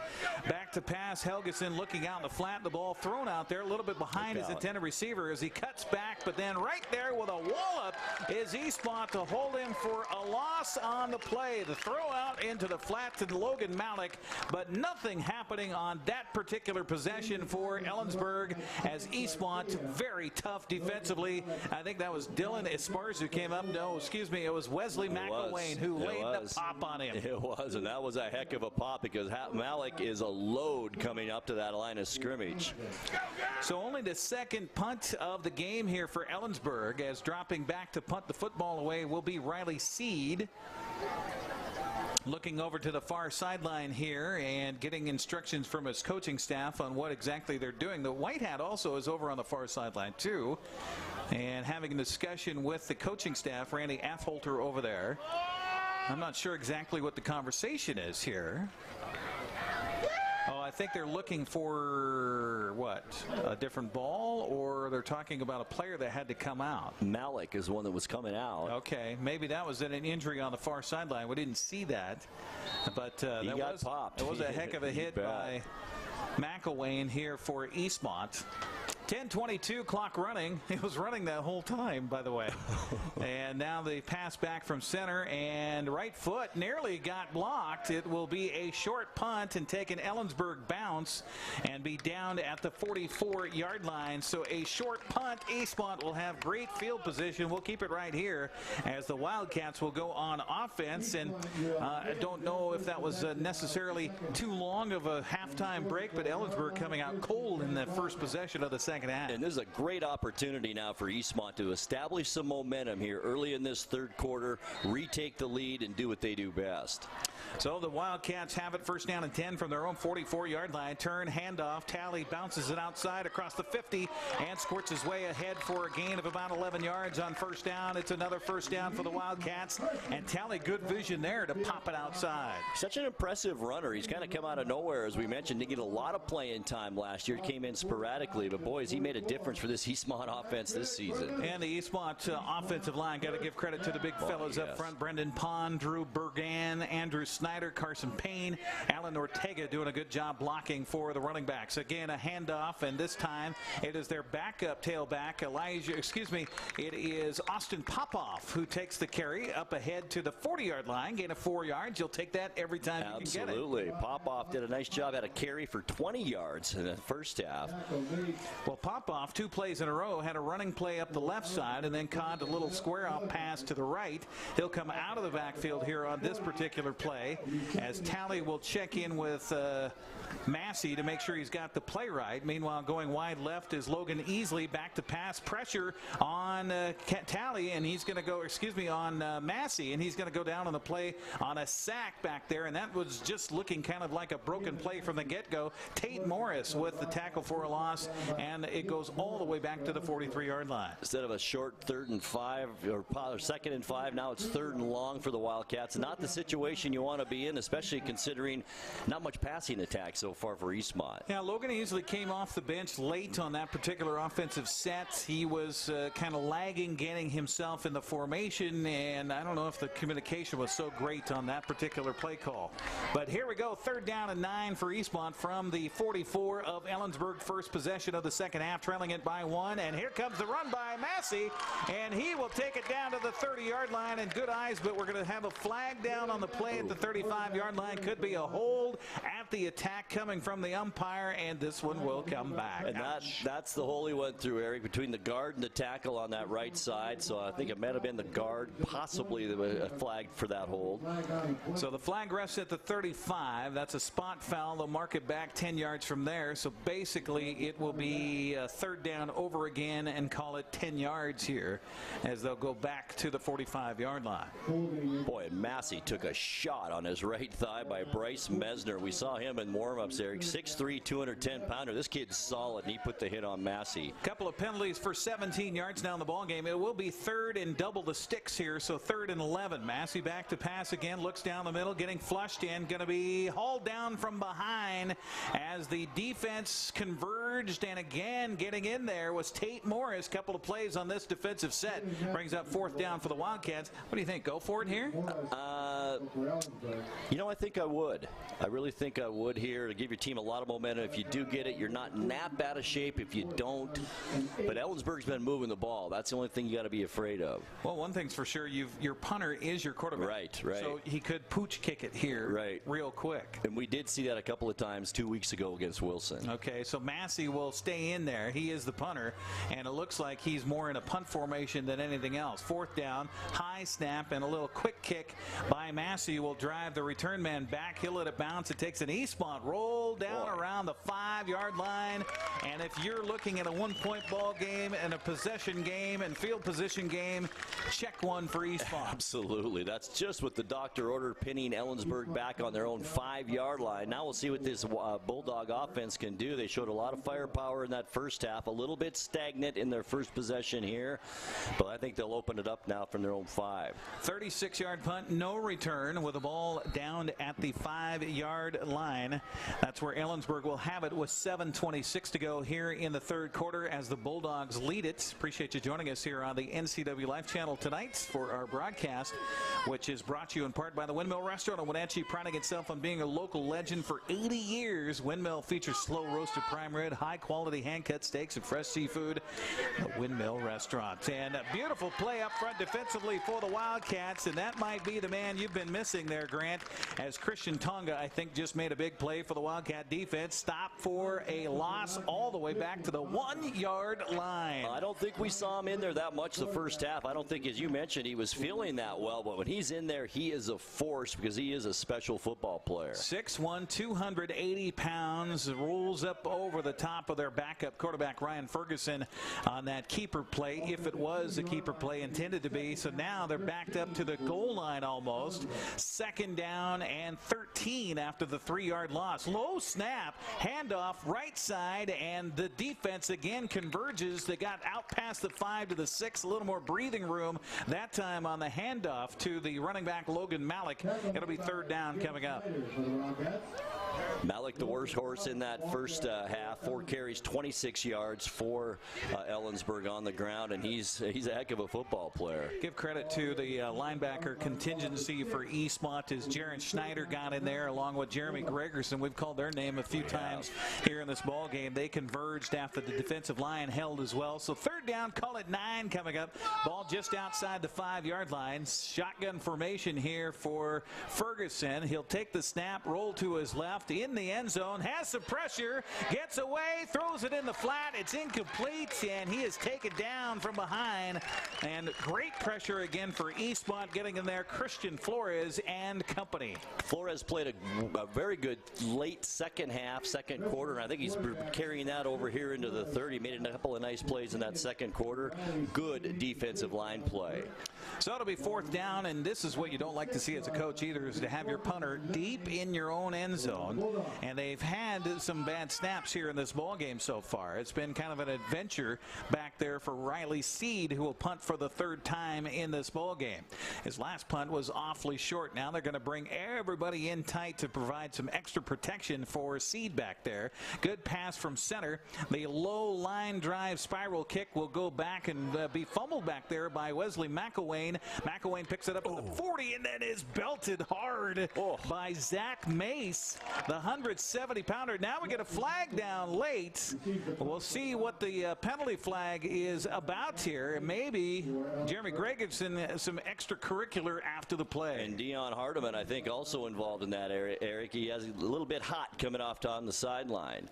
Back to pass. Helgeson looking out in the flat. The ball thrown out there a little bit behind his intended receiver as he cuts back, but then right there with a wallop is Eastmont to hold him for a loss on the play. The throw out into the flat to Logan Malik, but nothing happening on that particular possession for Ellensburg, as Eastmont very tough defensively. I think that was Dylan Esparza who came up. No, excuse me, it was Wesley McElwain who laid the pop on him. It was, and that was a heck of a pop, because Malik is a load coming up to that line of scrimmage. So only the second punt of the game here for Ellensburg, as dropping back to punt the football away will be Riley Seed. Looking over to the far sideline here and getting instructions from his coaching staff on what exactly they're doing. The White Hat also is over on the far sideline too, and having a discussion with the coaching staff. Randy Afholter over there. I'm not sure exactly what the conversation is here. Oh, I think they're looking for, what, a different ball, or they're talking about a player that had to come out. Malik is one that was coming out. Okay, maybe that was an injury on the far sideline. We didn't see that, but he got popped. It was a heck of a hit by McElwain here for Eastmont. 10:22 clock running. It was running that whole time, by the way. And now the pass back from center, and right foot nearly got blocked. It will be a short punt and take an Ellensburg bounce and be down at the 44-yard line. So a short punt. Eastmont will have great field position. We'll keep it right here as the Wildcats will go on offense. And I don't know if that was necessarily too long of a halftime break, but Ellensburg coming out cold in the first possession of the second half. And this is a great opportunity now for Eastmont to establish some momentum here early in this 3rd quarter, retake the lead, and do what they do best. So the Wildcats have it 1st down and 10 from their own 44-yard line. Turn, handoff. Talley bounces it outside across the 50 and squirts his way ahead for a gain of about 11 yards on 1st down. It's another 1st down for the Wildcats, and Talley, good vision there to pop it outside. Such an impressive runner. He's kind of come out of nowhere, as we mentioned. Didn't get a lot of playing time last year. Came in sporadically, but boys, he made a difference for this Eastmont offense this season. And the Eastmont offensive line, got to give credit to the big fellows up front. Brendan Pond, Drew Bergan, Andrew Snyder, Carson Payne, Alan Ortega doing a good job blocking for the running backs. Again, a handoff, and this time it is their backup tailback, it is Austin Popoff who takes the carry up ahead to the 40-yard line, gain of 4 yards. You'll take that every time you can get it. Absolutely. Popoff did a nice job, had a carry for 20 yards in the first half. Well, Well, Popoff, 2 plays in a row, had a running play up the left side and then caught a little square-out pass to the right. He'll come out of the backfield here on this particular play as Talley will check in with Massey to make sure he's got the play right. Meanwhile, going wide left is Logan Easley. Back to pass pressure on Talley, and he's going to go, on Massey, and he's going to go down on the play on a sack back there, and that was just looking kind of like a broken play from the get-go. Tate Morris with the tackle for a loss, and it goes all the way back to the 43-yard line. Instead of a short 3rd and 5 or 2nd and 5, now it's 3rd and long for the Wildcats. Not the situation you want to be in, especially considering not much passing attack so far for Eastmont. Yeah, Logan Easley came off the bench late on that particular offensive set. He was kind of lagging, getting himself in the formation, and I don't know if the communication was so great on that particular play call. But here we go, 3rd down and 9 for Eastmont from the 44 of Ellensburg. First possession of the second half, trailing it by 1, and here comes the run by Massey, and he will take it down to the 30-yard line, and good eyes, but we're going to have a flag down on the play at the 35-yard line. Could be a hold at the attack coming from the umpire, and this one will come back. And that's the hole he went through, Eric, between the guard and the tackle on that right side. So I think it might have been the guard, possibly a flag for that hold. So the flag rests at the 35. That's a spot foul. They'll mark it back 10 yards from there. So basically it will be a 3rd down over again and call it 10 yards here as they'll go back to the 45-yard line. Boy, Massey took a shot on his right thigh by Bryce Mesner. We saw him in warm-ups there. 6'3", 210-pounder. This kid's solid, and he put the hit on Massey. Couple of penalties for 17 yards down the ball game. It will be 3rd and double the sticks here, so 3rd and 11. Massey back to pass again, looks down the middle, getting flushed in, going to be hauled down from behind as the defense converged, and again getting in there was Tate Morris. Couple of plays on this defensive set brings up 4th down for the Wildcats. What do you think? Go for it here? I think I would. I really think I would here to give your team a lot of momentum. If you do get it, you're not nap out of shape if you don't. But Ellensburg's been moving the ball. That's the only thing you got to be afraid of. Well, one thing's for sure, your punter is your quarterback. Right. So he could pooch kick it here real quick. And we did see that a couple of times 2 weeks ago against Wilson. Okay, so Massey will stay in there. He is the punter, and it looks like he's more in a punt formation than anything else. 4th down, high snap, and a little quick kick by Massey will drive the return man back. He'll let it bounce. It takes an Eastmont roll down around the 5-yard line. And if you're looking at a 1-point ball game and a possession game and field position game, check one for Eastmont. Absolutely. That's just what the doctor ordered, pinning Ellensburg back on their own 5-yard line. Now we'll see what this Bulldog offense can do. They showed a lot of firepower in that first half, a little bit stagnant in their first possession here, but I think they'll open it up now from their own 5. 36-yard punt, no return, with the ball down at the 5-yard line. That's where Ellensburg will have it with 7:26 to go here in the 3rd quarter as the Bulldogs lead it. Appreciate you joining us here on the NCWLIFE channel tonight for our broadcast, which is brought to you in part by the Windmill Restaurant in Wenatchee, priding itself on being a local legend for 80 years. Windmill features slow roasted prime rib, high quality hand-cut steaks, and fresh seafood. The Windmill Restaurant. And a beautiful play up front defensively for the Wildcats, and that might be the man you've been missing there, Grant, as Christian Tonga, I think, just made a big play for the Wildcat defense. Stop for a loss all the way back to the 1-yard line. I don't think we saw him in there that much the first half. I don't think, as you mentioned, he was feeling that well, but when he's in there, he is a force because he is a special football player. 6'1", 280 pounds, rolls up over the top of their backup quarterback, Ryan Ferguson, on that keeper play, if it was a keeper play intended to be. So now they're backed up to the goal line almost. 2nd down and 13 after the 3-yard loss. Low snap, handoff right side, and the defense again converges. They got out past the 5 to the 6, a little more breathing room that time on the handoff to the running back Logan Malik. It'll be 3rd down coming up. Malik, the worst horse in that first half. 4 carries, 26 yards for Ellensburg on the ground, and he's a heck of a football player. Give credit to the linebacker contingency for Eastmont as Jaron Schneider got in there along with Jeremy Gregerson. We've called their name a few times here in this ball game. They converged after the defensive line held as well. So third down, call it 9 coming up. Ball just outside the 5-yard line. Shotgun formation here for Ferguson. He'll take the snap, roll to his left in the end zone, has some pressure, gets away, throws it in the flat. It's incomplete, and he is taken down from behind. And great pressure again for Eastmont getting in there. Christian Flores and company. Flores played a very good late second quarter, and I think he's carrying that over here into the third. He made a couple of nice plays in that second quarter. Good defensive line play. So it'll be fourth down, and this is what you don't like to see as a coach either, is to have your punter deep in your own end zone. And they've had some bad snaps here in this ball game so far. It's been kind of an adventure back there for Riley Seed, who will punt for the third time in this ball game. His last punt was awfully short. Now they're going to bring everybody in tight to provide some extra protection for Seed back there. Good pass from center. The low line drive spiral kick will go back and be fumbled back there by Wesley McElwain. McElwain picks it up at the 40 and then is belted hard by Zach Mace, the 170-pounder. Now we get a flag down late. We'll see what the penalty flag is about here. Maybe Jeremy Gregerson some extracurricular after the play. And Dion Hardiman, I think, also involved in that area, Eric. He has a little bit hot coming off on the sideline.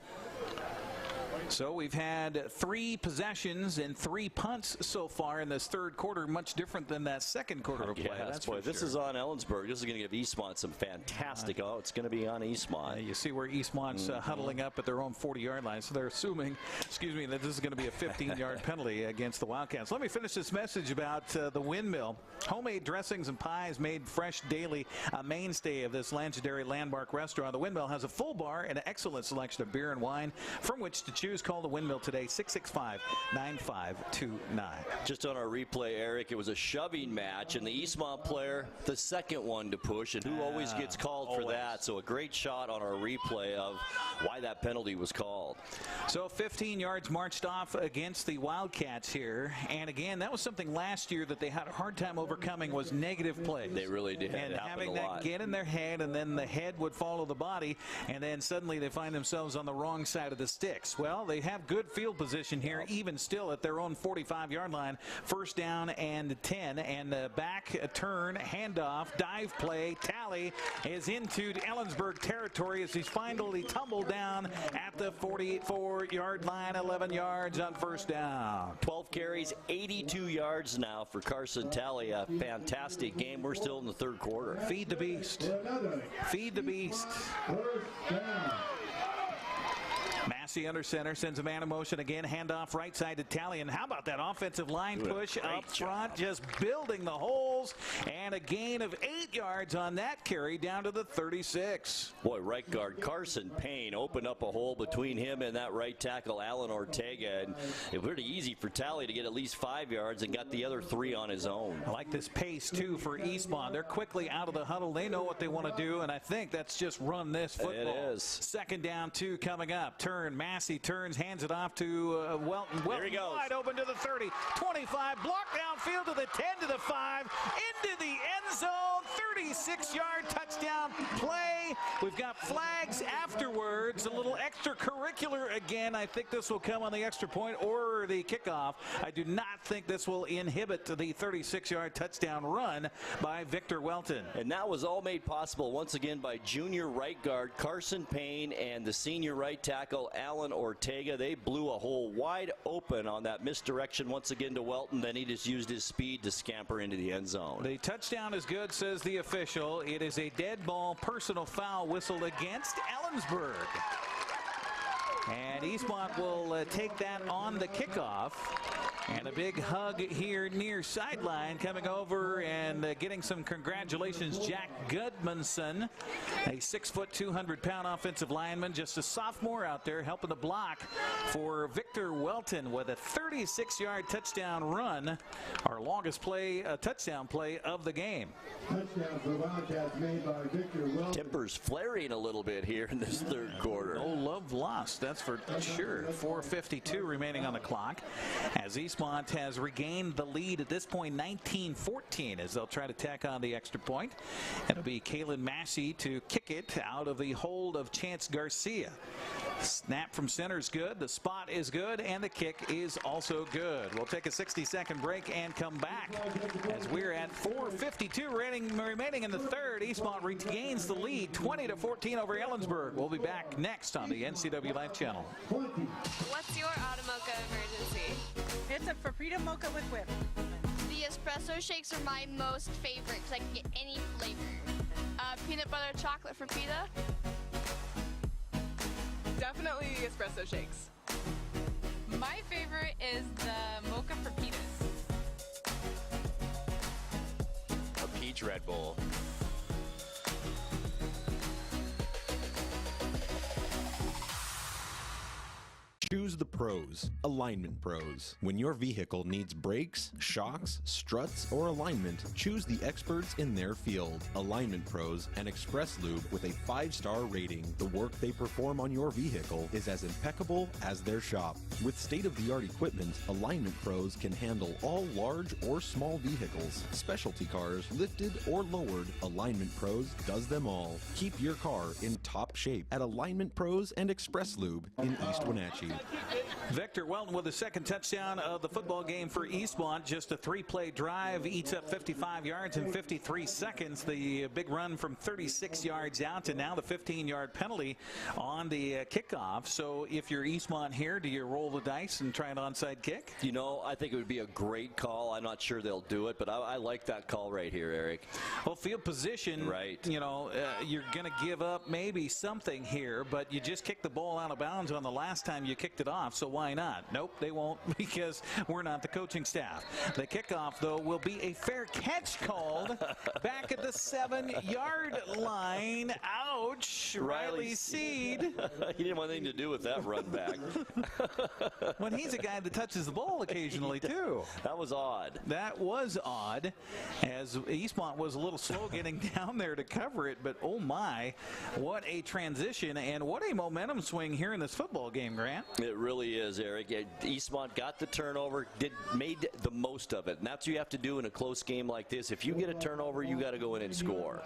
So we've had 3 possessions and 3 punts so far in this third quarter, much different than that second quarter of play. That's boy, this is on Ellensburg. This is going to give Eastmont some fantastic. It's going to be on Eastmont. You see where Eastmont's huddling up at their own 40-yard line. So they're assuming, that this is going to be a 15-yard penalty against the Wildcats. Let me finish this message about the Windmill. Homemade dressings and pies made fresh daily, a mainstay of this legendary landmark restaurant. The Windmill has a full bar and an excellent selection of beer and wine from which to choose. Call the Windmill today, 665-9529. Just on our replay, Eric, it was a shoving match, and the Eastmont player, the second one to push, and who always gets called for that. So a great shot on our replay of why that penalty was called. So 15 yards marched off against the Wildcats here. And again, that was something last year that they had a hard time overcoming, was negative plays. They really did. And having that get in their head, and then the head would follow the body, and then suddenly they find themselves on the wrong side of the sticks. Well, they have good field position here, even still at their own 45-yard line. First down and 10, and back turn, handoff, dive play. Tally is into Ellensburg territory as he's finally tumbled down at the 44-yard line, 11 yards on first down. 12 carries, 82 yards now for Carson Tally. A fantastic game. We're still in the third quarter. Feed the beast. Feed the beast. Massey under center, sends a man in motion again, handoff right side to Tally. And how about that offensive line push up front, just building the holes, and a gain of 8 yards on that carry down to the 36. Boy, right guard Carson Payne opened up a hole between him and that right tackle Alan Ortega, and it was pretty easy for Tally to get at least 5 yards and got the other 3 on his own. I like this pace too for Eastmont. They're quickly out of the huddle. They know what they want to do, and I think that's just run this football. It is. Second down, 2 coming up. Massey turns, hands it off to Welton. There he goes. Wide open to the 30, 25, block downfield to the 10 to the 5, into the end zone. 36-yard touchdown play. We've got flags afterwards, a little extracurricular again. I think this will come on the extra point or the kickoff. I do not think this will inhibit the 36-yard touchdown run by Victor Welton. And that was all made possible once again by junior right guard Carson Payne and the senior right tackle Alan Ortega. They blew a hole wide open on that misdirection once again to Welton. Then he just used his speed to scamper into the end zone. The touchdown is good, says the official. It is a dead ball personal foul whistled against Ellensburg. And Eastmont will take that on the kickoff. And a big hug here near sideline coming over and getting some congratulations. Jack Gudmundsson, a 6', 200-pound offensive lineman, just a sophomore out there helping the block for Victor Welton with a 36-yard touchdown run, our longest touchdown play of the game. Touchdown for Wildcats made by Victor Welton. Tempers flaring a little bit here in this third quarter. No love lost, that's for sure. 4:52 remaining on the clock as Eastmont Eastmont has regained the lead at this point, 19-14, as they'll try to tack on the extra point. It'll be Kalen Massey to kick it out of the hold of Chance Garcia. Snap from center is good, the spot is good, and the kick is also good. We'll take a 60-second break and come back as we're at 4:52 remaining in the third. Eastmont regains the lead 20-14 over Ellensburg. We'll be back next on the NCWLIFE channel. What's your Automocha emergency? It's a Frappuccino mocha with whip. The espresso shakes are my most favorite because I can get any flavor. Peanut butter chocolate Frappuccino. Definitely espresso shakes. My favorite is the mocha for pitas. A peach Red Bull. Choose the pros, Alignment Pros. When your vehicle needs brakes, shocks, struts, or alignment, choose the experts in their field. Alignment Pros and Express Lube with a 5-star rating. The work they perform on your vehicle is as impeccable as their shop. With state-of-the-art equipment, Alignment Pros can handle all large or small vehicles, specialty cars, lifted or lowered. Alignment Pros does them all. Keep your car in top shape at Alignment Pros and Express Lube in East Wenatchee. Victor Welton with the second touchdown of the football game for Eastmont. Just a 3-play drive, eats up 55 yards in 53 seconds. The big run from 36 yards out, and now the 15-yard penalty on the kickoff. So if you're Eastmont here, do you roll the dice and try an onside kick? You know, I think it would be a great call. I'm not sure they'll do it, but I like that call right here, Eric. Well, field position, right? You know, you're going to give up maybe something here, but you just kicked the ball out of bounds on the last time you kicked it off, so why not? Nope, they won't, because we're not the coaching staff. The kickoff, though, will be a fair catch called back at the 7-yard line. Ouch. Riley Seed. He didn't want anything to do with that run back. When he's a guy that touches the ball occasionally, too. That was odd. That was odd, as Eastmont was a little slow getting down there to cover it, but oh my, what a transition and what a momentum swing here in this football game, Grant. It really is, Eric. Eastmont got the turnover, made the most of it, and that's what you have to do in a close game like this. If you get a turnover, you got to go in and score.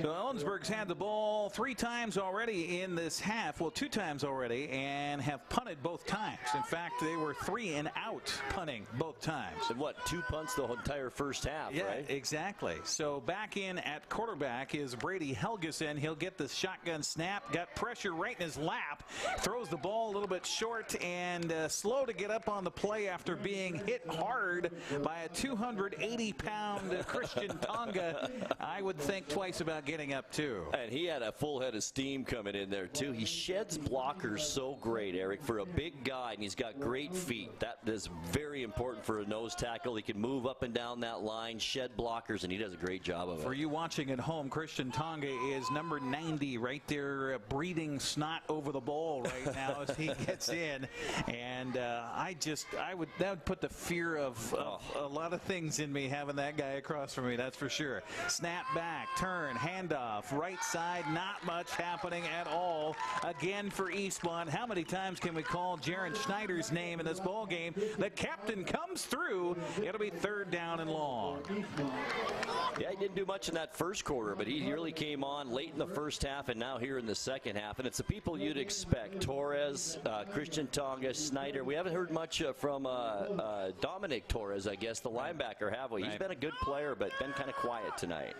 So Ellensburg's had the ball 3 times already in this half, well, 2 times already, and have punted both times. In fact, they were 3 and out punting both times. And what, 2 punts the entire first half, yeah, right? Exactly. So back in at quarterback is Brady Helgeson. He'll get the shotgun snap, got pressure right in his lap, throws the ball a little bit short and slow to get up on the play after being hit hard by a 280-pound Christian Tonga. I would think twice about getting up, too. And he had a full head of steam coming in there, too. He sheds blockers so great, Eric, for a big guy, and he's got great feet. That is very important for a nose tackle. He can move up and down that line, shed blockers, and he does a great job of it. For you watching at home, Christian Tonga is number 90 right there, breathing snot over the ball right now as he gets in. And that would put the fear of a lot of things in me, having that guy across from me, that's for sure. Snap back, turn, handoff, right side, not much happening at all. Again for Eastmont, how many times can we call Jaron Schneider's name in this ball game? The captain comes through. It'll be 3rd down and long. Yeah, he didn't do much in that first quarter, but he really came on late in the first half and now here in the second half. And it's the people you'd expect. Torres, Christian Tonga, Snyder. We haven't heard much from Dominic Torres, I guess, the linebacker, have we? He's been a good player, but been kind of quiet tonight.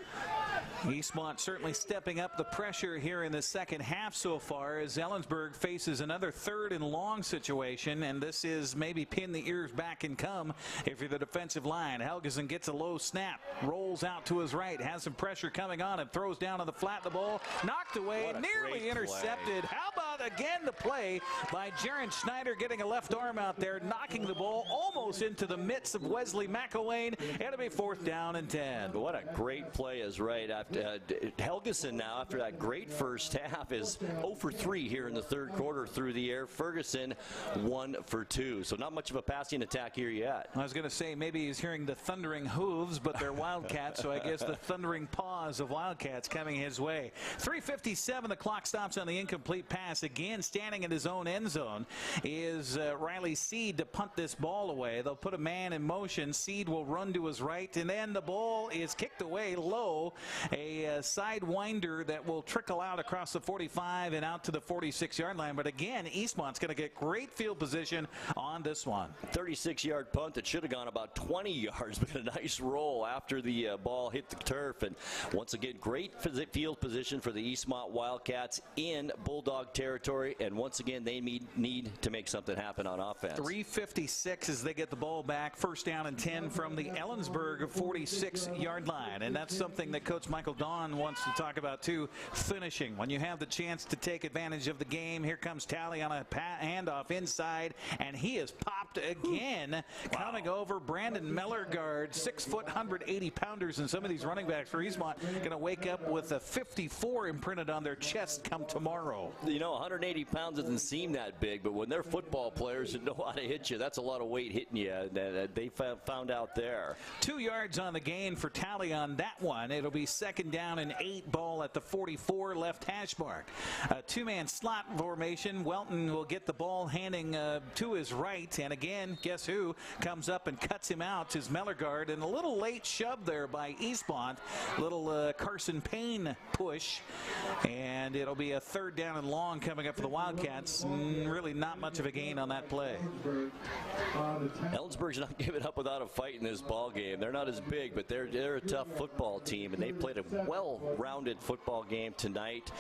Eastmont certainly stepping up the pressure here in the second half so far as Ellensburg faces another 3rd and long situation, and this is maybe pin the ears back and come if you're the defensive line. Helgeson gets a low snap, rolls out to his right, has some pressure coming on him, throws down on the flat, the ball knocked away, nearly intercepted. How about again the play by Jaron Schneider, getting a left arm out there, knocking the ball almost into the midst of Wesley McElwain. It'll be 4th down and 10. What a great play is right. After Helgeson now, after that great first half, is 0 for 3 here in the 3rd quarter through the air. Ferguson 1 for 2. So not much of a passing attack here yet. I was going to say maybe he's hearing the thundering hooves, but they're Wildcats, so I guess the thundering paws of Wildcats coming his way. 3:57, the clock stops on the incomplete pass. again, standing in his own end zone, is Riley Seed to punt this ball away. They'll put a man in motion. Seed will run to his right, and then the ball is kicked away low. A sidewinder that will trickle out across the 45 and out to the 46-yard line. But again, Eastmont's going to get great field position on this one. 36-yard punt that should have gone about 20 yards, but a nice roll after the ball hit the turf. And once again, great field position for the Eastmont Wildcats in Bulldog territory. And once again, they need to make something happen on offense. 3:56 as they get the ball back. First down and 10 from the Ellensburg 46-yard line. And that's something that Coach Michael Dawn wants to talk about too, finishing. When you have the chance to take advantage of the game, here comes Talley on a handoff inside, and he is popped again. Wow. Coming over Brandon Mellergard, 6 foot, 180 pounders, and some of these running backs for Eastmont going to wake up with a 54 imprinted on their chest come tomorrow. You know, 180 pounds doesn't seem that big, but when they're football players and know how to hit you, that's a lot of weight hitting you. They found out there. 2 yards on the gain for Talley on that one. It'll be second down and 8, ball at the 44 left hash mark. A two-man slot formation. Welton will get the ball handing to his right, and again, guess who comes up and cuts him out is Mellergard, and a little late shove there by Eastmont. Little Carson Payne push, and it'll be a third down and long coming up for the Wildcats. Really not much of a gain on that play. Ellensburg's not giving up without a fight in this ball game. They're not as big, but they're a tough football team, and they played a well-rounded football game tonight.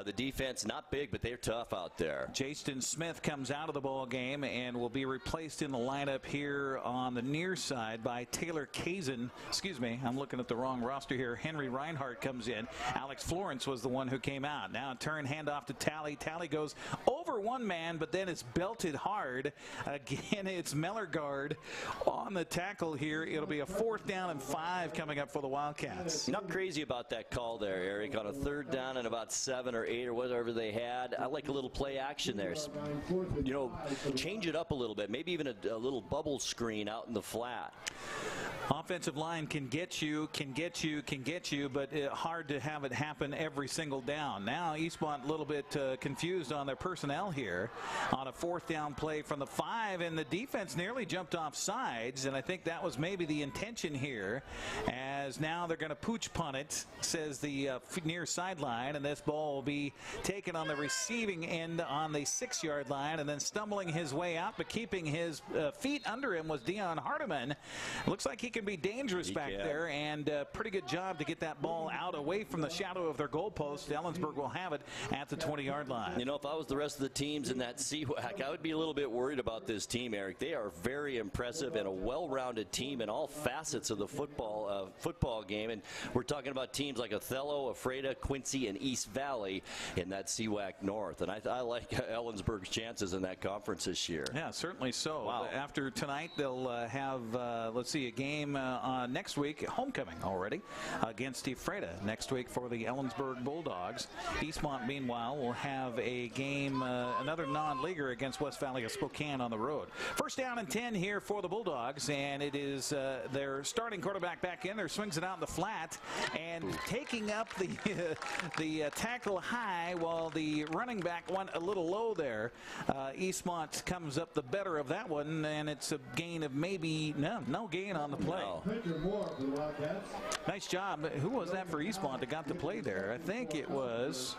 The defense not big, but they're tough out there. Jason Smith comes out of the ball game and will be replaced in the lineup here on the near side by Taylor Kazin. Excuse me, I'm looking at the wrong roster here. Henry Reinhardt comes in. Alex Florence was the one who came out. Now a turn handoff to Talley. Talley goes over one man, but then it's belted hard. Again, it's Mellergard on the tackle here. It'll be a 4th down and 5 coming up for the Wildcats. Not crazy about that call there, Eric, on a 3rd down and about 7 or 8 or whatever they had. I like a little play action there. You know, change it up a little bit. Maybe even a little bubble screen out in the flat. Offensive line can get you, but hard to have it happen every single down. Now Eastmont a little bit confused on their personnel here on a 4th down play from the 5, and the defense nearly jumped off sides, and I think that was maybe the intention here, as now they're going to pooch punt it, says the near sideline, and this ball will be taken on the receiving end on the 6-yard line, and then stumbling his way out, but keeping his feet under him was Dion Hardiman. Looks like he can be dangerous back there, and pretty good job to get that ball out away from the shadow of their goalpost. Ellensburg will have it at the 20-yard line. You know, if I was the rest of the teams in that CWAC, I would be a little bit worried about this team, Eric. They are very impressive and a well-rounded team in all facets of the football game, and we're talking about teams like Othello, Ephrata, Quincy, and East Valley in that CWAC North, and I like Ellensburg's chances in that conference this year. Yeah, certainly so. Wow. After tonight, they'll have, let's see, a game next week, homecoming already, against Ephrata next week for the Ellensburg Bulldogs. Eastmont, meanwhile, will have a game, another non-leaguer against West Valley of Spokane on the road. First down and 10 here for the Bulldogs, and it is their starting quarterback back in there, swings it out in the flat, and taking up the tackle high while the running back went a little low there. Eastmont comes up the better of that one, and it's a gain of maybe no gain on the play. No. Nice job. Who was that for Eastmont that got the play there? I think it was...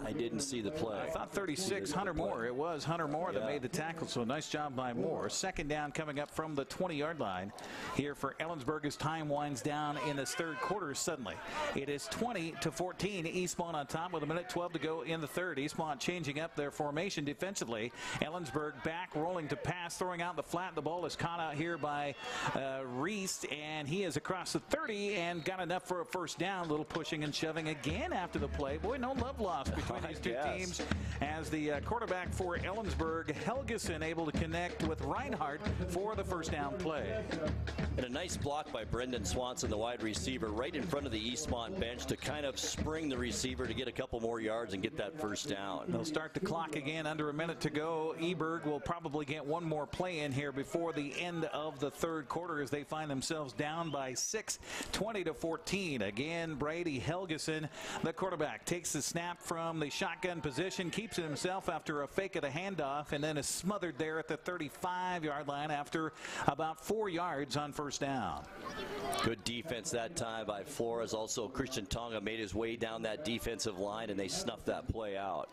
I didn't see the play. I thought 36, Hunter Moore. It was Hunter Moore that made the tackle, so nice job by Moore. Second down coming up from the 20-yard line here for Ellensburg as time winds down in this third quarter suddenly. It is 20-14. Eastmont on top with 1:12 to go in the third. Eastmont changing up their formation defensively. Ellensburg back rolling to pass, throwing out the flat. The ball is caught out here by Reese, and he is across the 30 and got enough for a first down. Little pushing and shoving again after the play. Boy, no love lost between these two teams, as the quarterback for Ellensburg, Helgeson, able to connect with Reinhardt for the first down play. And a nice block by Brendan Swanson, the wide receiver, right in front of the Eastmont bench to kind of spring the receiver to get a couple more yards and get that first down. They'll start the clock again, under a minute to go. Eberg will probably get one more play in here before the end of the third quarter as they find find themselves down by 6, 20-14. Again, Brady Helgeson, the quarterback, takes the snap from the shotgun position, keeps it himself after a fake of the handoff, and then is smothered there at the 35-yard line after about 4 yards on first down. Good defense that time by Flores. Also, Christian Tonga made his way down that defensive line, and they snuffed that play out.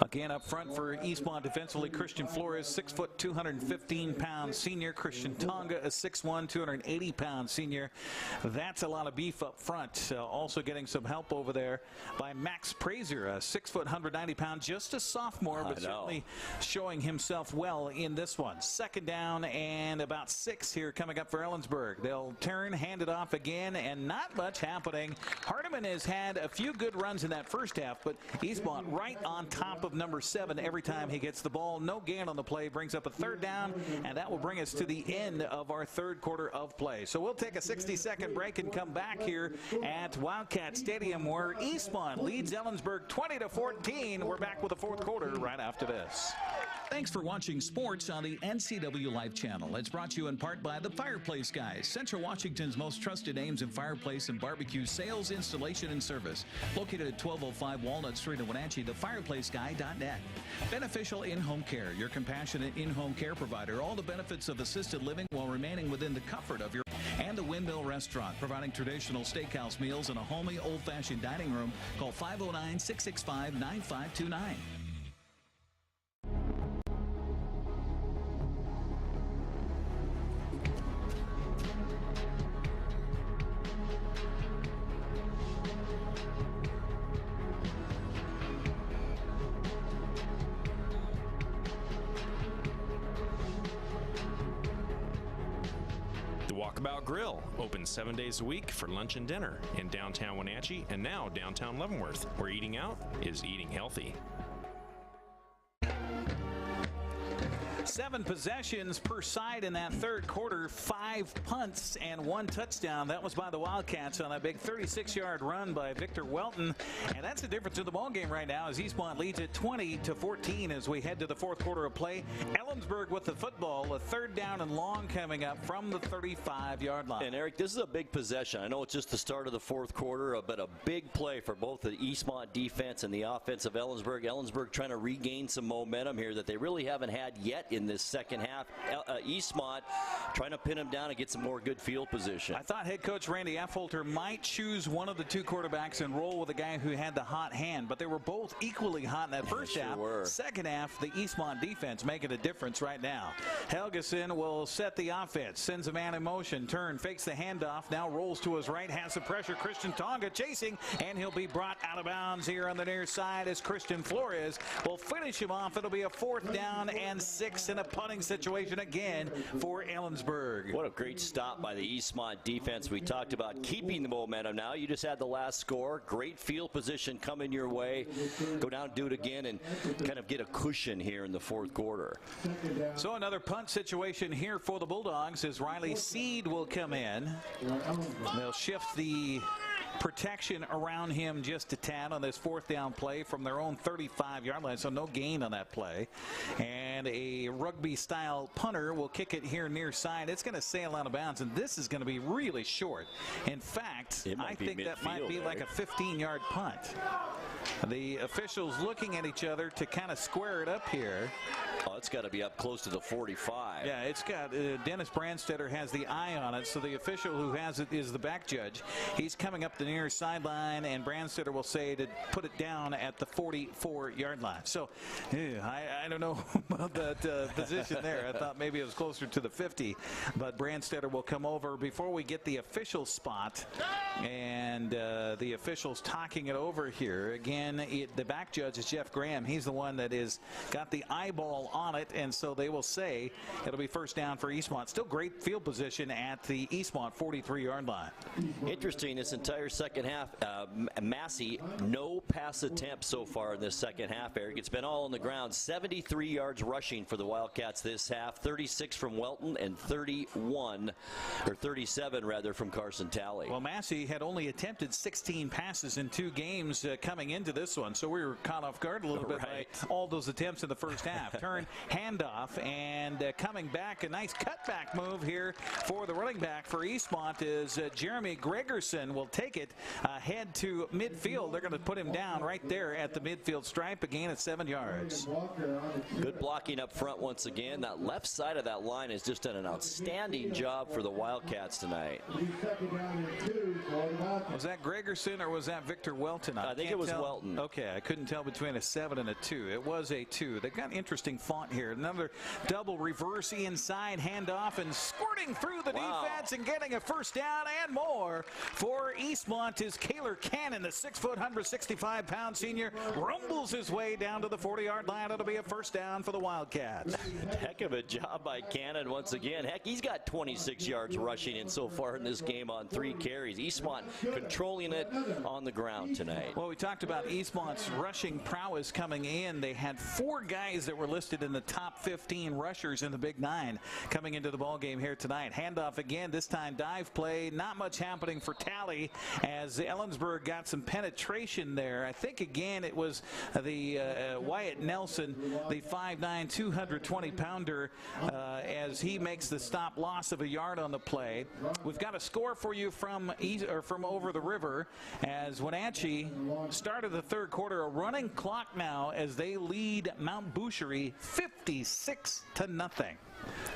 Again, up front for Eastmont defensively, Christian Flores, 6 foot, 215-pound senior. Christian Tonga, a 6'1", 280-pound senior. That's a lot of beef up front. Also getting some help over there by Max Prazer, a 6 foot, 190-pound, just a sophomore, but certainly showing himself well in this one. Second down and about 6 here coming up for Ellensburg. They'll turn, hand it off again, and not much happening. Hardiman has had a few good runs in that first half, but Eastmont right on top of number 7 every time he gets the ball. No gain on the play, brings up a third down, and that will bring us to the end of our third quarter of play. So we'll take a 60-second break and come back here at Wildcat Stadium, where Eastmont leads Ellensburg 20-14. We're back with the fourth quarter right after this. Thanks for watching sports on the NCWLIFE channel. It's brought to you in part by the Fireplace Guys, Central Washington's most trusted names in fireplace and barbecue sales, installation, and service. Located at 1205 Walnut Street in Wenatchee, thefireplaceguy.net. Beneficial In-Home Care, your compassionate in-home care provider. All the benefits of assisted living while remaining within the comfort of your and the Windmill Restaurant, providing traditional steakhouse meals in a homey, old-fashioned dining room. Call 509-665-9529. Walkabout Grill, open 7 days a week for lunch and dinner in downtown Wenatchee and now downtown Leavenworth, where eating out is eating healthy. 7 possessions per side in that third quarter, 5 punts and 1 touchdown. That was by the Wildcats on a big 36-yard run by Victor Welton. And that's the difference in the ballgame right now as Eastmont leads it 20-14 as we head to the fourth quarter of play. Ellensburg with the football, a third down and long coming up from the 35-yard line. And Eric, this is a big possession. I know it's just the start of the fourth quarter, but a big play for both the Eastmont defense and the offense of Ellensburg. Ellensburg trying to regain some momentum here that they really haven't had yet in this second half. Eastmont trying to pin him down and get some more good field position. I thought head coach Randy Affolter might choose one of the 2 quarterbacks and roll with a guy who had the hot hand, but they were both equally hot in that first half. Second half, the Eastmont defense making a difference right now. Helgeson will set the offense, sends a man in motion, turn, fakes the handoff, now rolls to his right, has the pressure. Christian Tonga chasing, and he'll be brought out of bounds here on the near side as Christian Flores will finish him off. It'll be a 4th down and 6 in a punting situation again for Ellensburg. What a great stop by the Eastmont defense. We talked about keeping the momentum now. You just had the last score. Great field position coming your way. Go down and do it again and kind of get a cushion here in the fourth quarter. So another punt situation here for the Bulldogs as Riley Seed will come in. They'll shift the protection around him just a tad on this 4th down play from their own 35-yard line, so no gain on that play. And a rugby-style punter will kick it here near side. It's going to sail out of bounds, and this is going to be really short. In fact, I think that might be like a 15-yard punt. The officials looking at each other to kind of square it up here. Oh, it's got to be up close to the 45. Yeah, it's got Dennis Brandstetter has the eye on it, so the official who has it is the back judge. He's coming up the near sideline, and Brandstetter will say to put it down at the 44-yard line. So I don't know about that position there. I thought maybe it was closer to the 50, but Brandstetter will come over before we get the official spot, and the officials talking it over here. Again, the back judge is Jeff Graham. He's the one that is got the eyeball on it, and so they will say it'll be 1st down for Eastmont. Still great field position at the Eastmont 43-yard line. Interesting, this entire second half. Massey, no pass attempts so far in this second half, Eric. It's been all on the ground. 73 yards rushing for the Wildcats this half. 36 from Welton and 37 rather from Carson Talley. Well, Massey had only attempted 16 passes in 2 games coming into this one, so we were caught off guard a little bit by all those attempts in the first half. Turn, handoff, and coming back, a nice cutback move here for the running back for Eastmont is Jeremy Gregerson will take it ahead to midfield. They're going to put him down right there at the midfield stripe, again at 7 yards. Good blocking up front once again. That left side of that line has just done an outstanding job for the Wildcats tonight. Was that Gregerson or was that Victor Welton? I think it was Welton. Okay, I couldn't tell between a 7 and a 2. It was a 2. They've got interesting font here. Another double reverse inside handoff and squirting through the defense and getting a first down and more for Eastmont is Kaylor Cannon, the 6-foot, 165-pound senior, rumbles his way down to the 40-yard line. It'll be a first down for the Wildcats. Heck of a job by Cannon once again. Heck, he's got 26 yards rushing in so far in this game on 3 carries. Eastmont controlling it on the ground tonight. Well, we talked about Eastmont's rushing prowess coming in. They had 4 guys that were listed in the top 15 rushers in the Big 9 coming into the ball game here tonight. Handoff again, this time dive play. Not much happening for Talley as Ellensburg got some penetration there. I think again it was the Wyatt Nelson, the 5'9", 220-pounder, as he makes the stop, loss of a yard on the play. We've got a score for you from over the river as Wenatchee started the third quarter. A running clock now as they lead Mount Boucherie 56-0.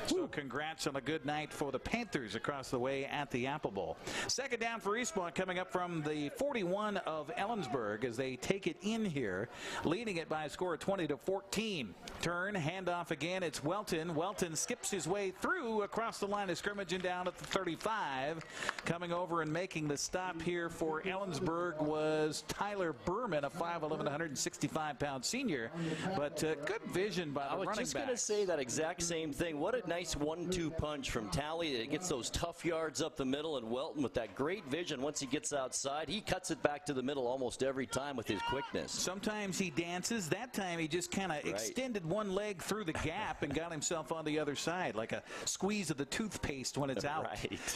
So congrats on a good night for the Panthers across the way at the Apple Bowl. Second down for Eastmont coming up from the 41 of Ellensburg as they take it in here, leading it by a score of 20-14. Turn, handoff again. It's Welton. Welton skips his way through across the line of scrimmage and down at the 35. Coming over and making the stop here for Ellensburg was Tyler Berman, a 5'11", 165-pound senior. But good vision by the running back. I was just going to say that exact same thing. What a nice 1-2 punch from Talley. It gets those tough yards up the middle, and Welton with that great vision once he gets outside. He cuts it back to the middle almost every time with his quickness. Sometimes he dances. That time he just kind of extended one leg through the gap and got himself on the other side like a squeeze of the toothpaste when it's out.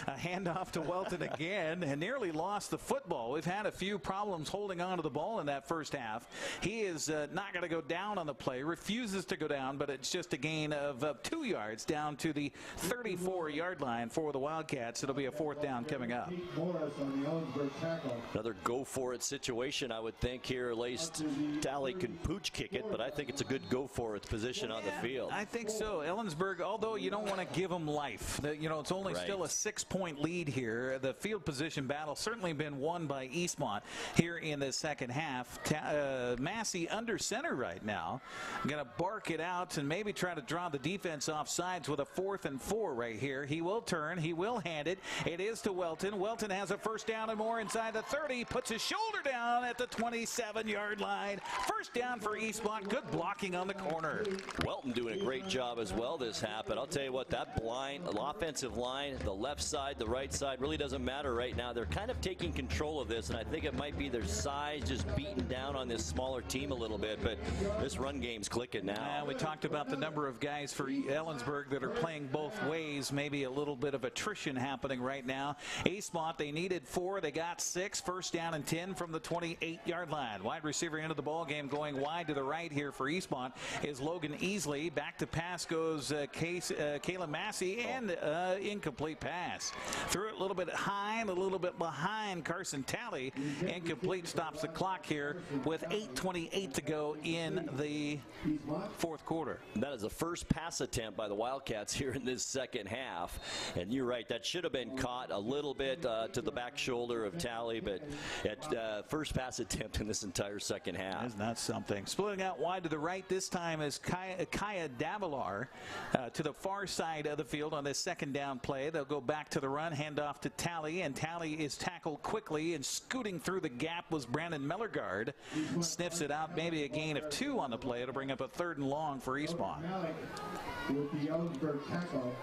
A handoff to Welton again and nearly lost the football. We've had a few problems holding on to the ball in that first half. He is not going to go down on the play, refuses to go down, but it's just a gain of 2 yards down to the 34-yard line for the Wildcats. It'll be a 4th down coming up. Another go-for-it situation, I would think, here. At least Talley can pooch kick it, but I think it's a good go-for-it position on the field. I think so. Ellensburg, although you don't want to give them life, it's only still a 6-point lead here. The field position battle certainly been won by Eastmont here in the second half. Massey under center right now. Going to bark it out and maybe try to draw the defense off sides with a 4th and 4 right here. He will turn. He will hand it. It is to Welton. Welton has a first down and more inside the 30. Puts his shoulder down at the 27-yard line. First down for Eastmont. Good blocking on the corner. Welton doing a great job as well this half. But I'll tell you what, that offensive line, the left side, the right side, really doesn't matter right now. They're kind of taking control of this, and I think it might be their size just beating down on this smaller team a little bit. But this run game's clicking now. We talked about the number of guys for Ellensburg that are playing both ways. Maybe a little bit of attrition happening right now. Eastmont, they needed 4. They got 6. First down and 10 from the 28-yard line. Wide receiver into the ball game going wide to the right here for Eastmont is Logan Easley. Back to pass goes Kayla Massey, and incomplete pass. Threw it a little bit high and a little bit behind Carson Talley. Incomplete, stops the clock here with 8:28 to go in the fourth quarter. That is the first pass attempt by the Wildcats here in this second half. And you're right, that should have been caught a little bit to the back shoulder of Talley, but first pass attempt in this entire second half. Isn't that something? Splitting out wide to the right this time is Kaya Davilar to the far side of the field on this second down play. They'll go back to the run, hand off to Talley, and Talley is tackled quickly, and scooting through the gap was Brandon Mellergard. Sniffs it out, maybe a gain of 2 on the play to bring up a 3rd and long for Eastmont. With the Ellensburg tackle.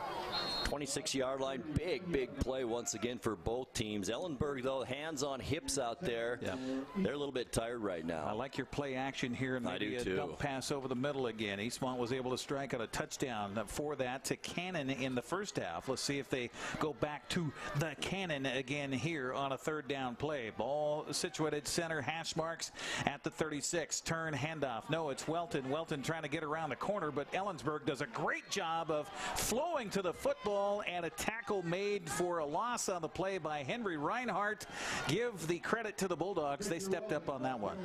26-yard line, big play once again for both teams. Ellensburg, though, hands on hips out there. Yep. They're a little bit tired right now. I like your play action here, and maybe a dump pass over the middle again. Eastmont was able to strike out a touchdown for that to Cannon in the first half. Let's see if they go back to the Cannon again here on a third down play. Ball situated center, hash marks at the 36. Turn, handoff. No, it's Welton. Welton trying to get around the corner, but Ellensburg does a great job of flowing to the football, and a tackle made for a loss on the play by Henry Reinhardt. Give the credit to the Bulldogs. They stepped up on that one.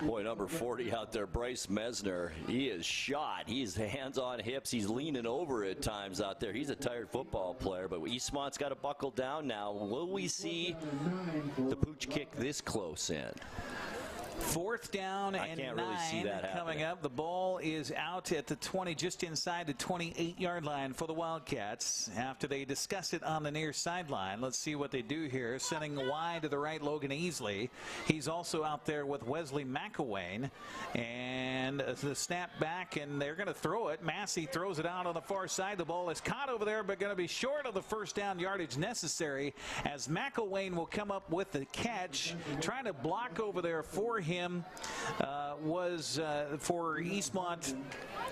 Boy, number 40 out there, Bryce Mesner. He is shot. He's hands on hips. He's leaning over at times out there. He's a tired football player, but Eastmont's got to buckle down now. Will we see the pooch kick this close in? Fourth down and 9 coming up. The ball is out at the 20, just inside the 28-yard line for the Wildcats after they discuss it on the near sideline. Let's see what they do here. Sending wide to the right, Logan Easley. He's also out there with Wesley McElwain. And the snap back, and they're going to throw it. Massey throws it out on the far side. The ball is caught over there, but going to be short of the first down yardage necessary, as McElwain will come up with the catch. Trying to block over there for him was for Eastmont.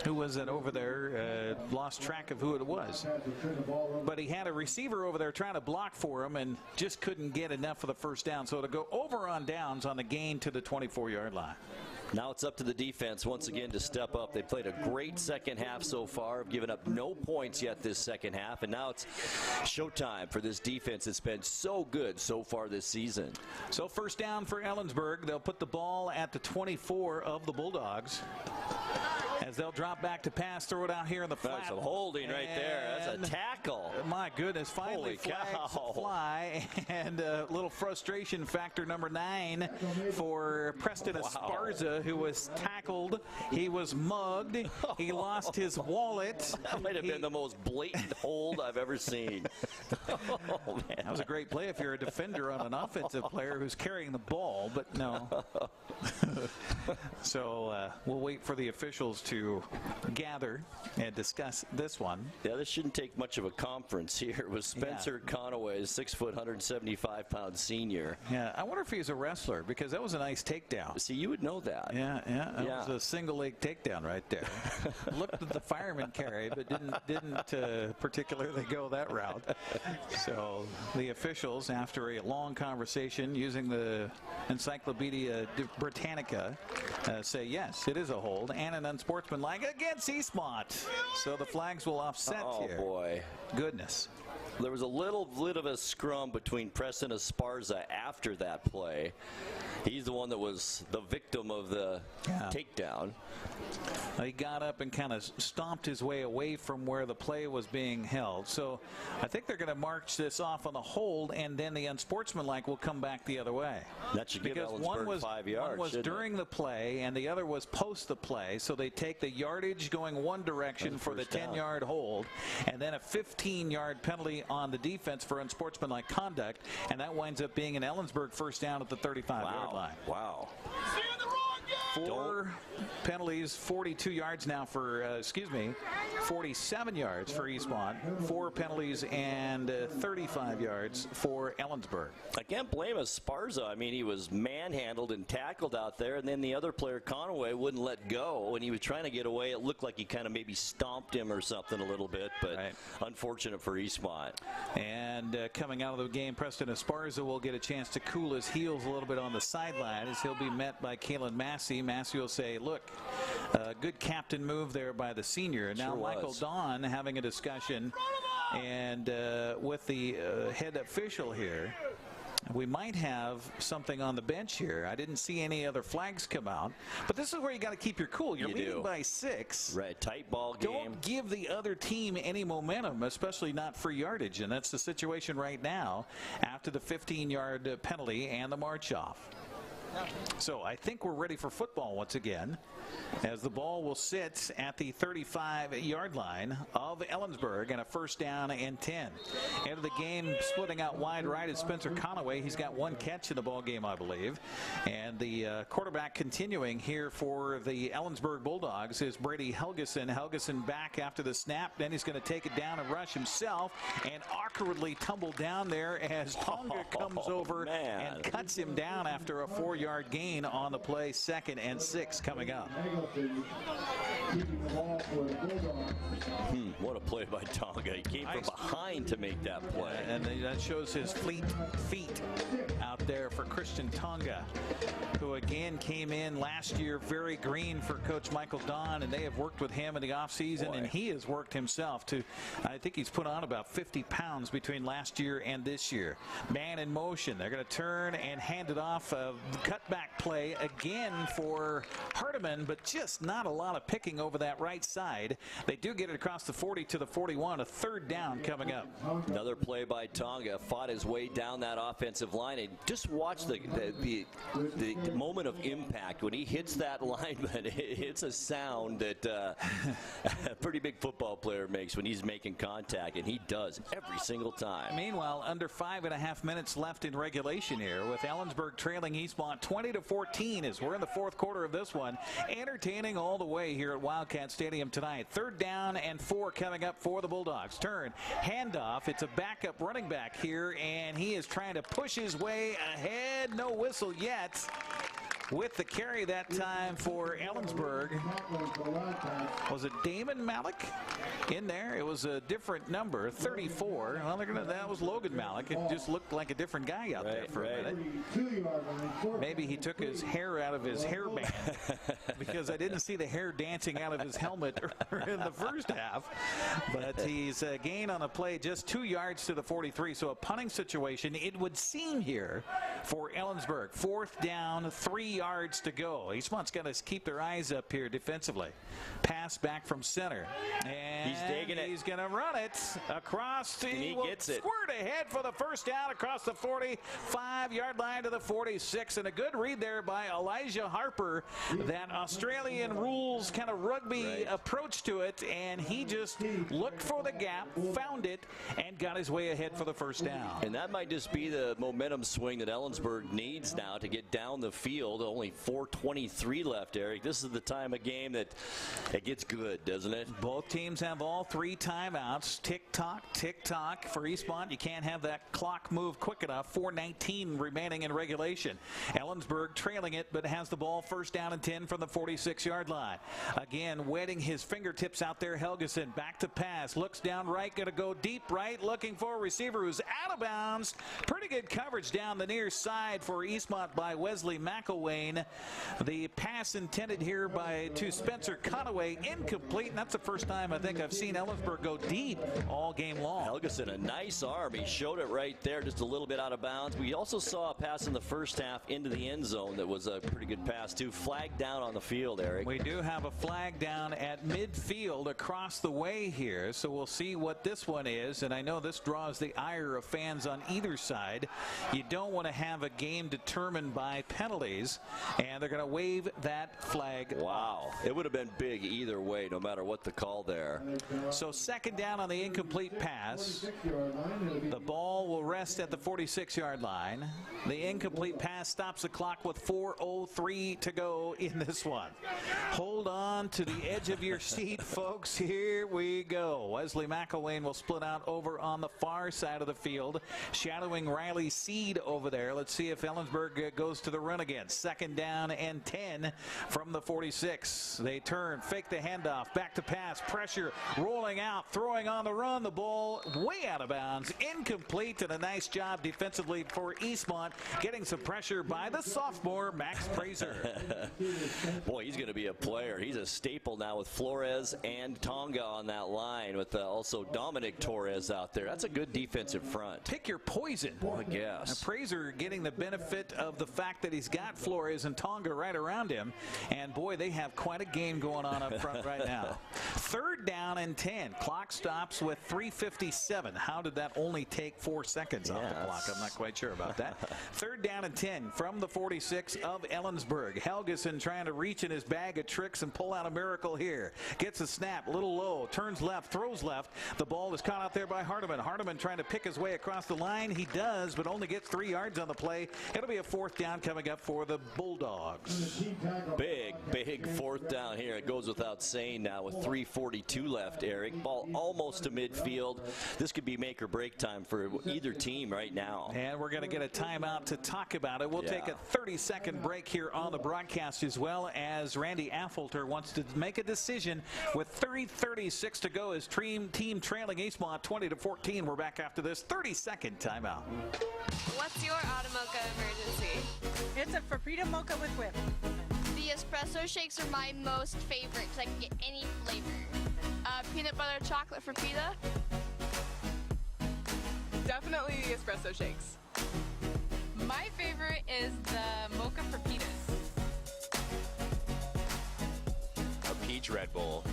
Who was it over there? Lost track of who it was. But he had a receiver over there trying to block for him and just couldn't get enough for the first down. So to go over on downs on the gain to the 24-yard line. Now it's up to the defense once again to step up. They played a great second half so far, have given up no points yet this second half, and now it's showtime for this defense. It's been so good so far this season. So first down for Ellensburg. They'll put the ball at the 24 of the Bulldogs, as they'll drop back to pass, throw it out here in the flat. That's a holding right there. That's a tackle. My goodness, finally flags fly, and a little frustration factor number 9 for Preston Esparza, who was tackled. He was mugged. He lost his wallet. That might have been the most blatant hold I've ever seen. Oh, man. That was a great play if you're a defender on an offensive player who's carrying the ball, but no. So we'll wait for the officials to gather and discuss this one. Yeah, this shouldn't take much of a conference here with Spencer Conaway, 6 foot, 175-pound senior. Yeah, I wonder if he's a wrestler, because that was a nice takedown. See, you would know that. Yeah, that was a single leg takedown right there. Looked at the fireman carry, but didn't particularly go that route. So the officials, after a long conversation using the Encyclopedia Britannica, say yes, it is a hold and an unsportsmanlike against Eastmont. So the flags will offset here. Oh boy, goodness. There was a little bit of a scrum between Preston Esparza after that play. He's the one that was the victim of the takedown. He got up and kind of stomped his way away from where the play was being held. So I think they're going to march this off on the hold, and then the unsportsmanlike will come back the other way. That should give Ellensburg 5 yards. One was during the play, and the other was post the play. So they take the yardage going one direction for the 10-yard hold, and then a 15-yard penalty on the defense for unsportsmanlike conduct, and that winds up being an Ellensburg first down at the 35-yard line. Wow. 4 penalties, 42 yards now for, 47 yards for Eastmont. 4 penalties and 35 yards for Ellensburg. I can't blame Esparza. I mean, he was manhandled and tackled out there, and then the other player, Conaway, wouldn't let go. When he was trying to get away, it looked like he kind of maybe stomped him or something a little bit, but unfortunate for Eastmont. And coming out of the game, Preston Esparza will get a chance to cool his heels a little bit on the sideline, as he'll be met by Kalen Massey. Massey will say, look, good captain move there by the senior. Now Michael Don having a discussion and with the head official here. We might have something on the bench here. I didn't see any other flags come out. But this is where you got to keep your cool. You're leading by 6. Right, tight ball game. Don't give the other team any momentum, especially not for yardage. And that's the situation right now after the 15-yard penalty and the march off. So I think we're ready for football once again, as the ball will sit at the 35-yard line of Ellensburg, and a first down and 10. Into the game, splitting out wide right is Spencer Conaway. He's got one catch in the ball game, I believe. And the quarterback continuing here for the Ellensburg Bulldogs is Brady Helgeson. Helgeson back after the snap. Then he's going to take it down and rush himself, and awkwardly tumble down there as Tonga comes over and cuts him down after a 4-yard gain on the play. 2nd and 6 coming up. What a play by Tonga. He came from behind to make that play. And that shows his fleet feet out there for Christian Tonga, who again came in last year very green for Coach Michael Don, and they have worked with him in the offseason, and he has worked himself to, I think he's put on about 50 pounds between last year and this year. Man in motion. They're going to turn and hand it off. A cutback play again for Hardiman, but just not a lot of picking over that right side. They do get it across the 40 to the 41. A 3rd down coming up. Another play by Tonga. Fought his way down that offensive line, and just watch the moment of impact when he hits that lineman. It's a sound that a pretty big football player makes when he's making contact, and he does every single time. Meanwhile, under 5.5 minutes left in regulation here, with Ellensburg trailing Eastmont 20-14 as we're in the 4th quarter of this one. Entertaining all the way here at Wildcat Stadium tonight. 3rd down and 4 coming up for the Bulldogs. Turn, handoff. It's a backup running back here, and he is trying to push his way ahead. No whistle yet. With the carry that time for Ellensburg, was it Damon Malik in there? It was a different number, 34. Well, that was Logan Malik. It just looked like a different guy out there for a minute. Maybe he took his hair out of his hairband, because I didn't see the hair dancing out of his helmet in the first half. But he's a gain on the play, just 2 yards to the 43. So a punting situation, it would seem here for Ellensburg. 4th down, 3 yards to go. Eastmont's got to keep their eyes up here defensively. Pass back from center. And he's taking it. He's going to run it across. He gets it. Squirt ahead for the first down across the 45-yard line to the 46. And a good read there by Elijah Harper. That Australian rules kind of rugby approach to it. And he just looked for the gap, found it, and got his way ahead for the first down. And that might just be the momentum swing that Ellensburg needs now to get down the field. Only 4:23 left, Eric. This is the time of game that it gets good, doesn't it? Both teams have all 3 timeouts. Tick-tock for Eastmont. You can't have that clock move quick enough. 4:19 remaining in regulation. Ellensburg trailing it, but has the ball 1st down and 10 from the 46-yard line. Again, wetting his fingertips out there. Helgeson back to pass. Looks down right, going to go deep right, looking for a receiver who's out of bounds. Pretty good coverage down the near side for Eastmont by Wesley McElwain. The pass intended here to Spencer Conaway, incomplete, and that's the first time I think I've seen Ellensburg go deep all game long. Helgeson, a nice arm. He showed it right there, just a little bit out of bounds. We also saw a pass in the first half into the end zone that was a pretty good pass too. Flag down on the field, Eric. We do have a flag down at midfield across the way here, so we'll see what this one is, and I know this draws the ire of fans on either side. You don't want to have a game determined by penalties, and they're going to wave that flag. Wow. It would have been big either way, no matter what the call there. So 2nd down on the incomplete pass. The ball will rest at the 46-yard line. The incomplete pass stops the clock with 4:03 to go in this one. Hold on to the edge of your seat, folks. Here we go. Wesley McElwain will split out over on the far side of the field, shadowing Riley Seed over there. Let's see if Ellensburg goes to the run again. 2nd down and 10 from the 46. They turn, fake the handoff, back to pass, pressure, rolling out, throwing on the run. The ball way out of bounds, incomplete, and a nice job defensively for Eastmont, getting some pressure by the sophomore, Max Fraser. Boy, he's going to be a player. He's a staple now with Flores and Tonga on that line, with also Dominic Torres out there. That's a good defensive front. Pick your poison. Boy, I guess. Fraser getting the benefit of the fact that he's got Flores and Tonga right around him, and boy, they have quite a game going on up front right now. 3rd down and 10. Clock stops with 3:57. How did that only take 4 seconds off the clock? I'm not quite sure about that. 3rd down and 10 from the 46 of Ellensburg. Helgeson trying to reach in his bag of tricks and pull out a miracle here. Gets a snap, a little low, turns left, throws left. The ball is caught out there by Hardeman. Hardeman trying to pick his way across the line. He does, but only gets 3 yards on the play. It'll be a 4th down coming up for the Bulldogs. Big 4th down here. It goes without saying now with 3:42 left, Eric. Ball almost to midfield. This could be make or break time for either team right now. And we're going to get a timeout to talk about it. We'll take a 30-second break here on the broadcast, as well as Randy Affolter wants to make a decision with 3:36 to go. His team trailing Eastmont 20-14. We're back after this 30-second timeout. What's your Automocha emergency? It's a Frapita mocha with whip. The espresso shakes are my most favorite because I can get any flavor. Peanut butter chocolate Frapita. Definitely the espresso shakes. My favorite is the mocha Frappitas. A peach Red Bull.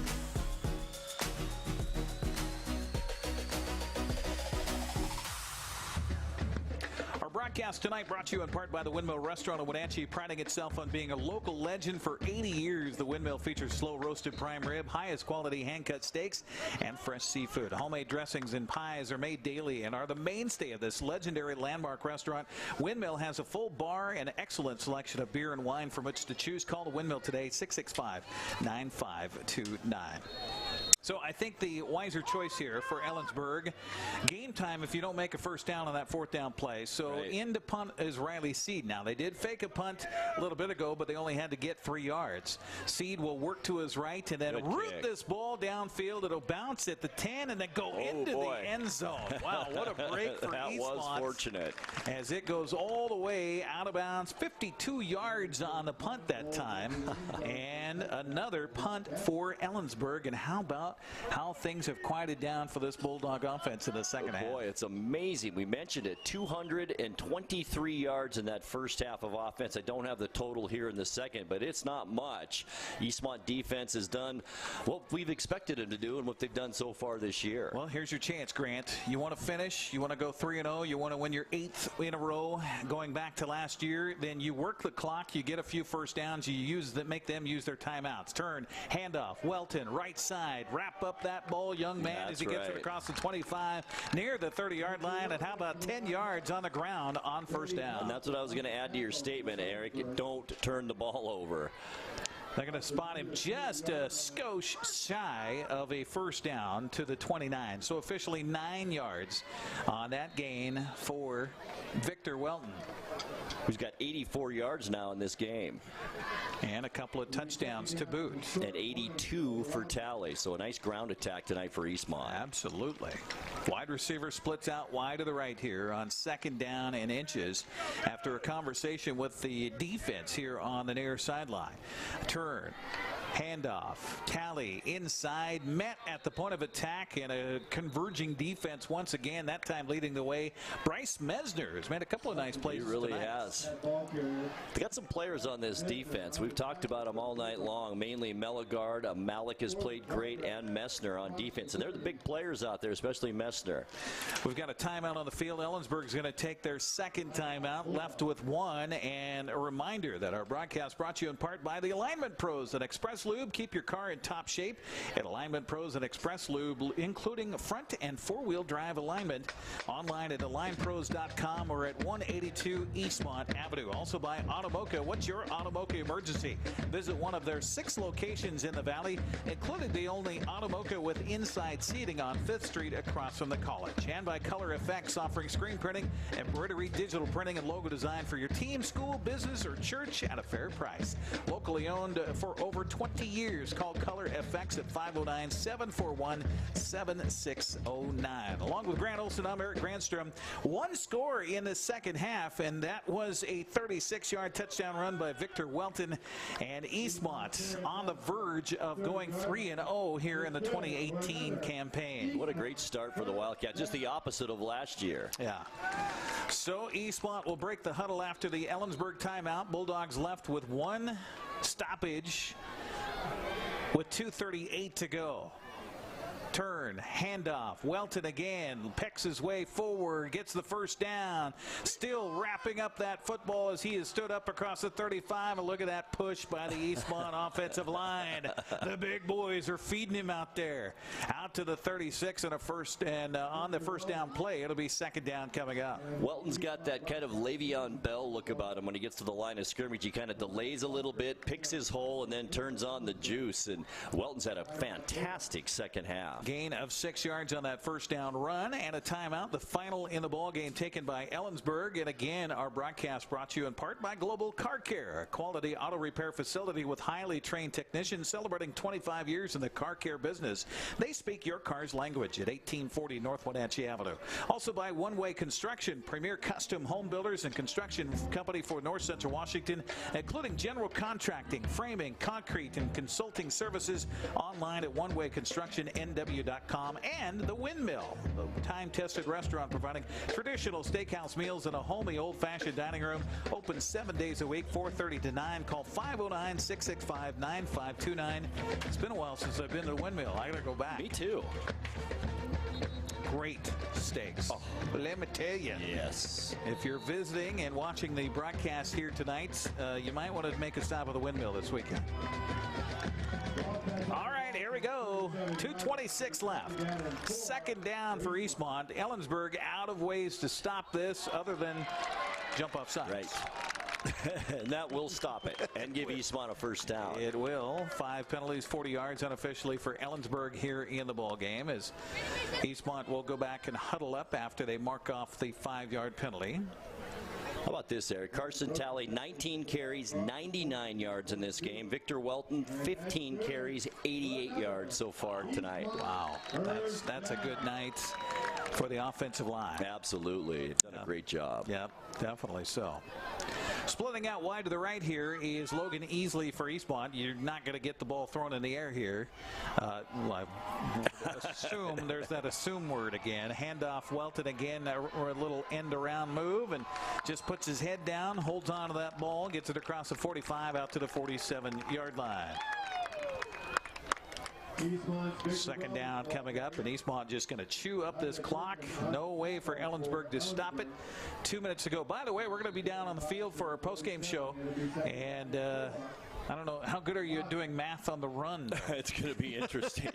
Our broadcast tonight brought to you in part by the Windmill Restaurant in Wenatchee, priding itself on being a local legend for 80 years. The Windmill features slow roasted prime rib, highest quality hand-cut steaks, and fresh seafood. Homemade dressings and pies are made daily and are the mainstay of this legendary landmark restaurant. Windmill has a full bar and excellent selection of beer and wine from which to choose. Call the Windmill today, 665-9529. So I think the wiser choice here for Ellensburg, game time if you don't make a first down on that 4th down play. So in to punt is Riley Seed. Now they did fake a punt a little bit ago, but they only had to get 3 yards. Seed will work to his right and then root this ball downfield. It'll bounce at the 10 and then go into the end zone. Wow, what a break for That Eastmont. was fortunate. As it goes all the way out of bounds, 52 yards on the punt that time. And another punt for Ellensburg. And how about how things have quieted down for this Bulldog offense in the second half? Boy, it's amazing. We mentioned it, 223 yards in that first half of offense. I don't have the total here in the second, but it's not much. Eastmont defense has done what we've expected them to do and what they've done so far this year. Well, here's your chance, Grant. You want to finish, you want to go 3-0, you want to win your 8th in a row going back to last year, then you work the clock, you get a few first downs, you use them, make them use their timeouts. Turn, handoff, Welton, right side, wrap up that ball, young man, as he gets it across the 25 near the 30-yard line. And how about 10 yards on the ground on first down? And that's what I was going to add to your statement, Eric. Don't turn the ball over. They're going to spot him just a skosh shy of a first down to the 29. So officially 9 yards on that gain for Victor Welton, who's got 84 yards now in this game. And a couple of touchdowns to boot. And 82 for Tally. So a nice ground attack tonight for Eastmont. Absolutely. Wide receiver splits out wide to the right here on 2nd down and inches after a conversation with the defense here on the near sideline. Turn. Handoff, Tally inside, met at the point of attack, and a converging defense once again, that time leading the way. Bryce Mesner has made a couple of nice plays. He really tonight. has. They got some players on this defense. We've talked about them all night long, mainly Melligard. Malik has played great, and Messner on defense. And they're the big players out there, especially Messner. We've got a timeout on the field. Ellensburg is going to take their 2nd timeout, left with 1. And a reminder that our broadcast brought to you in part by the Alignment Pros at Express Lube. Keep your car in top shape at Alignment Pros and Express Lube, including front and 4-wheel drive alignment. Online at alignpros.com or at 182 Eastmont Avenue. Also by Automocha. What's your Automocha emergency? Visit one of their 6 locations in the valley, including the only Automocha with inside seating on 5th Street across from the college. And by Color Effects, offering screen printing, embroidery, digital printing, and logo design for your team, school, business, or church at a fair price. Locally owned for over 20 years. Call Color FX at 509-741-7609. Along with Grant Olson, I'm Eric Grandstrom. 1 score in the second half, and that was a 36-yard touchdown run by Victor Welton. And Eastmont on the verge of going 3-0 here in the 2018 campaign. What a great start for the Wildcats. Just the opposite of last year. Yeah. So Eastmont will break the huddle after the Ellensburg timeout. Bulldogs left with 1 stoppage with 2:38 to go. turn, handoff. Welton again picks his way forward, gets the first down. Still wrapping up that football as he has stood up across the 35. And look at that push by the Eastmont offensive line. The big boys are feeding him out there. Out to the 36 and on the first down play, it'll be second down coming up. Welton's got that kind of Le'Veon Bell look about him when he gets to the line of scrimmage. He kind of delays a little bit, picks his hole, and then turns on the juice. And Welton's had a fantastic second half. Gain of 6 yards on that first down run and a timeout. The final in the ball game taken by Ellensburg. And again, our broadcast brought to you in part by Global Car Care, a quality auto repair facility with highly trained technicians celebrating 25 years in the car care business. They speak your car's language at 1840 North Wenatchee Avenue. Also by One Way Construction, premier custom home builders and construction company for North Central Washington, including general contracting, framing, concrete, and consulting services. Online at onewayconstructionnw.com. And The Windmill, the time-tested restaurant providing traditional steakhouse meals in a homey, old-fashioned dining room. Open 7 days a week, 4:30 to 9. Call 509-665-9529. It's been a while since I've been to The Windmill. I gotta go back. Me too. Great steaks. Oh, let me tell you. Yes. If you're visiting and watching the broadcast here tonight, you might want to make a stop at The Windmill this weekend. All right, here we go. 2:26 left. Second down for Eastmont. Ellensburg out of ways to stop this other than jump off sides. Right. And that will stop it and give Eastmont a first down. It will. 5 penalties, 40 yards unofficially for Ellensburg here in the ball game, as Eastmont will go back and huddle up after they mark off the 5-yard penalty. How about this, Eric? Carson Talley, 19 carries, 99 yards in this game. Victor Welton, 15 carries, 88 yards so far tonight. Wow. That's a good night for the offensive line. Absolutely. Done a great job. Yep, definitely so. Splitting out wide to the right here is Logan Easley for Eastmont. You're not going to get the ball thrown in the air here. Well, assume there's that assume word again. Handoff Welton again, or a little end around move, and just puts his head down, holds on to that ball, gets it across the 45 out to the 47-yard line. Second down coming up, and Eastmont just going to chew up this clock. No way for Ellensburg to stop it. 2 minutes to go. By the way, we're going to be down on the field for our postgame show, and I don't know, how good are you at doing math on the run? It's going to be interesting.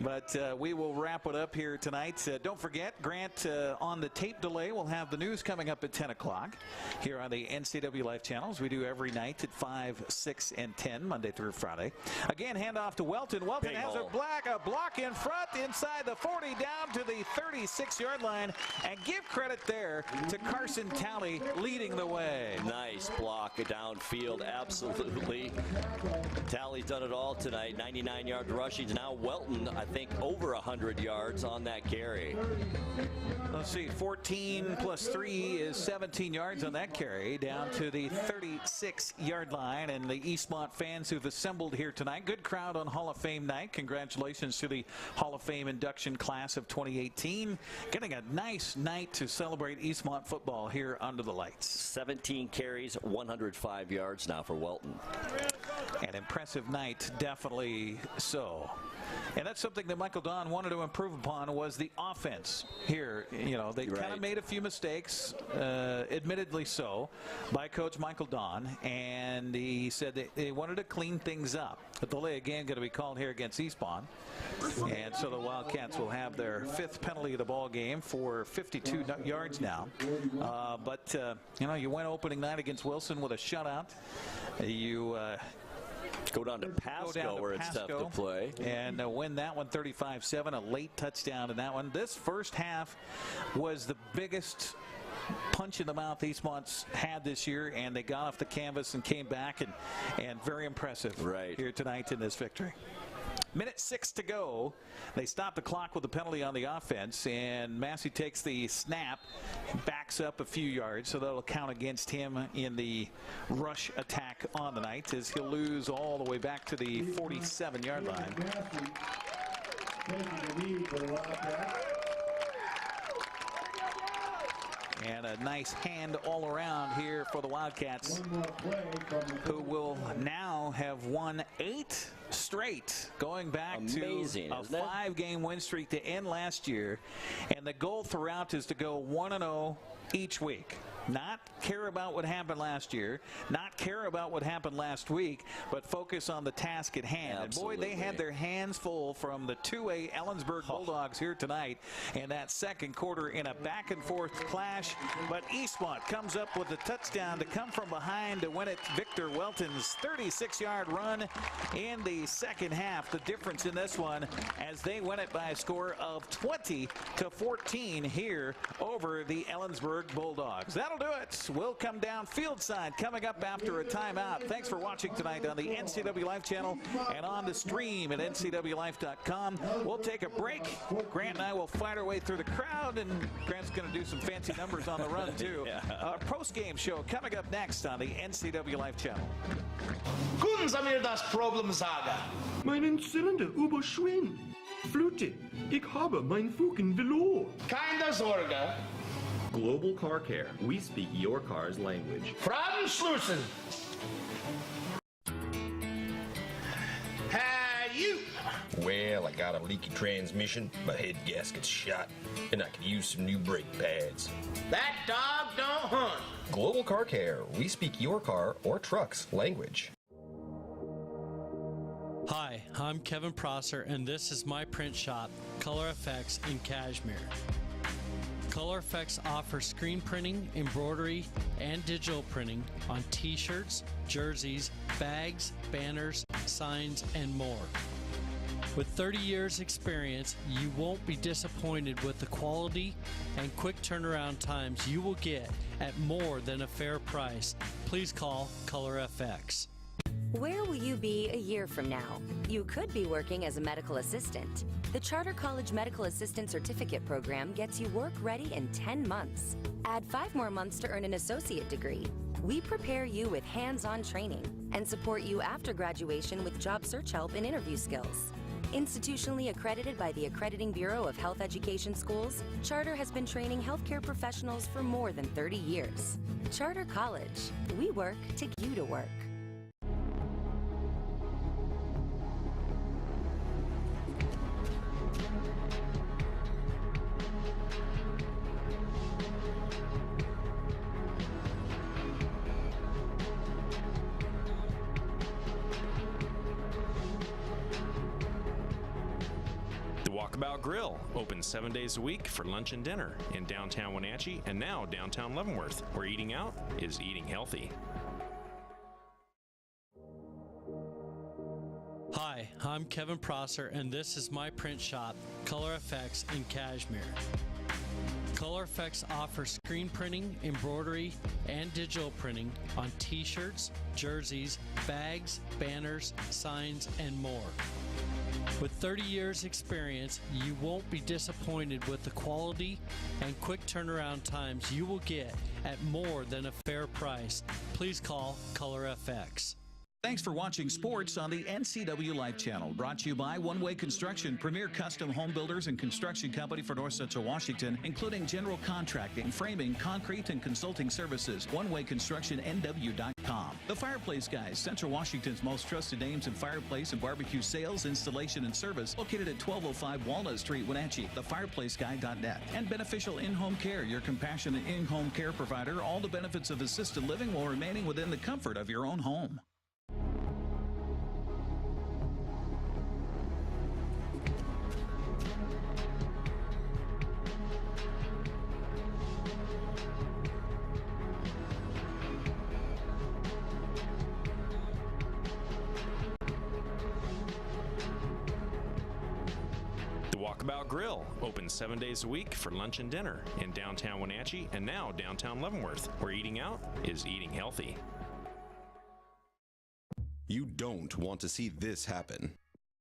But we will wrap it up here tonight. Don't forget, Grant, on the tape delay, we'll have the news coming up at 10 o'clock here on the NCWLIFE channels. We do every night at 5, 6, and 10, Monday through Friday. Again, handoff to Welton. Welton Big has hole. a block in front, inside the 40, down to the 36-yard line. And give credit there to Carson Talley leading the way. Nice block downfield, absolutely. Talley's done it all tonight. 99-yard rushing. Now Welton, I think, over 100 yards on that carry. Let's see, 14 plus 3 is 17 yards on that carry, down to the 36-yard line. And the Eastmont fans who've assembled here tonight, good crowd on Hall of Fame night. Congratulations to the Hall of Fame induction class of 2018. Getting a nice night to celebrate Eastmont football here under the lights. 17 carries, 105 yards now for Welton. An impressive night, definitely so. And that's something that Michael Don wanted to improve upon, was the offense here. You know, they kind of made a few mistakes, admittedly so, by Coach Michael Don, and he said that they wanted to clean things up. The delay again going to be called here against Eastmont, and so the Wildcats will have their 5th penalty of the ball game for 52 yards now. But you know, you went opening night against Wilson with a shutout. You go down to Pasco, where it's tough to play, and win that one 35-7, a late touchdown in that one. This first half was the biggest punch in the mouth Eastmont's had this year, and they got off the canvas and came back, and very impressive here tonight in this victory. Minute 6 to go. They stop the clock with a penalty on the offense, and Massey takes the snap, backs up a few yards, so that'll count against him in the rush attack on the night, as he'll lose all the way back to the 47-yard line. And a nice hand all around here for the Wildcats, who will now have won 8 straight, going back Amazing, to a 5-game win streak to end last year. And the goal throughout is to go 1-0 each week. Not care about what happened last year, not care about what happened last week, but focus on the task at hand. Absolutely. And boy, they had their hands full from the 2A Ellensburg Bulldogs here tonight in that second quarter in a back-and-forth clash. But Eastmont comes up with a touchdown to come from behind to win it. Victor Welton's 36-yard run in the second half. The difference in this one as they win it by a score of 20-14 here over the Ellensburg Bulldogs. That'll do it. We'll come down field side coming up after a timeout. Thanks for watching tonight on the NCWLIFE channel and on the stream at NCWLIFE.com. We'll take a break. Grant and I will fight our way through the crowd, and Grant's going to do some fancy numbers on the run, too. Our post-game show coming up next on the NCWLIFE channel. Können Sie mir das Problem sagen? Meinen Zylinder überschwingen. Flute, ich habe mein Fugen verloren. Keine Sorge. Global Car Care. We speak your car's language. Fragenschlussen. You. Well, I got a leaky transmission, my head gasket's shot, and I could use some new brake pads. That dog don't hunt. Global Car Care. We speak your car or truck's language. Hi, I'm Kevin Prosser, and this is my print shop, Color Effects in Cashmere. Color Effects offers screen printing, embroidery, and digital printing on t-shirts, jerseys, bags, banners, signs, and more. With 30 years experience, you won't be disappointed with the quality and quick turnaround times you will get at more than a fair price. Please call Color FX. Where will you be a year from now? You could be working as a medical assistant. The Charter College Medical Assistant Certificate Program gets you work ready in 10 months. Add 5 more months to earn an associate degree. We prepare you with hands-on training and support you after graduation with job search help and interview skills. Institutionally accredited by the Accrediting Bureau of Health Education Schools, Charter has been training healthcare professionals for more than 30 years. Charter College. We work to get you to work. Walkabout Grill, open 7 days a week for lunch and dinner in downtown Wenatchee and now downtown Leavenworth, where eating out is eating healthy. Hi, I'm Kevin Prosser, and this is my print shop, Color Effects in Cashmere. Color Effects offers screen printing, embroidery, and digital printing on t-shirts, jerseys, bags, banners, signs, and more. With 30 years experience, you won't be disappointed with the quality and quick turnaround times you will get at more than a fair price. Please call Color FX. Thanks for watching sports on the NCWLIFE channel. Brought to you by One Way Construction, premier custom home builders and construction company for North Central Washington, including general contracting, framing, concrete, and consulting services. OneWayConstructionNW.com. The Fireplace Guys, Central Washington's most trusted names in fireplace and barbecue sales, installation, and service. Located at 1205 Walnut Street, Wenatchee. TheFireplaceGuy.net. And Beneficial In-Home Care, your compassionate in-home care provider. All the benefits of assisted living while remaining within the comfort of your own home. Walkabout Grill, open 7 days a week for lunch and dinner in downtown Wenatchee and now downtown Leavenworth, where eating out is eating healthy. You don't want to see this happen.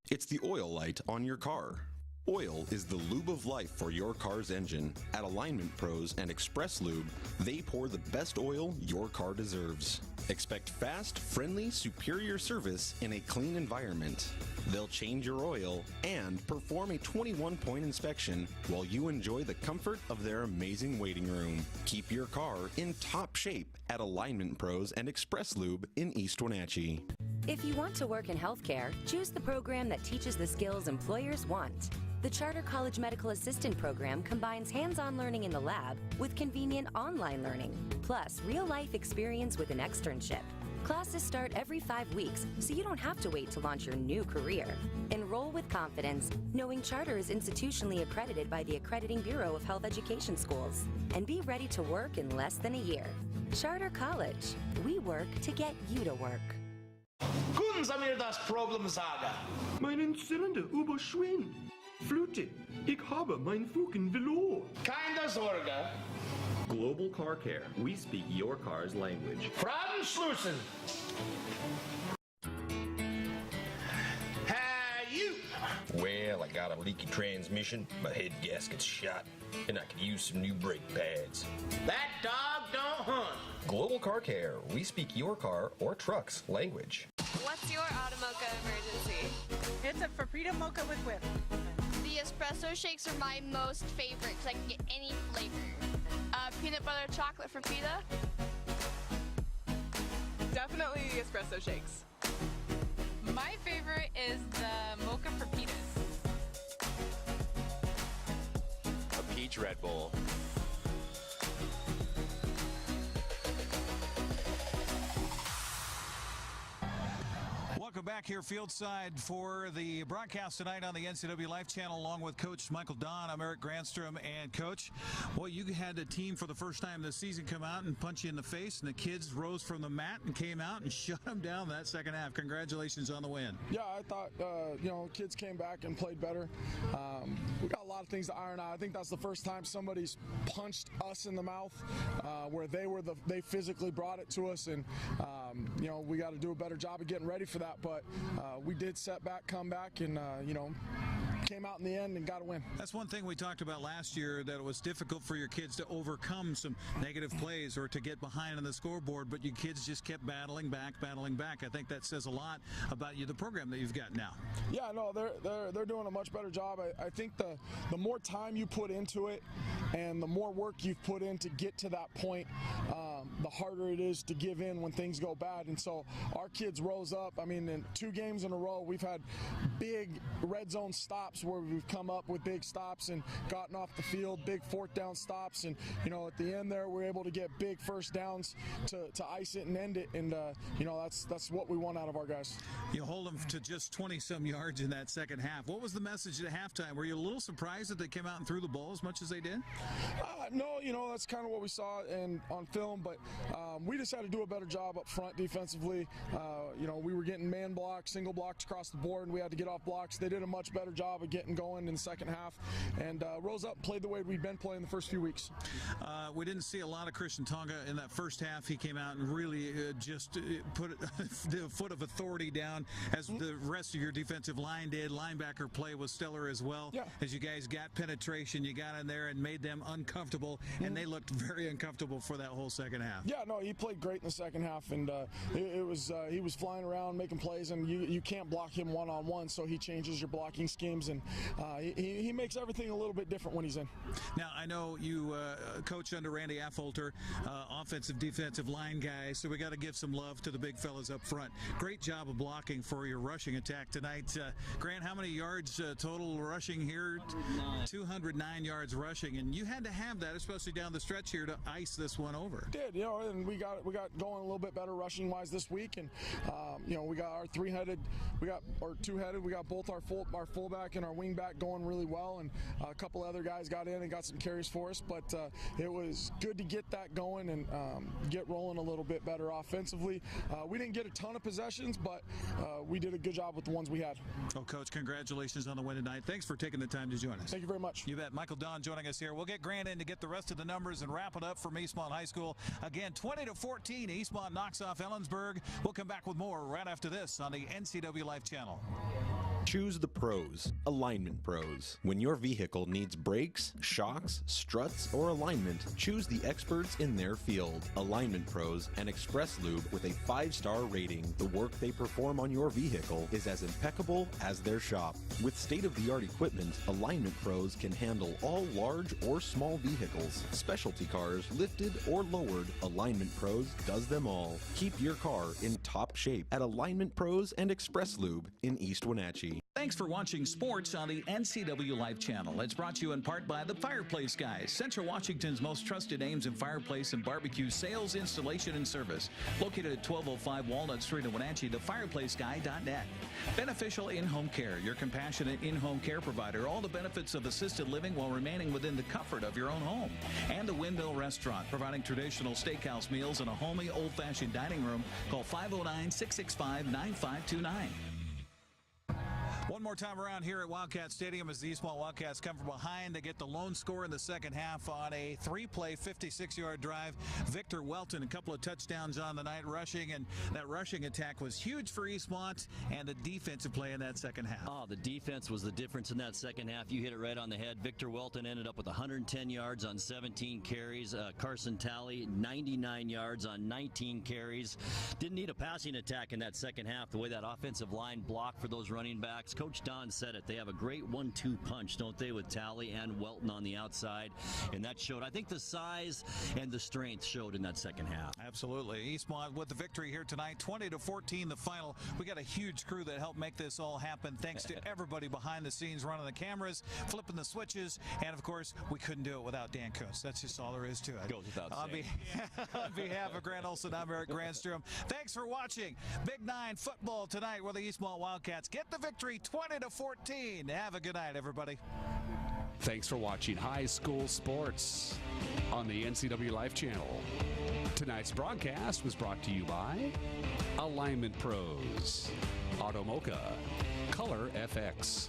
It's the oil light on your car. Oil is the lube of life for your car's engine. At Alignment Pros and Express Lube, they pour the best oil your car deserves. Expect fast, friendly, superior service in a clean environment. They'll change your oil and perform a 21-point inspection while you enjoy the comfort of their amazing waiting room. Keep your car in top shape at Alignment Pros and Express Lube in East Wenatchee. If you want to work in healthcare, choose the program that teaches the skills employers want. The Charter College Medical Assistant Program combines hands-on learning in the lab with convenient online learning, plus real-life experience with an externship. Classes start every 5 weeks, so you don't have to wait to launch your new career. Enroll with confidence, knowing Charter is institutionally accredited by the Accrediting Bureau of Health Education Schools, and be ready to work in less than a year. Charter College. We work to get you to work. Können Sie mir das Problem sagen? Meinen Zylinder überschwingen. Flute, ich habe mein Fugen verloren. Keine Sorge. Global Car Care. We speak your car's language. Fragenschlussen. Hey, you. Well, I got a leaky transmission, my head gasket's shot, and I could use some new brake pads. That dog don't hunt. Global Car Care. We speak your car or truck's language. What's your automocha emergency? It's a Faprita mocha with whip. The espresso shakes are my most favorite because I can get any flavor. Peanut butter chocolate for pita. Definitely the espresso shakes. My favorite is the mocha for pitas. A peach Red Bull. Welcome back here fieldside for the broadcast tonight on the NCWLIFE channel, along with Coach Michael Don. I'm Eric Granstrom. And Coach, well, you had a team for the first time this season come out and punch you in the face, and the kids rose from the mat and came out and shut them down that second half. Congratulations on the win. Yeah, I thought, kids came back and played better. We got a lot of things to iron out. I think that's the first time somebody's punched us in the mouth where they physically brought it to us, and we got to do a better job of getting ready for that. But we did come back, and came out in the end and got a win. That's one thing we talked about last year, that it was difficult for your kids to overcome some negative plays or to get behind on the scoreboard, but your kids just kept battling back. I think that says a lot about you, the program that you've got now. Yeah, no, they're doing a much better job. I think the more time you put into it and the more work you've put in to get to that point, the harder it is to give in when things go bad. And so our kids rose up. I mean, in 2 games in a row, we've had big red zone stops where we've come up with big stops and gotten off the field, big 4th down stops. And, at the end there, we're able to get big first downs to ice it and end it. And, that's what we want out of our guys. You hold them to just 20-some yards in that second half. What was the message at halftime? Were you a little surprised that they came out and threw the ball as much as they did? No, that's kind of what we saw on film, but we just had to do a better job up front defensively. We were getting man blocked, single blocked across the board, and we had to get off blocks. They did a much better job of getting going in the second half, and rose up and played the way we'd been playing the first few weeks. We didn't see a lot of Christian Tonga in that first half. He came out and really just put the foot of authority down, as the rest of your defensive line did. Linebacker play was stellar as well. Yeah. As you guys got penetration, you got in there and made them uncomfortable, and they looked very uncomfortable for that whole second half. Yeah, no, he played great in the second half, and he was flying around making plays, and you can't block him one-on-one, so he changes your blocking schemes, and he makes everything a little bit different when he's in. Now, I know you coach under Randy Affolter, offensive, defensive line guy, so we got to give some love to the big fellas up front. Great job of blocking for your rushing attack tonight. Grant, how many yards total rushing here? 209 yards rushing, and you had to have that, especially down the stretch here, to ice this one over. Did, and we got going a little bit better rushing wise this week, and we got our 3-headed, or 2-headed, we got both our fullback and our wingback going really well, and a couple other guys got in and got some carries for us, but it was good to get that going and get rolling a little bit better offensively. We didn't get a ton of possessions, but we did a good job with the ones we had. Oh, Coach, congratulations on the win tonight. Thanks for taking the time to join us. Thank you very much. You bet. Michael Don joining us here. We'll get Grant in to get the rest of the numbers and wrap it up from Eastmont High School. Again, 20-14, Eastmont knocks off Ellensburg. We'll come back with more right after this on the NCWLIFE channel. Choose the pros. Alignment Pros. When your vehicle needs brakes, shocks, struts, or alignment, choose the experts in their field. Alignment Pros and Express Lube with a 5-star rating. The work they perform on your vehicle is as impeccable as their shop. With state-of-the-art equipment, Alignment Pros can handle all large or small vehicles, specialty cars, lifted or lowered. Alignment Pros does them all. Keep your car in top shape at Alignment Pros and Express Lube in East Wenatchee. Thanks for watching sports on the NCWLIFE channel. It's brought to you in part by the Fireplace Guys, Central Washington's most trusted names in fireplace and barbecue sales, installation, and service. Located at 1205 Walnut Street in Wenatchee, thefireplaceguy.net. Beneficial In-Home Care, your compassionate in-home care provider. All the benefits of assisted living while remaining within the comfort of your own home. And the Windmill Restaurant, providing traditional steakhouse meals in a homey, old-fashioned dining room. Call 509-665-9529. One more time around here at Wildcat Stadium as the Eastmont Wildcats come from behind. They get the lone score in the second half on a 3-play, 56-yard drive. Victor Welton, a couple of touchdowns on the night rushing, and that rushing attack was huge for Eastmont and the defensive play in that second half. Oh, the defense was the difference in that second half. You hit it right on the head. Victor Welton ended up with 110 yards on 17 carries. Carson Talley, 99 yards on 19 carries. Didn't need a passing attack in that second half, the way that offensive line blocked for those running backs. Coach Don said it. They have a great 1-2 punch, don't they, with Talley and Welton on the outside. And that showed, I think the size and the strength showed in that second half. Absolutely. Eastmont with the victory here tonight, 20-14 the final. We got a huge crew that helped make this all happen. Thanks to everybody behind the scenes running the cameras, flipping the switches, and of course, we couldn't do it without Dan Kuntz. That's just all there is to it. Goes without saying. On behalf of Grant Olson, I'm Eric Grandstrom. Thanks for watching Big 9 football tonight where the Eastmont Wildcats get the victory 20-14. Have a good night, everybody. Thanks for watching High School Sports on the NCWLIFE channel. Tonight's broadcast was brought to you by Alignment Pros, Automoca, Color FX,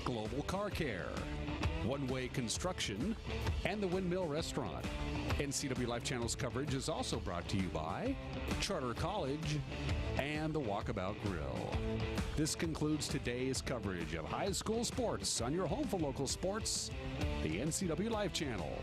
Global Car Care, One Way Construction, and the Windmill Restaurant. NCWLIFE channel's coverage is also brought to you by Charter College and the Walkabout Grill. This concludes today's coverage of high school sports on your home for local sports, the NCWLIFE channel.